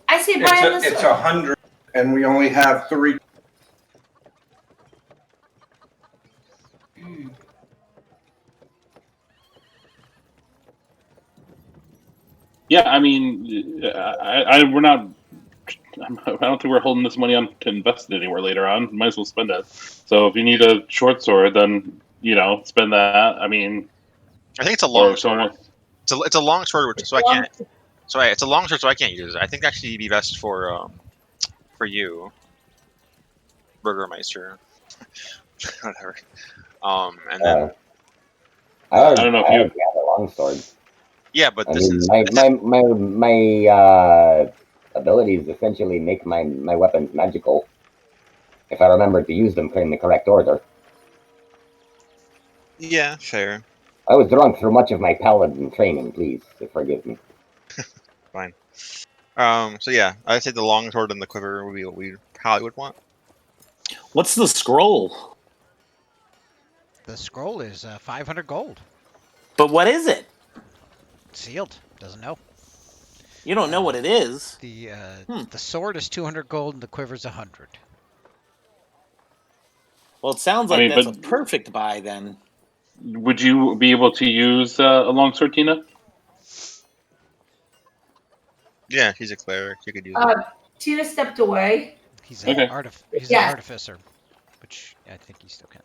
D: I say buy on the
F: it's
D: sword.
F: 100, and we only have 3.
D: Mm.
E: Yeah, I mean, we're not. I don't think we're holding this money on to invest it anywhere later on. Might as well spend it. So if you need a short sword, then spend that. I mean,
G: I think it's a long
E: or
G: sword.
E: someone.
G: It's a long sword, so I can't. Sorry, it's a long sword, so I can't use it. I think actually it'd be best for you, Burgermeister. Whatever. And then
C: I
E: don't know if
C: I
E: you-
C: already have a long sword.
G: yeah, but
C: I
G: this
C: mean,
G: is
C: my abilities essentially make my weapons magical. if I remember to use them in the correct order.
G: Yeah, fair.
C: I was drunk through much of my paladin training. Please forgive me.
G: Fine. So yeah, I'd say the long sword and the quiver would be what we probably would want.
B: What's the scroll?
A: The scroll is 500 gold.
B: But what is it?
A: Sealed. Doesn't know.
B: You don't know what it is.
A: The
B: Hmm.
A: the sword is 200 gold and the quiver's 100.
B: Well, it sounds
E: I
B: like
E: mean,
B: that's a
E: but
B: perfect buy then.
E: would you be able to use a longsword, Tina?
G: Yeah, she's a cleric. She could use it.
D: Tina stepped away.
A: He's
E: Okay.
A: he's
D: Yeah.
A: an artificer, which I think he still can.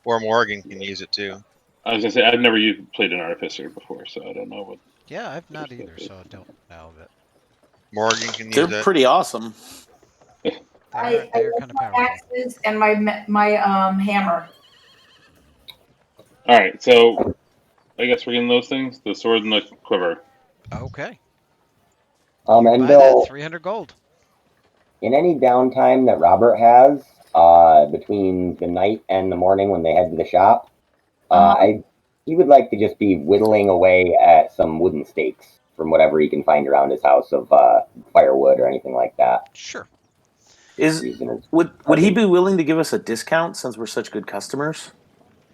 G: Or Morgan can use it too.
E: I was gonna say I've never played an artificer before, so I don't know what.
A: Yeah, I've not
E: Their
A: either,
E: stuff is.
A: so I don't know. But
G: Morgan can
B: They're
G: use it.
B: pretty awesome.
A: they're
D: I
A: kind of powerful.
D: axes and my hammer.
E: All right, so I guess we're getting those things: the sword and the quiver.
A: Okay.
C: And
A: Buy that
C: Bill,
A: 300 gold.
C: in any downtime that Robert has, between the night and the morning when they head to the shop, he would like to just be whittling away at some wooden stakes from whatever he can find around his house of firewood or anything like that.
A: Sure.
B: Would he be willing to give us a discount since we're such good customers?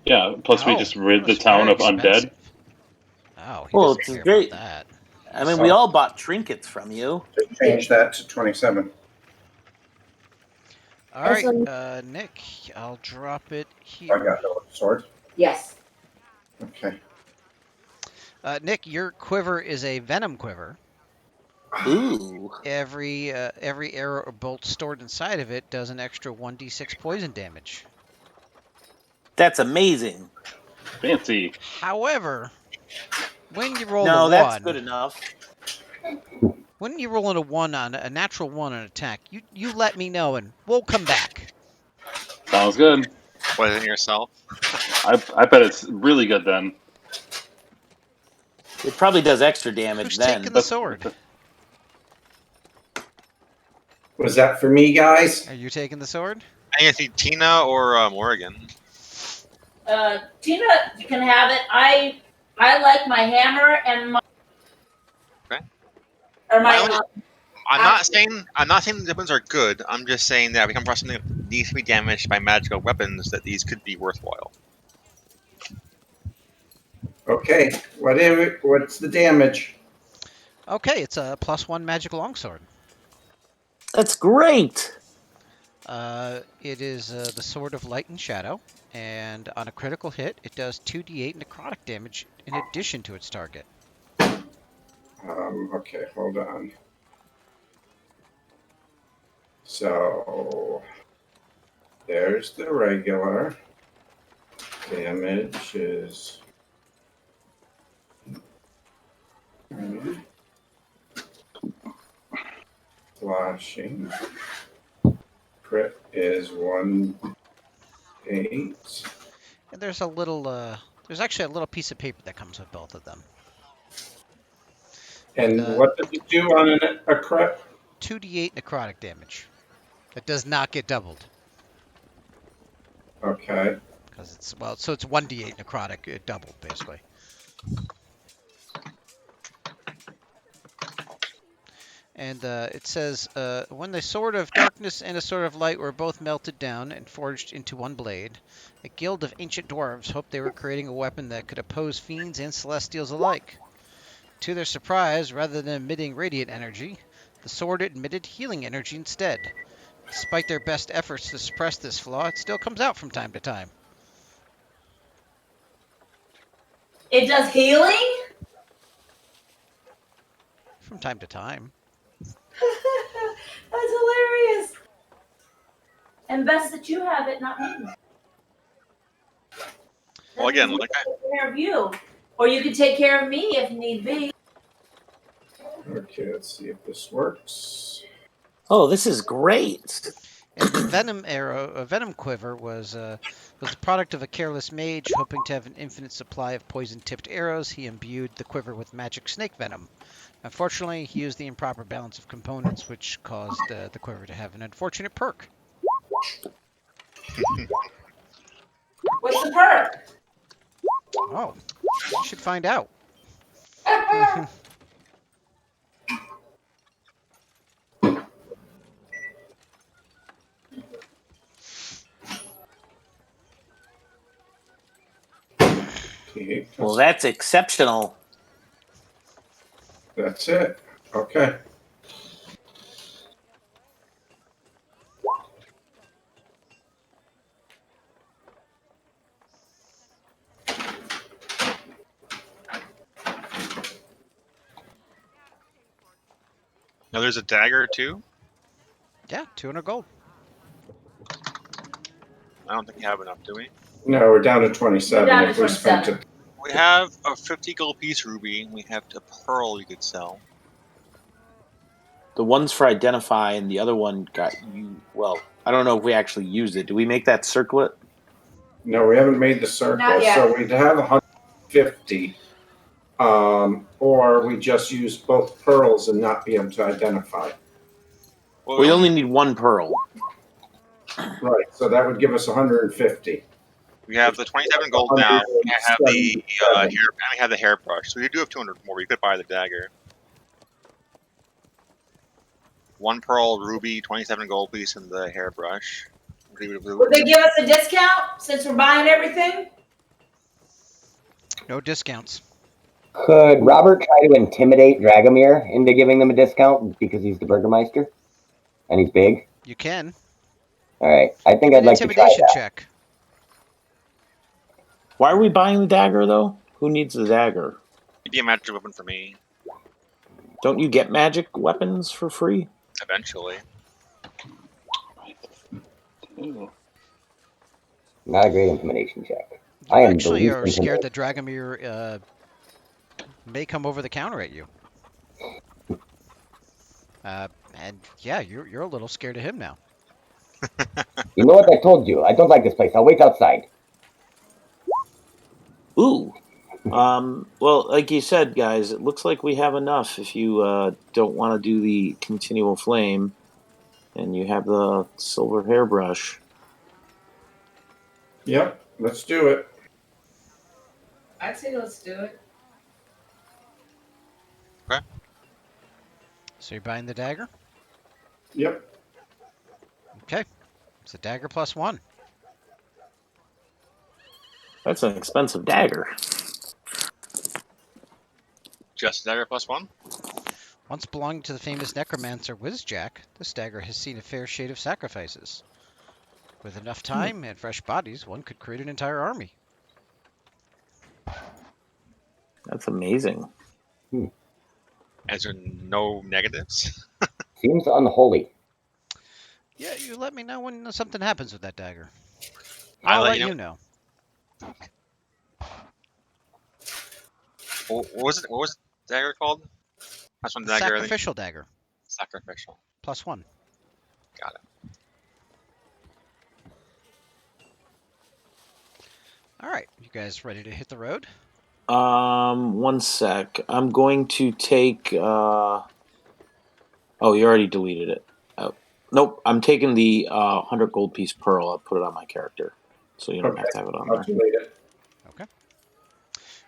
E: Yeah. Plus, we just rid
A: that
E: the
A: was
E: town
A: very
E: of undead.
A: expensive. Oh, he
B: Well,
A: doesn't
B: it's
A: care
B: great.
A: about that.
B: I mean, we all bought trinkets from you.
F: Just change that to 27.
A: All right, Nick, I'll drop it
F: I
A: here.
F: got the sword.
D: Yes.
F: Okay.
A: Nick, your quiver is a venom quiver.
B: Ooh.
A: Every arrow or bolt stored inside of it does an extra 1d6 poison damage.
B: That's amazing.
E: Fancy.
A: However, when you roll
B: No,
A: a
B: that's
A: 1,
B: good enough.
A: when you roll a natural 1 on attack, you let me know and we'll come back.
E: Sounds good.
G: Poison yourself.
E: I bet it's really good then.
B: It probably does extra damage
A: Who's
B: then.
A: taking the sword?
F: Was that for me, guys?
A: Are you taking the sword?
G: I think it's Tina or Morgan.
D: Tina can have it. I like my hammer and my.
G: Okay.
D: Or my.
G: My only- I'm not saying the weapons are good. I'm just saying that if we come across something that needs to be damaged by magical weapons, that these could be worthwhile.
F: Okay. What's the damage?
A: Okay, it's a +1 magic longsword.
B: That's great.
A: It is the Sword of Light and Shadow, and on a critical hit, it does 2d8 necrotic damage in addition to its target.
F: Okay, hold on. So there's the regular. Damage is flashing. Crit is 1/8.
A: And there's actually a little piece of paper that comes with both of them.
F: And what does it do on a crit?
A: 2d8 necrotic damage. It does not get doubled.
F: Okay.
A: Because it's 1d8 necrotic, doubled basically. And it says, when the Sword of Darkness and a Sword of Light were both melted down and forged into one blade, a guild of ancient dwarves hoped they were creating a weapon that could oppose fiends and celestials alike. To their surprise, rather than emitting radiant energy, the sword emitted healing energy instead. Despite their best efforts to suppress this flaw, it still comes out from time to time.
D: It does healing.
A: From time to time.
D: That's hilarious. And best that you have it, not me.
G: Well, again,
D: That
G: like
D: means we can take care of you, or you can take care of me if need be.
F: Okay, let's see if this works.
B: Oh, this is great.
A: And the venom quiver was the product of a careless mage hoping to have an infinite supply of poison-tipped arrows. He imbued the quiver with magic snake venom. Unfortunately, he used the improper balance of components, which caused the quiver to have an unfortunate perk.
D: What's the perk?
A: Oh, you should find out.
F: Okay,
B: Well, that's exceptional.
F: that's it. Okay.
G: Now there's a dagger too.
A: Yeah, 200 gold.
G: I don't think we have enough, do we?
F: No, we're down to 27
D: We're down to
F: if we spent
D: 27.
F: it.
G: We have a 50 gold piece ruby. We have a pearl you could sell.
B: The ones for identify and the other one got you. Well, I don't know if we actually used it. Do we make that circlet?
F: No, we haven't made the circle,
D: Not yet.
F: so we'd have 150. Or we just use both pearls and not be able to identify.
G: Well,
B: We only need one pearl.
F: Right, so that would give us 150.
G: we have the 27 gold now. We have the
F: 177.
G: hair. And we have the hairbrush. So we do have 200 more. We could buy the dagger. One pearl, ruby, 27 gold piece, and the hairbrush.
D: Would they give us a discount since we're buying everything?
A: No discounts.
C: Could Robert try to intimidate Dragomir into giving them a discount because he's the Burgermeister and he's big?
A: You can.
C: All right, I think
A: An
C: I'd like to try
A: intimidation
C: that.
A: check.
B: Why are we buying the dagger, though? Who needs the dagger?
G: It'd be a magic weapon for me,
B: Don't you get magic weapons for free?
G: eventually.
E: Ooh.
C: Not a great intimidation check.
A: You
C: I am
A: actually
C: the least
A: are scared
C: intimidated.
A: that Dragomir may come over the counter at you. And yeah, you're a little scared of him now.
C: You know what I told you? I don't like this place. I'll wait outside.
B: Ooh. Well, like you said, guys, it looks like we have enough if you don't want to do the continual flame and you have the silver hairbrush.
F: Yep, let's do it.
D: I'd say let's do it.
A: So you're buying the dagger?
F: Yep.
A: Okay. It's a dagger plus 1.
B: That's an expensive dagger.
G: Just a dagger plus 1?
A: Once belonging to the famous necromancer Wizjack, this dagger has seen a fair shade of sacrifices. With enough time and fresh bodies, one could create an entire army.
B: That's amazing.
G: Is there no negatives?
C: Seems unholy.
A: Yeah, you let me know when something happens with that dagger.
G: I'll
A: I'll
G: let
A: let
G: you
A: you know.
G: What was it? What was the dagger called? That's one dagger. I think.
A: Sacrificial dagger,
G: Sacrificial.
A: plus 1.
G: Got it.
A: All right, you guys ready to hit the road?
B: 1 sec. I'm going to take. Oh, you already deleted it. Oh, nope. I'm taking the 100 gold piece pearl. I'll put it on my character, so you don't
F: Okay.
B: have to have it on
F: I'll
B: there.
F: delete it.
A: Okay.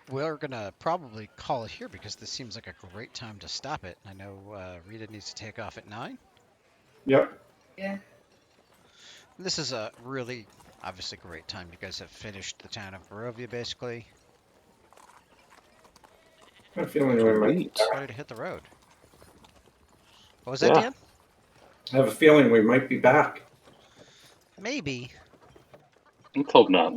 A: We're gonna probably call it here because this seems like a great time to stop it. I know Rita needs to take off at 9.
F: Yep.
D: Yeah.
A: This is a really, obviously, great time. You guys have finished the town of Barovia, basically.
F: I have a feeling we might.
B: Sweet.
A: Ready to hit the road. What was that,
B: Yeah.
A: Dan?
F: I have a feeling we might be back.
A: Maybe.
E: Let's hope not.